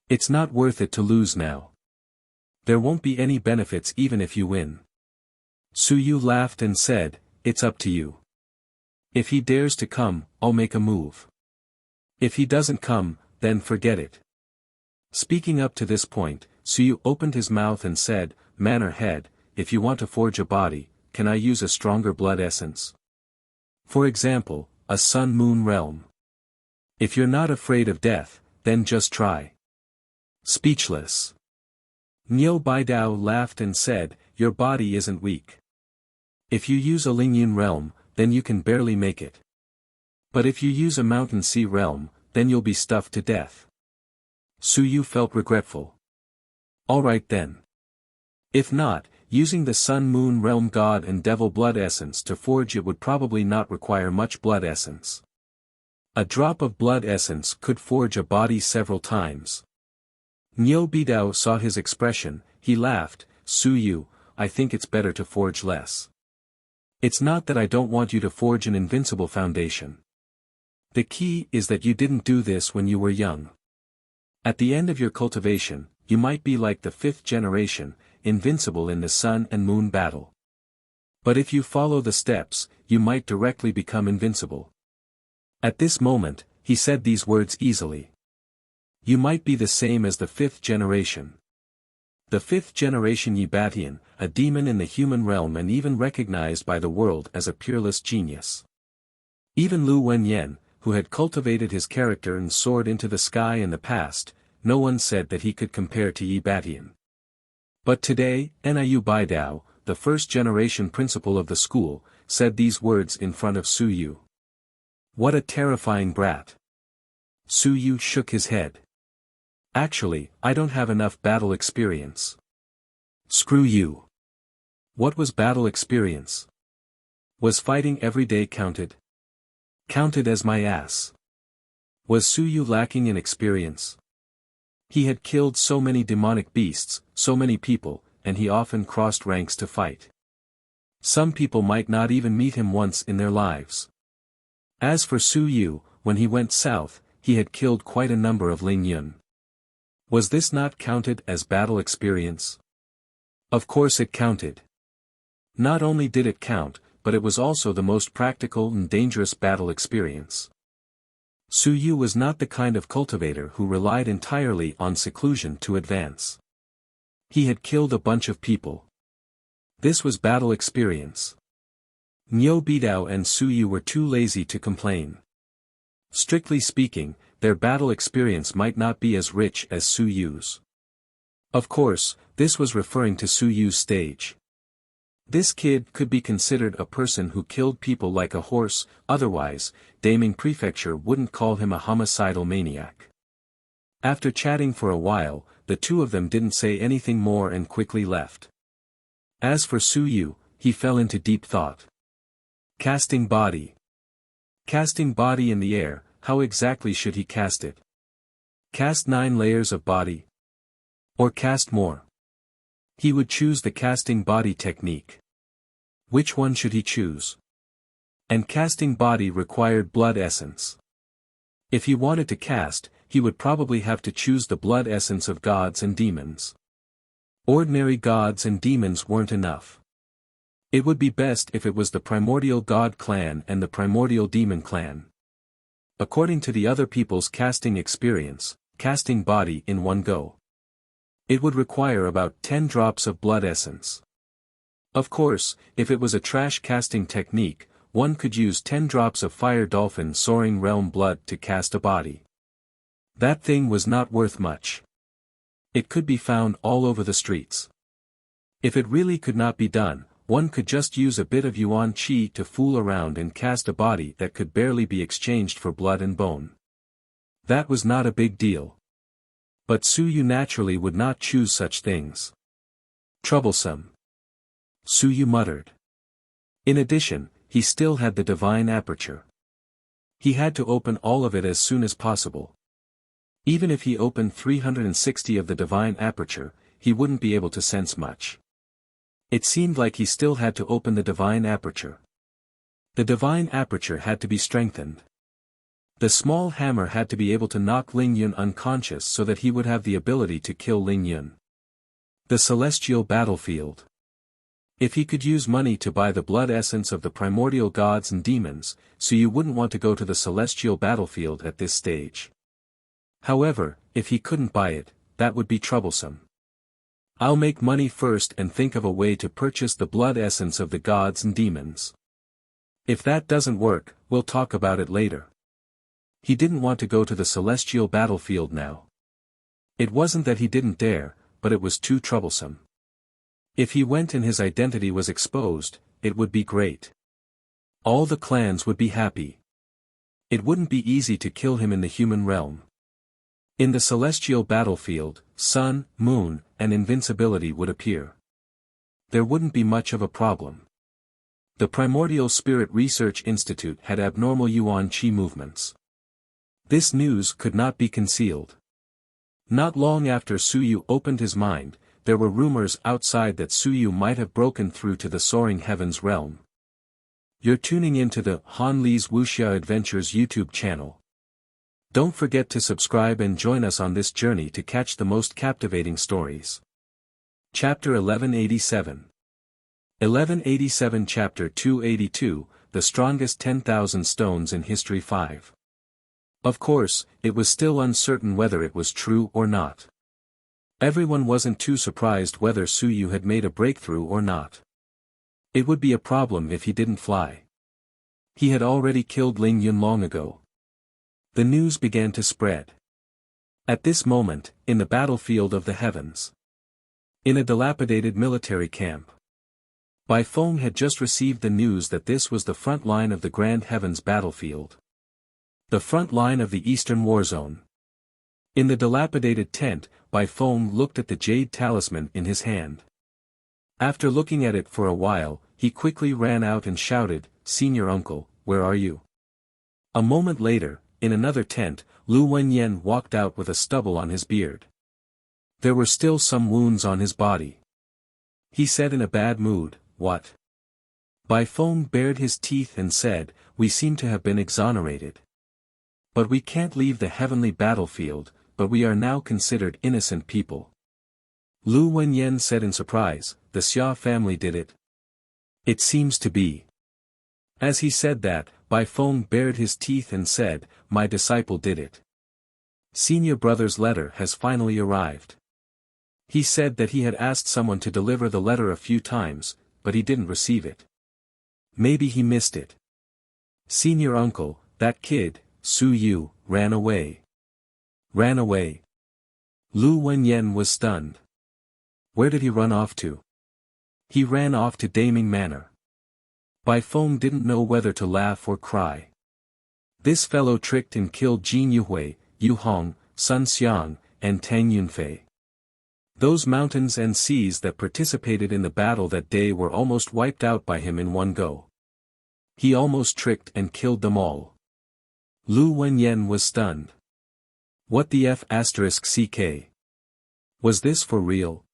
It's not worth it to lose now. There won't be any benefits even if you win." Su Yu laughed and said, "It's up to you. If he dares to come, I'll make a move. If he doesn't come, then forget it." Speaking up to this point, Su Yu opened his mouth and said, "Manor head, if you want to forge a body, can I use a stronger blood essence? For example, a sun-moon realm. If you're not afraid of death, then just try." Speechless. Niu Baidao laughed and said, "Your body isn't weak. If you use a Lingyun realm, then you can barely make it. But if you use a mountain sea realm, then you'll be stuffed to death." Su Yu felt regretful. "Alright then. If not, using the sun-moon realm god and devil blood essence to forge it would probably not require much blood essence. A drop of blood essence could forge a body several times." Niu Bidao saw his expression, he laughed, "Su Yu, I think it's better to forge less. It's not that I don't want you to forge an invincible foundation. The key is that you didn't do this when you were young. At the end of your cultivation, you might be like the 5th generation, invincible in the sun and moon battle. But if you follow the steps, you might directly become invincible." At this moment, he said these words easily. "You might be the same as the 5th generation. The 5th generation Yibatian, a demon in the human realm and even recognized by the world as a peerless genius. Even Lu Wenyan, who had cultivated his character and soared into the sky in the past, no one said that he could compare to Yibatian. But today, Niu Baidao, the 1st generation principal of the school, said these words in front of Su Yu. What a terrifying brat. Su Yu shook his head. "Actually, I don't have enough battle experience." "Screw you. What was battle experience? Was fighting every day counted?" "Counted as my ass." Was Su Yu lacking in experience? He had killed so many demonic beasts, so many people, and he often crossed ranks to fight. Some people might not even meet him once in their lives. As for Su Yu, when he went south, he had killed quite a number of Lingyun. Was this not counted as battle experience? Of course it counted. Not only did it count, but it was also the most practical and dangerous battle experience. Su Yu was not the kind of cultivator who relied entirely on seclusion to advance. He had killed a bunch of people. This was battle experience. Niu Bidao and Su Yu were too lazy to complain. Strictly speaking, their battle experience might not be as rich as Su Yu's. Of course, this was referring to Su Yu's stage. This kid could be considered a person who killed people like a horse, otherwise, Daming Prefecture wouldn't call him a homicidal maniac. After chatting for a while, the two of them didn't say anything more and quickly left. As for Su Yu, he fell into deep thought. Casting body. Casting body in the air, how exactly should he cast it? Cast 9 layers of body? Or cast more? He would choose the casting body technique. Which one should he choose? And casting body required blood essence. If he wanted to cast, he would probably have to choose the blood essence of gods and demons. Ordinary gods and demons weren't enough. It would be best if it was the primordial god clan and the primordial demon clan. According to the other people's casting experience, casting body in one go. It would require about 10 drops of blood essence. Of course, if it was a trash casting technique, one could use 10 drops of fire dolphin soaring realm blood to cast a body. That thing was not worth much. It could be found all over the streets. If it really could not be done, one could just use a bit of yuan qi to fool around and cast a body that could barely be exchanged for blood and bone. That was not a big deal. But Su Yu naturally would not choose such things. Troublesome. Su Yu muttered. In addition, he still had the divine aperture. He had to open all of it as soon as possible. Even if he opened 360 of the divine aperture, he wouldn't be able to sense much. It seemed like he still had to open the divine aperture. The divine aperture had to be strengthened. The small hammer had to be able to knock Ling Yun unconscious so that he would have the ability to kill Ling Yun. The celestial battlefield. If he could use money to buy the blood essence of the primordial gods and demons, so you wouldn't want to go to the celestial battlefield at this stage. However, if he couldn't buy it, that would be troublesome. I'll make money first and think of a way to purchase the blood essence of the gods and demons. If that doesn't work, we'll talk about it later. He didn't want to go to the celestial battlefield now. It wasn't that he didn't dare, but it was too troublesome. If he went and his identity was exposed, it would be great. All the clans would be happy. It wouldn't be easy to kill him in the human realm. In the celestial battlefield, sun, moon, and invincibility would appear. There wouldn't be much of a problem. The Primordial Spirit Research Institute had abnormal Yuan Qi movements. This news could not be concealed. Not long after Suyu opened his mind, there were rumors outside that Suyu might have broken through to the soaring heavens realm. You're tuning into the Han Li's Wuxia Adventures YouTube channel. Don't forget to subscribe and join us on this journey to catch the most captivating stories. Chapter 1187. 1187 Chapter 282, The Strongest 10,000 Stones in History 5. Of course, it was still uncertain whether it was true or not. Everyone wasn't too surprised whether Suyu had made a breakthrough or not. It would be a problem if he didn't fly. He had already killed Ling Yun long ago. The news began to spread. At this moment, in the battlefield of the heavens. In a dilapidated military camp. Bai Feng had just received the news that this was the front line of the Grand Heavens battlefield. The front line of the Eastern War Zone. In the dilapidated tent, Bai Feng looked at the jade talisman in his hand. After looking at it for a while, he quickly ran out and shouted, "Senior uncle, where are you?" A moment later, in another tent, Lu Wenyan walked out with a stubble on his beard. There were still some wounds on his body. He said in a bad mood, "What?" Bai Feng bared his teeth and said, "We seem to have been exonerated. But we can't leave the heavenly battlefield, but we are now considered innocent people." Lu Wenyan said in surprise, "The Xia family did it?" "It seems to be." As he said that, Bai Feng bared his teeth and said, "My disciple did it. Senior brother's letter has finally arrived." He said that he had asked someone to deliver the letter a few times, but he didn't receive it. Maybe he missed it. "Senior uncle, that kid, Suyu, ran away." "Ran away?" Lu Wenyan was stunned. "Where did he run off to?" "He ran off to Daming Manor." Bai Feng didn't know whether to laugh or cry. This fellow tricked and killed Jin Yuhui, Yu Hong, Sun Xiang, and Tang Yunfei. Those mountains and seas that participated in the battle that day were almost wiped out by him in one go. He almost tricked and killed them all. Lu Wenyan was stunned. What the F***ck? Was this for real?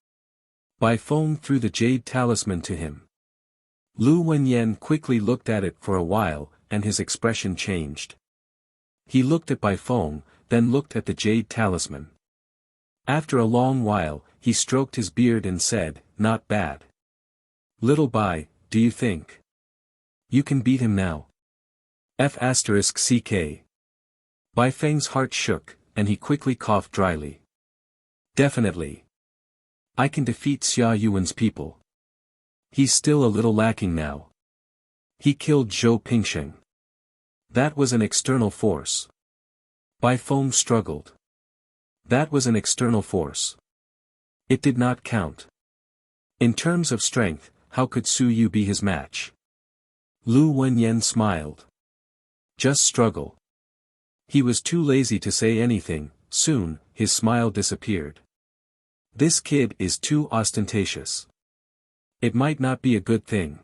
Bai Feng threw the jade talisman to him. Lu Wenyan quickly looked at it for a while, and his expression changed. He looked at Bai Feng, then looked at the jade talisman. After a long while, he stroked his beard and said, "Not bad. Little Bai, do you think you can beat him now?" F***ck. Bai Feng's heart shook, and he quickly coughed dryly. "Definitely. I can defeat Xia Yuan's people. He's still a little lacking now. He killed Zhou Pingsheng. That was an external force." Bai Feng struggled. That was an external force. It did not count. In terms of strength, how could Suyu be his match? Lu Wenyan smiled. "Just struggle." He was too lazy to say anything. Soon, his smile disappeared. "This kid is too ostentatious. It might not be a good thing."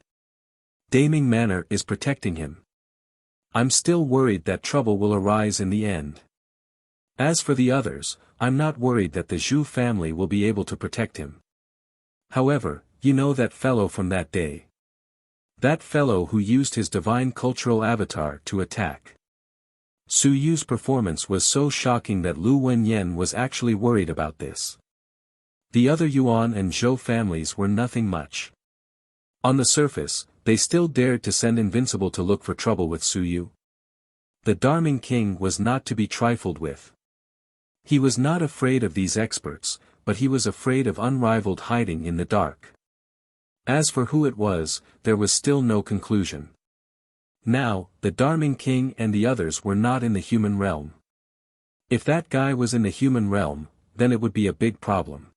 Daming Manor is protecting him. I'm still worried that trouble will arise in the end. As for the others, I'm not worried that the Zhu family will be able to protect him. However, you know that fellow from that day. That fellow who used his divine cultural avatar to attack. Su Yu's performance was so shocking that Lu Wenyan was actually worried about this. The other Yuan and Zhou families were nothing much. On the surface, they still dared to send Invincible to look for trouble with Su Yu. The Darming King was not to be trifled with. He was not afraid of these experts, but he was afraid of unrivaled hiding in the dark. As for who it was, there was still no conclusion. Now, the Darming King and the others were not in the human realm. If that guy was in the human realm, then it would be a big problem.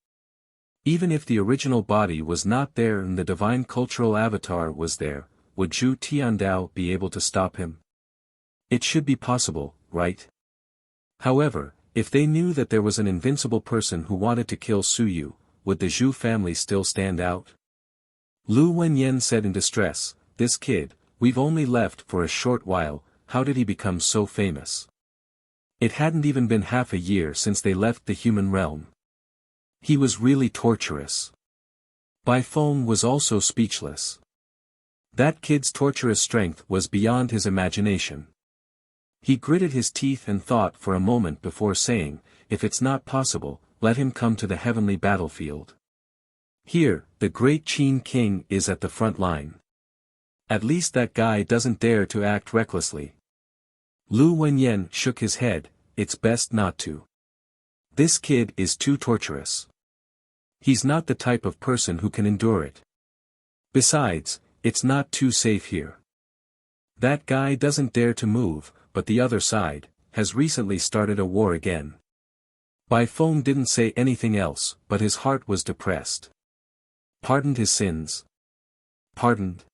Even if the original body was not there and the divine cultural avatar was there, would Zhu Tiandao be able to stop him? It should be possible, right? However, if they knew that there was an invincible person who wanted to kill Su Yu, would the Zhu family still stand out? Lu Wenyan said in distress, "This kid, we've only left for a short while, how did he become so famous?" It hadn't even been half a year since they left the human realm. He was really torturous. Bai Feng was also speechless. That kid's torturous strength was beyond his imagination. He gritted his teeth and thought for a moment before saying, "If it's not possible, let him come to the heavenly battlefield. Here, the great Qin King is at the front line. At least that guy doesn't dare to act recklessly." Lu Wenyan shook his head, "It's best not to. This kid is too torturous. He's not the type of person who can endure it. Besides, it's not too safe here. That guy doesn't dare to move, but the other side has recently started a war again." Bai Feng didn't say anything else, but his heart was depressed. Pardoned his sins. Pardoned?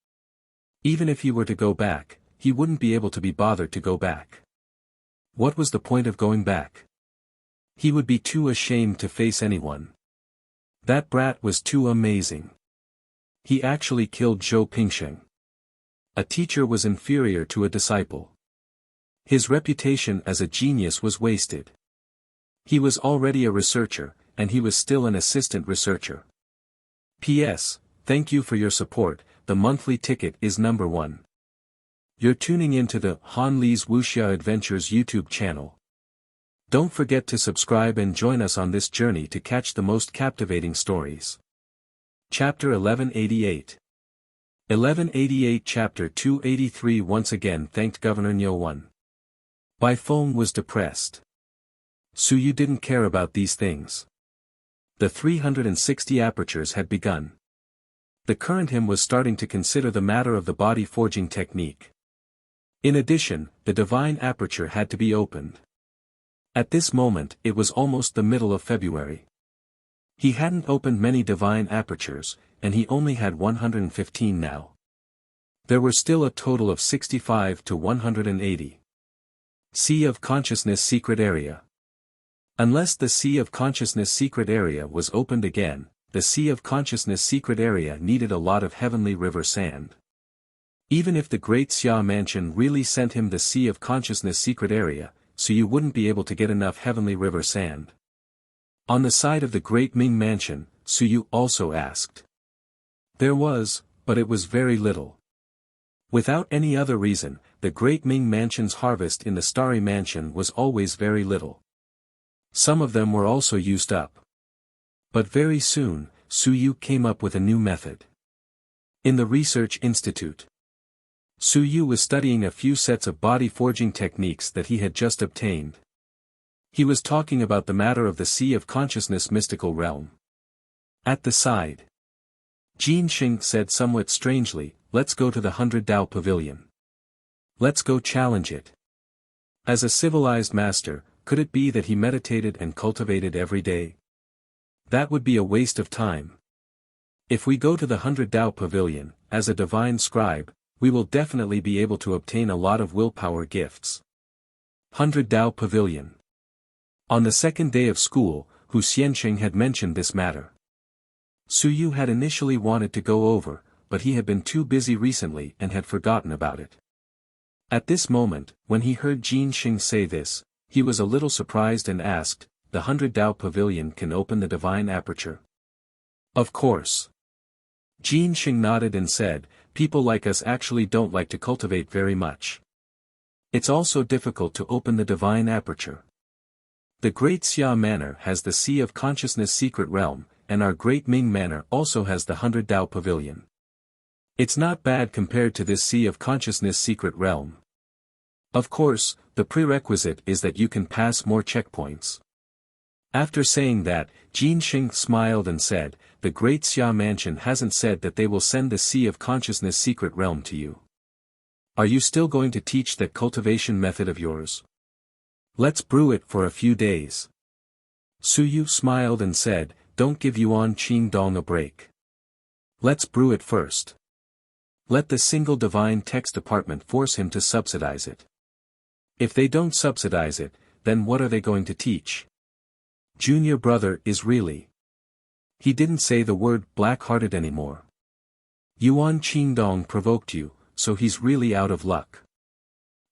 Even if he were to go back, he wouldn't be able to be bothered to go back. What was the point of going back? He would be too ashamed to face anyone. That brat was too amazing. He actually killed Zhou Pingsheng. A teacher was inferior to a disciple. His reputation as a genius was wasted. He was already a researcher, and he was still an assistant researcher. P.S. Thank you for your support, the monthly ticket is number 1. You're tuning into the Han Li's Wuxia Adventures YouTube channel. Don't forget to subscribe and join us on this journey to catch the most captivating stories. Chapter 1188. 1188 Chapter 283 Once again thanked Governor Niu 1. Bai Feng was depressed. Su Yu didn't care about these things. The 360 apertures had begun. The current him was starting to consider the matter of the body forging technique. In addition, the divine aperture had to be opened. At this moment it was almost the middle of February. He hadn't opened many divine apertures, and he only had 115 now. There were still a total of 65 to 180. Sea of Consciousness Secret Area. Unless the Sea of Consciousness Secret Area was opened again, the Sea of Consciousness Secret Area needed a lot of heavenly river sand. Even if the Great Xia Mansion really sent him the Sea of Consciousness Secret Area, so you wouldn't be able to get enough heavenly river sand. On the side of the Great Ming Mansion, Su Yu also asked. There was, but it was very little. Without any other reason, the Great Ming Mansion's harvest in the Starry Mansion was always very little. Some of them were also used up. But very soon, Su Yu came up with a new method. In the Research Institute, Su Yu was studying a few sets of body forging techniques that he had just obtained. He was talking about the matter of the Sea of Consciousness mystical realm. At the side, Jin Xing said somewhat strangely, "Let's go to the 100 Dao Pavilion. Let's go challenge it." As a civilized master, could it be that he meditated and cultivated every day? That would be a waste of time. If we go to the 100 Dao Pavilion, as a divine scribe, we will definitely be able to obtain a lot of willpower gifts. 100 Dao Pavilion. On the second day of school, Hu Xianqing had mentioned this matter. Su Yu had initially wanted to go over, but he had been too busy recently and had forgotten about it. At this moment, when he heard Jin Xing say this, he was a little surprised and asked, "The 100 Dao Pavilion can open the divine aperture?" "Of course." Jin Xing nodded and said, "People like us actually don't like to cultivate very much. It's also difficult to open the divine aperture. The Great Xia Manor has the Sea of Consciousness secret realm, and our Great Ming Manor also has the 100 Dao Pavilion. It's not bad compared to this Sea of Consciousness secret realm. Of course, the prerequisite is that you can pass more checkpoints." After saying that, Jin Xing smiled and said, "The Great Xia Mansion hasn't said that they will send the Sea of Consciousness secret realm to you. Are you still going to teach that cultivation method of yours? Let's brew it for a few days." Suyu smiled and said, "Don't give Yuan Qingdong a break. Let's brew it first. Let the single divine text department force him to subsidize it. If they don't subsidize it, then what are they going to teach? Junior brother is really..." He didn't say the word black-hearted anymore. "Yuan Qingdong provoked you, so he's really out of luck."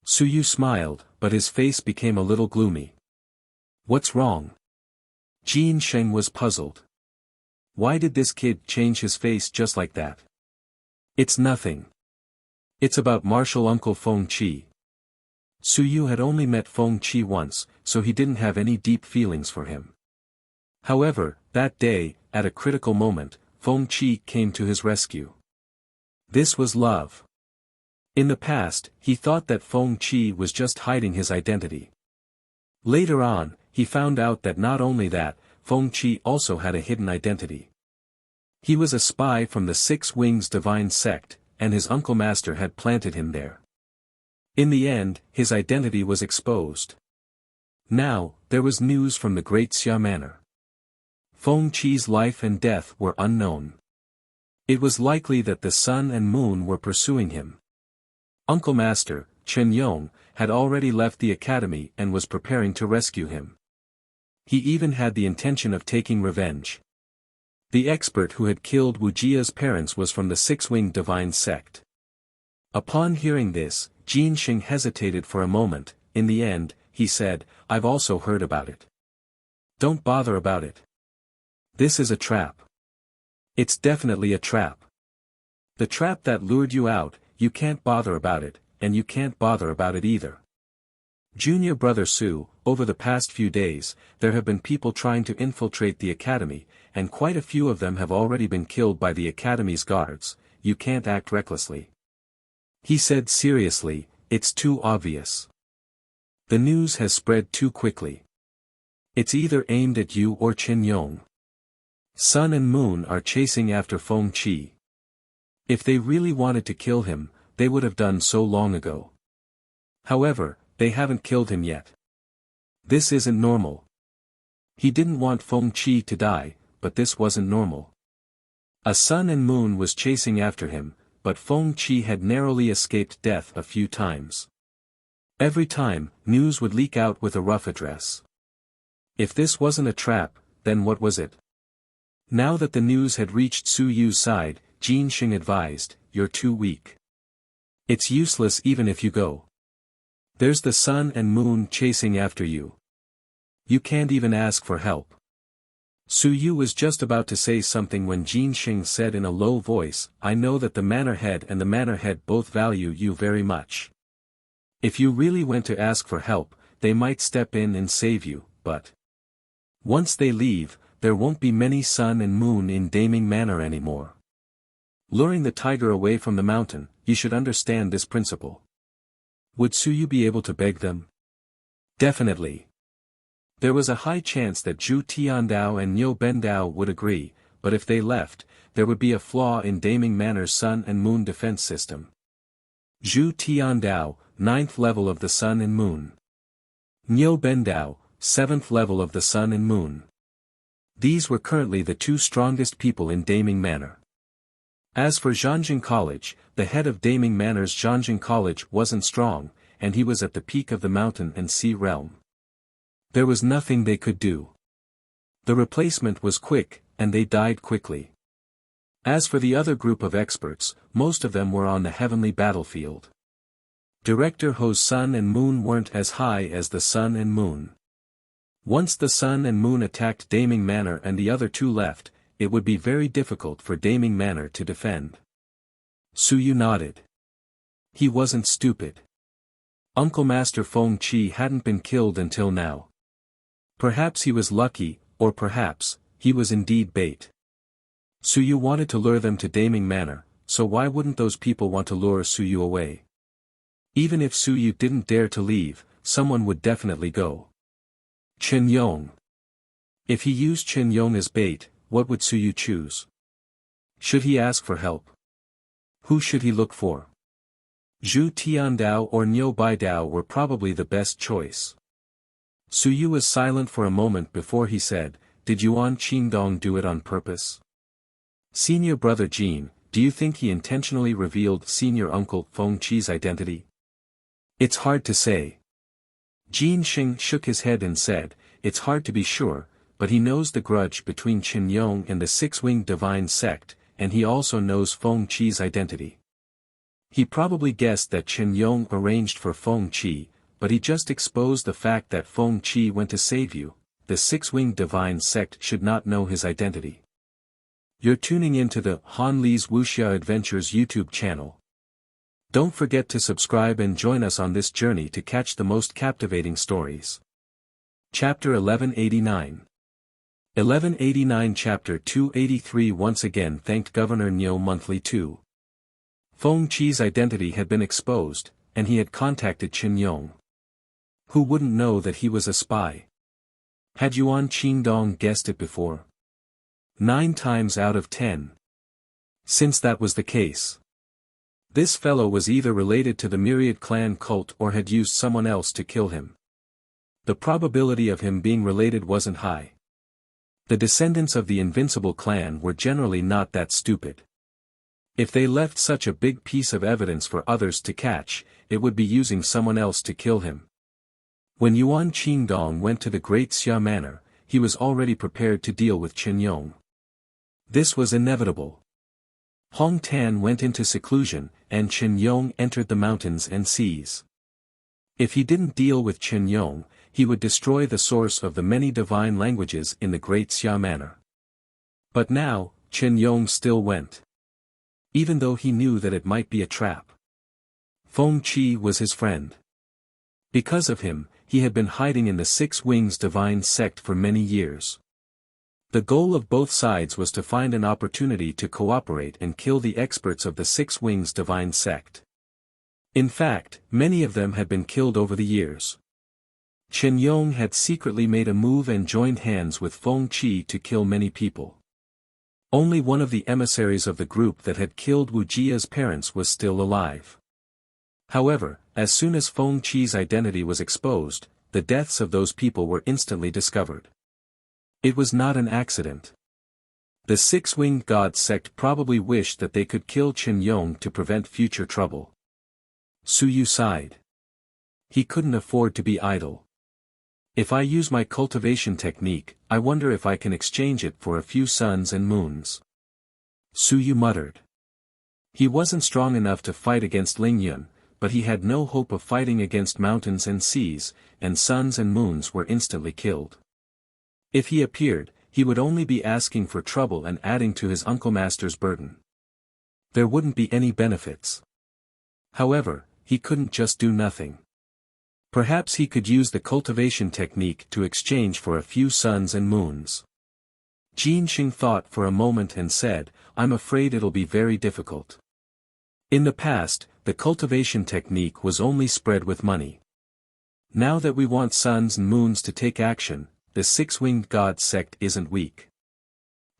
Suyu smiled, but his face became a little gloomy. "What's wrong?" Jin Sheng was puzzled. Why did this kid change his face just like that? "It's nothing. It's about martial uncle Feng Qi." Suyu had only met Feng Qi once, so he didn't have any deep feelings for him. However, that day, at a critical moment, Feng Qi came to his rescue. This was love. In the past, he thought that Feng Qi was just hiding his identity. Later on, he found out that not only that, Feng Qi also had a hidden identity. He was a spy from the Six Wings Divine Sect, and his uncle master had planted him there. In the end, his identity was exposed. Now, there was news from the Great Xia Manor. Feng Qi's life and death were unknown. It was likely that the sun and moon were pursuing him. Uncle Master, Chen Yong, had already left the academy and was preparing to rescue him. He even had the intention of taking revenge. The expert who had killed Wuxia's parents was from the Six-Winged Divine Sect. Upon hearing this, Jin Xing hesitated for a moment. In the end, he said, "I've also heard about it. Don't bother about it. This is a trap. It's definitely a trap. The trap that lured you out, you can't bother about it, and you can't bother about it either. Junior brother Su, over the past few days, there have been people trying to infiltrate the academy, and quite a few of them have already been killed by the academy's guards. You can't act recklessly." He said seriously, "It's too obvious. The news has spread too quickly. It's either aimed at you or Chen Yong. Sun and moon are chasing after Feng Qi. If they really wanted to kill him, they would have done so long ago. However, they haven't killed him yet. This isn't normal. He didn't want Feng Qi to die, but this wasn't normal. A sun and moon was chasing after him, but Feng Qi had narrowly escaped death a few times. Every time, news would leak out with a rough address. If this wasn't a trap, then what was it? Now that the news had reached Su Yu's side, Jin Xing advised, "You're too weak. It's useless even if you go. There's the sun and moon chasing after you. You can't even ask for help." Su Yu was just about to say something when Jin Xing said in a low voice, "I know that the manor head and the manor head both value you very much. If you really went to ask for help, they might step in and save you, but once they leave, there won't be many sun and moon in Daming Manor anymore. Luring the tiger away from the mountain, you should understand this principle." Would Suyu be able to beg them? Definitely. There was a high chance that Zhu Tiandao and Niu Bendao would agree, but if they left, there would be a flaw in Daming Manor's sun and moon defense system. Zhu Tiandao, 9th level of the sun and moon. Niu Bendao, 7th level of the sun and moon. These were currently the two strongest people in Daming Manor. As for Zhanjing College, the head of Daming Manor's Zhanjing College wasn't strong, and he was at the peak of the mountain and sea realm. There was nothing they could do. The replacement was quick, and they died quickly. As for the other group of experts, most of them were on the heavenly battlefield. Director Ho's sun and moon weren't as high as the sun and moon. Once the sun and moon attacked Daming Manor and the other two left, it would be very difficult for Daming Manor to defend. Suyu nodded. He wasn't stupid. Uncle Master Feng Qi hadn't been killed until now. Perhaps he was lucky, or perhaps, he was indeed bait. Suyu wanted to lure them to Daming Manor, so why wouldn't those people want to lure Suyu away? Even if Suyu didn't dare to leave, someone would definitely go. Qin Yong. If he used Qin Yong as bait, what would Suyu choose? Should he ask for help? Who should he look for? Zhu Tiandao or Niu Baidao were probably the best choice. Suyu was silent for a moment before he said, "Did Yuan Qingdong do it on purpose?" Senior brother Jin, do you think he intentionally revealed senior uncle Feng Qi's identity? It's hard to say. Jin Xing shook his head and said, it's hard to be sure, but he knows the grudge between Qin Yong and the six-winged divine sect, and he also knows Feng Qi's identity. He probably guessed that Qin Yong arranged for Feng Qi, but he just exposed the fact that Feng Qi went to save you. The six-winged divine sect should not know his identity. You're tuning into the Han Li's Wuxia Adventures YouTube channel. Don't forget to subscribe and join us on this journey to catch the most captivating stories. Chapter 1189. 1189 Chapter 283 Once again thanked Governor Niu monthly too. Feng Qi's identity had been exposed, and he had contacted Qin Yong. Who wouldn't know that he was a spy? Had Yuan Qingdong guessed it before? 9 times out of 10. Since that was the case, this fellow was either related to the Myriad clan cult or had used someone else to kill him. The probability of him being related wasn't high. The descendants of the Invincible clan were generally not that stupid. If they left such a big piece of evidence for others to catch, it would be using someone else to kill him. When Yuan Qingdong went to the Great Xia Manor, he was already prepared to deal with Qin Yong. This was inevitable. Hong Tan went into seclusion, and Qin Yong entered the mountains and seas. If he didn't deal with Qin Yong, he would destroy the source of the many divine languages in the Great Xia Manor. But now, Qin Yong still went. Even though he knew that it might be a trap. Feng Qi was his friend. Because of him, he had been hiding in the Six Wings divine sect for many years. The goal of both sides was to find an opportunity to cooperate and kill the experts of the Six Wings divine sect. In fact, many of them had been killed over the years. Qin Yong had secretly made a move and joined hands with Feng Qi to kill many people. Only one of the emissaries of the group that had killed Wuxia's parents was still alive. However, as soon as Feng Qi's identity was exposed, the deaths of those people were instantly discovered. It was not an accident. The Six-Winged God sect probably wished that they could kill Qin Yong to prevent future trouble. Suyu sighed. He couldn't afford to be idle. If I use my cultivation technique, I wonder if I can exchange it for a few suns and moons. Suyu muttered. He wasn't strong enough to fight against Ling Yun, but he had no hope of fighting against mountains and seas, and suns and moons were instantly killed. If he appeared, he would only be asking for trouble and adding to his Uncle Master's burden. There wouldn't be any benefits. However, he couldn't just do nothing. Perhaps he could use the cultivation technique to exchange for a few suns and moons. Jin Xing thought for a moment and said, I'm afraid it'll be very difficult. In the past, the cultivation technique was only spread with money. Now that we want suns and moons to take action, the Six-Winged God sect isn't weak.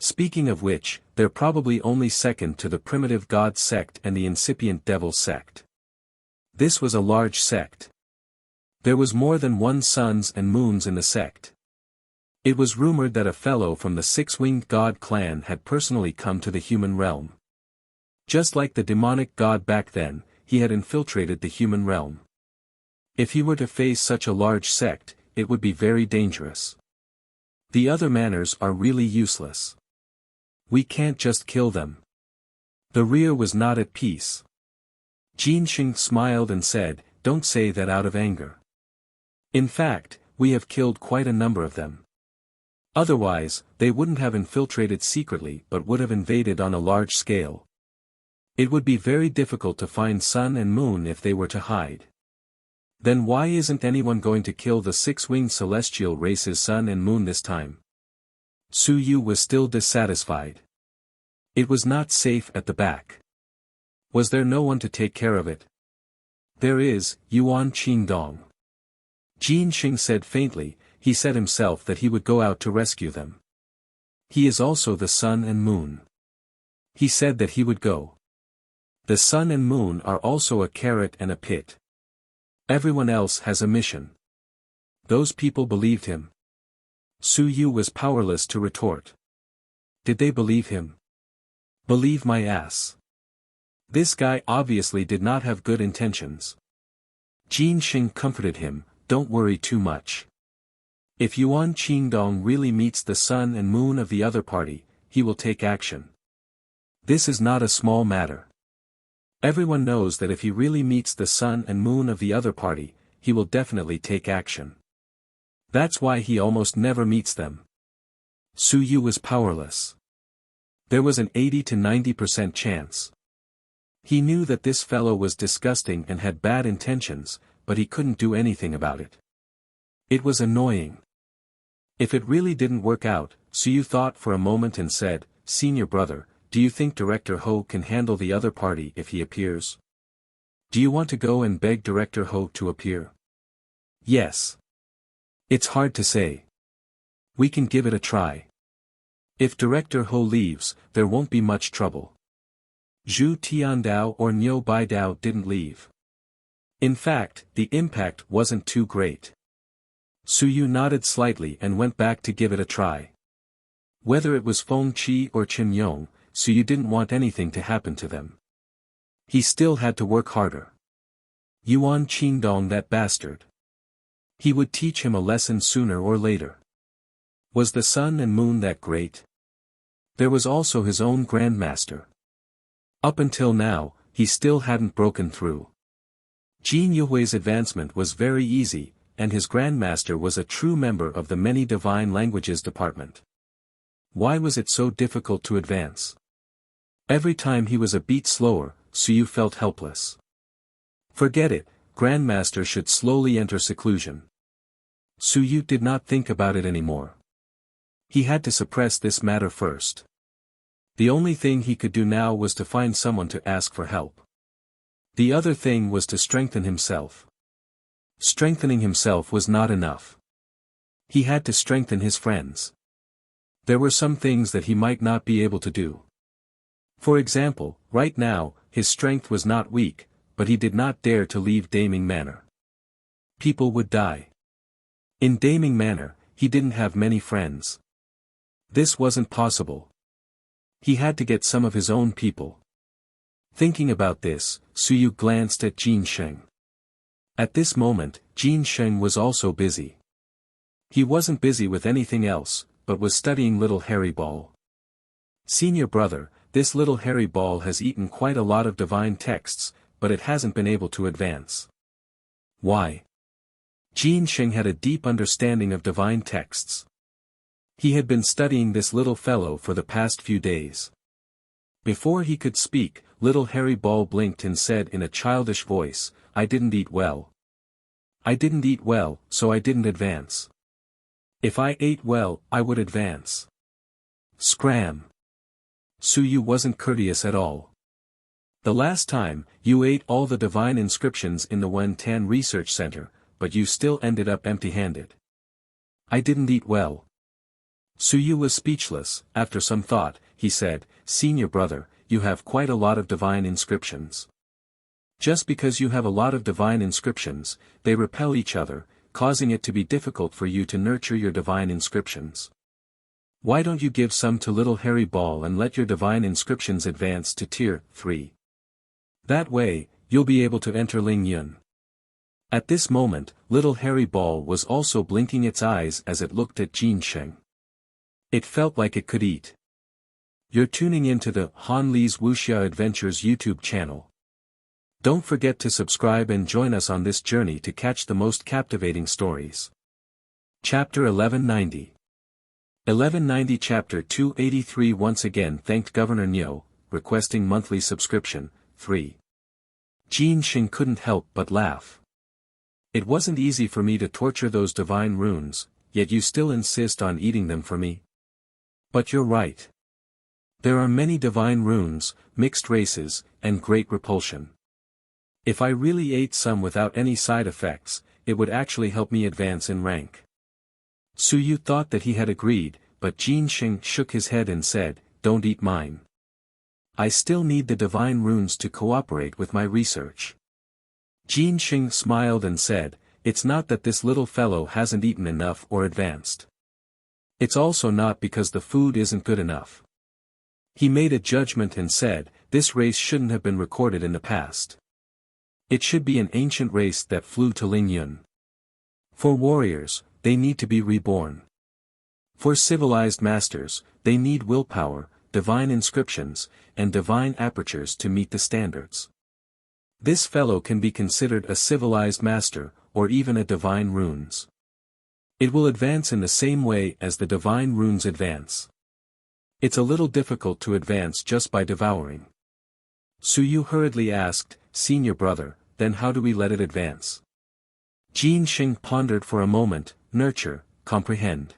Speaking of which, they're probably only second to the primitive God sect and the incipient Devil sect. This was a large sect. There was more than one suns and moons in the sect. It was rumored that a fellow from the Six-Winged God clan had personally come to the human realm. Just like the demonic god back then, he had infiltrated the human realm. If he were to face such a large sect, it would be very dangerous. The other manors are really useless. We can't just kill them. The rear was not at peace. Jin Sheng smiled and said, "Don't say that out of anger. In fact, we have killed quite a number of them. Otherwise, they wouldn't have infiltrated secretly but would have invaded on a large scale. It would be very difficult to find sun and moon if they were to hide. Then why isn't anyone going to kill the six-winged celestial race's sun and moon this time?" Su Yu was still dissatisfied. It was not safe at the back. Was there no one to take care of it? "There is, Yuan Qingdong." Jin Sheng said faintly. He said himself that he would go out to rescue them. He is also the sun and moon. He said that he would go. The sun and moon are also a carrot and a pit. Everyone else has a mission. Those people believed him. Su Yu was powerless to retort. Did they believe him? Believe my ass. This guy obviously did not have good intentions. Jin Sheng comforted him, "Don't worry too much. If Yuan Qingdong really meets the sun and moon of the other party, he will take action. This is not a small matter. Everyone knows that if he really meets the sun and moon of the other party, he will definitely take action. That's why he almost never meets them." Su Yu was powerless. There was an 80 to 90% chance. He knew that this fellow was disgusting and had bad intentions, but he couldn't do anything about it. It was annoying. If it really didn't work out, Su Yu thought for a moment and said, "Senior brother, do you think Director Ho can handle the other party if he appears? Do you want to go and beg Director Ho to appear?" "Yes. It's hard to say. We can give it a try. If Director Ho leaves, there won't be much trouble." Zhu Tiandao or Niu Baidao didn't leave. In fact, the impact wasn't too great. Su Yu nodded slightly and went back to give it a try. Whether it was Feng Qi or Qin Yong, Su Yu didn't want anything to happen to them. He still had to work harder. Yuan Qingdong, that bastard. He would teach him a lesson sooner or later. Was the sun and moon that great? There was also his own grandmaster. Up until now, he still hadn't broken through. Jin Yuhui's advancement was very easy, and his grandmaster was a true member of the Many Divine Languages department. Why was it so difficult to advance? Every time he was a beat slower, Su Yu felt helpless. Forget it, grandmaster should slowly enter seclusion. Su Yu did not think about it anymore. He had to suppress this matter first. The only thing he could do now was to find someone to ask for help. The other thing was to strengthen himself. Strengthening himself was not enough. He had to strengthen his friends. There were some things that he might not be able to do. For example, right now, his strength was not weak, but he did not dare to leave Daming Manor. People would die. In Daming Manor, he didn't have many friends. This wasn't possible. He had to get some of his own people. Thinking about this, Su Yu glanced at Jin Sheng. At this moment, Jin Sheng was also busy. He wasn't busy with anything else, but was studying Little Hairy Ball. "Senior brother, this Little Hairy Ball has eaten quite a lot of divine texts, but it hasn't been able to advance." "Why?" Jin Sheng had a deep understanding of divine texts. He had been studying this little fellow for the past few days. Before he could speak, Little Hairy Ball blinked and said in a childish voice, "I didn't eat well. I didn't eat well, so I didn't advance. If I ate well, I would advance." Scram. Su Yu wasn't courteous at all. "The last time, you ate all the divine inscriptions in the Wen Tan Research Center, but you still ended up empty-handed." "I didn't eat well." Su Yu was speechless. After some thought, he said, "Senior brother, you have quite a lot of divine inscriptions. Just because you have a lot of divine inscriptions, they repel each other, causing it to be difficult for you to nurture your divine inscriptions. Why don't you give some to Little Hairy Ball and let your divine inscriptions advance to Tier 3? That way, you'll be able to enter Ling Yun." At this moment, Little Hairy Ball was also blinking its eyes as it looked at Jin Sheng. It felt like it could eat. You're tuning into the Han Li's Wuxia Adventures YouTube channel. Don't forget to subscribe and join us on this journey to catch the most captivating stories. Chapter 1190. 1190 Chapter 283 Once again thanked Governor Niu, requesting monthly subscription. 3. Jin Xing couldn't help but laugh. It wasn't easy for me to torture those divine runes, yet you still insist on eating them for me. But you're right. There are many divine runes, mixed races, and great repulsion. If I really ate some without any side effects, it would actually help me advance in rank. Su Yu thought that he had agreed, but Jin Xing shook his head and said, "Don't eat mine. I still need the divine runes to cooperate with my research." Jin Xing smiled and said, "It's not that this little fellow hasn't eaten enough or advanced. It's also not because the food isn't good enough." He made a judgment and said, "This race shouldn't have been recorded in the past. It should be an ancient race that flew to Lingyun. For warriors, they need to be reborn. For civilized masters, they need willpower, divine inscriptions, and divine apertures to meet the standards. This fellow can be considered a civilized master, or even a divine runes. It will advance in the same way as the divine runes advance. It's a little difficult to advance just by devouring." Su Yu hurriedly asked, "Senior brother, then how do we let it advance?" Jin Xing pondered for a moment. "Nurture, comprehend,"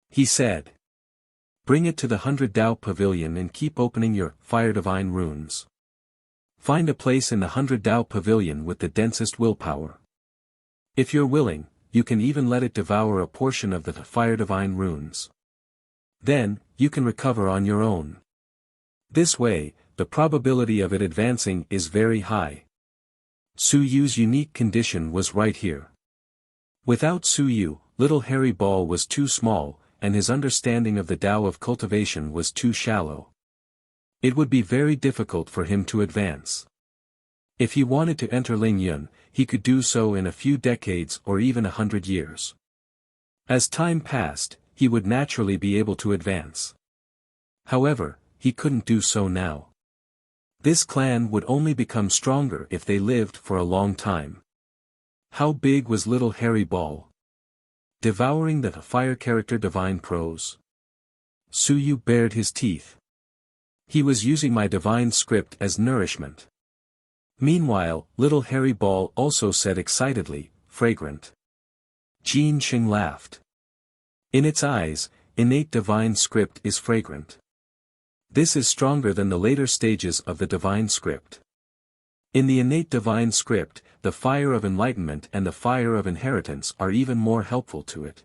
he said. "Bring it to the 100 Dao Pavilion and keep opening your fire divine runes. Find a place in the 100 Dao Pavilion with the densest willpower. If you're willing, you can even let it devour a portion of the fire divine runes. Then, you can recover on your own. This way, the probability of it advancing is very high." Su Yu's unique condition was right here. Without Su Yu, little hairy ball was too small, and his understanding of the Tao of cultivation was too shallow. It would be very difficult for him to advance. If he wanted to enter Lingyun, he could do so in a few decades or even 100 years. As time passed, he would naturally be able to advance. However, he couldn't do so now. This clan would only become stronger if they lived for a long time. How big was little hairy ball? Devouring the fire character divine prose. Su Yu bared his teeth. He was using my divine script as nourishment. Meanwhile, little hairy ball also said excitedly, "Fragrant." Jin Xing laughed. In its eyes, innate divine script is fragrant. This is stronger than the later stages of the divine script. In the innate divine script, the fire of enlightenment and the fire of inheritance are even more helpful to it.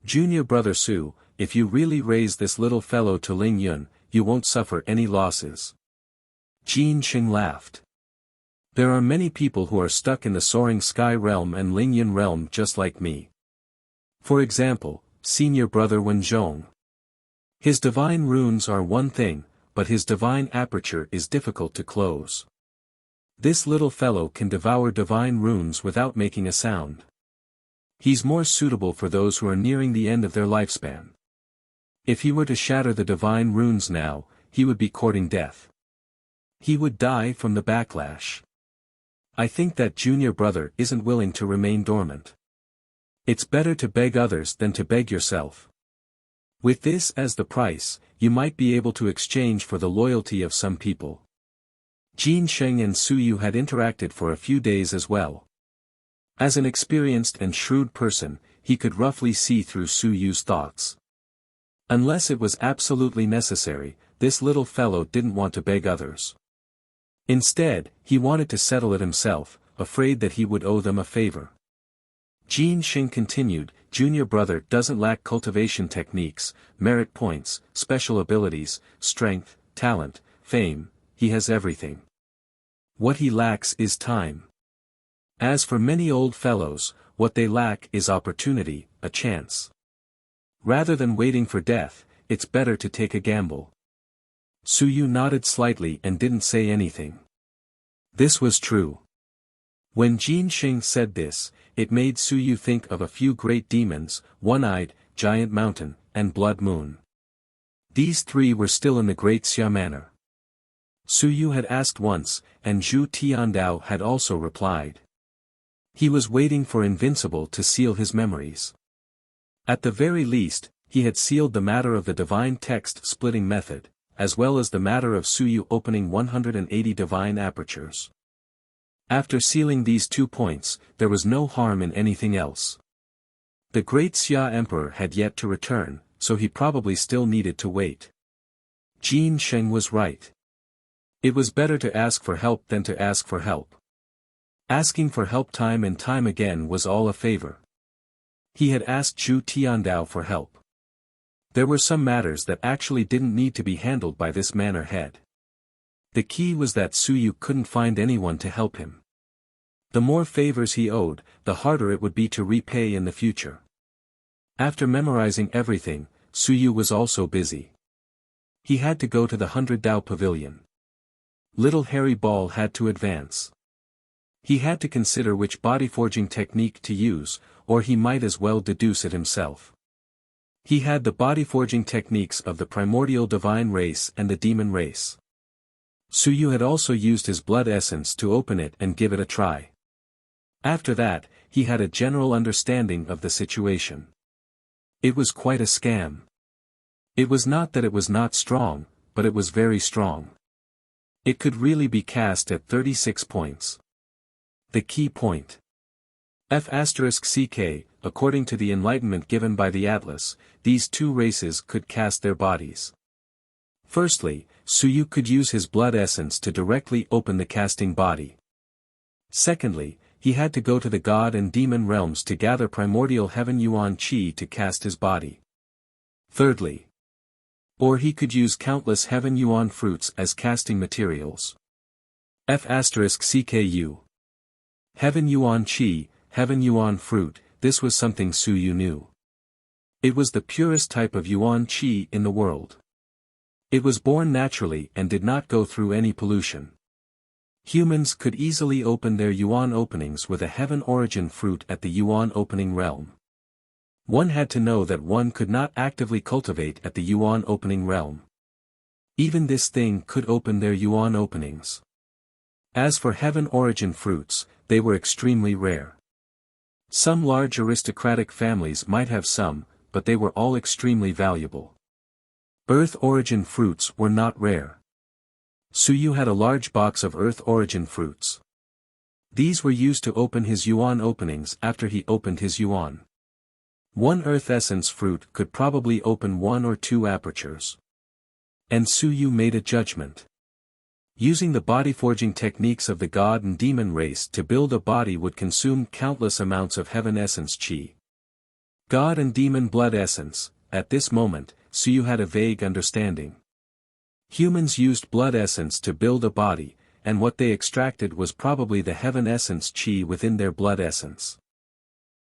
Junior brother Su, if you really raise this little fellow to Lingyun, you won't suffer any losses. Jin Xing laughed. There are many people who are stuck in the soaring sky realm and Lingyun realm just like me. For example, senior brother Wenzhong. His divine runes are one thing, but his divine aperture is difficult to close. This little fellow can devour divine runes without making a sound. He's more suitable for those who are nearing the end of their lifespan. If he were to shatter the divine runes now, he would be courting death. He would die from the backlash. I think that junior brother isn't willing to remain dormant. It's better to beg others than to beg yourself. With this as the price, you might be able to exchange for the loyalty of some people. Jin Xing and Su Yu had interacted for a few days as well. As an experienced and shrewd person, he could roughly see through Su Yu's thoughts. Unless it was absolutely necessary, this little fellow didn't want to beg others. Instead, he wanted to settle it himself, afraid that he would owe them a favor. Jin Xing continued, "Junior brother doesn't lack cultivation techniques, merit points, special abilities, strength, talent, fame, he has everything. What he lacks is time. As for many old fellows, what they lack is opportunity, a chance. Rather than waiting for death, it's better to take a gamble." Su Yu nodded slightly and didn't say anything. This was true. When Jin Xing said this, it made Su Yu think of a few great demons, One-Eyed, Giant Mountain, and Blood Moon. These three were still in the Great Xia Manor. Su Yu had asked once, and Zhu Tiandao had also replied. He was waiting for Invincible to seal his memories. At the very least, he had sealed the matter of the divine text-splitting method, as well as the matter of Su Yu opening 180 divine apertures. After sealing these 2 points, there was no harm in anything else. The great Xia Emperor had yet to return, so he probably still needed to wait. Jin Sheng was right. It was better to ask for help than to ask for help. Asking for help time and time again was all a favor. He had asked Zhu Tiandao for help. There were some matters that actually didn't need to be handled by this manor head. The key was that Su Yu couldn't find anyone to help him. The more favors he owed, the harder it would be to repay in the future. After memorizing everything, Su Yu was also busy. He had to go to the 100 Dao Pavilion. Little Harry Ball had to advance. He had to consider which body-forging technique to use, or he might as well deduce it himself. He had the body-forging techniques of the primordial divine race and the demon race. Su Yu had also used his blood essence to open it and give it a try. After that, he had a general understanding of the situation. It was quite a scam. It was not that it was not strong, but it was very strong. It could really be cast at 36 points. The key point. F***ck, according to the enlightenment given by the Atlas, these 2 races could cast their bodies. Firstly, Su Yu could use his blood essence to directly open the casting body. Secondly, he had to go to the god and demon realms to gather primordial heaven yuan qi to cast his body. Thirdly, or he could use countless heaven yuan fruits as casting materials. F***cku. Heaven yuan qi, heaven yuan fruit, this was something Su Yu knew. It was the purest type of yuan qi in the world. It was born naturally and did not go through any pollution. Humans could easily open their yuan openings with a heaven origin fruit at the yuan opening realm. One had to know that one could not actively cultivate at the yuan opening realm. Even this thing could open their yuan openings. As for heaven origin fruits, they were extremely rare. Some large aristocratic families might have some, but they were all extremely valuable. Earth origin fruits were not rare. Su Yu had a large box of earth origin fruits. These were used to open his yuan openings after he opened his yuan. One earth essence fruit could probably open 1 or 2 apertures. And Su Yu made a judgment. Using the body-forging techniques of the god and demon race to build a body would consume countless amounts of heaven essence qi. God and demon blood essence, at this moment, Su Yu had a vague understanding. Humans used blood essence to build a body, and what they extracted was probably the heaven essence qi within their blood essence.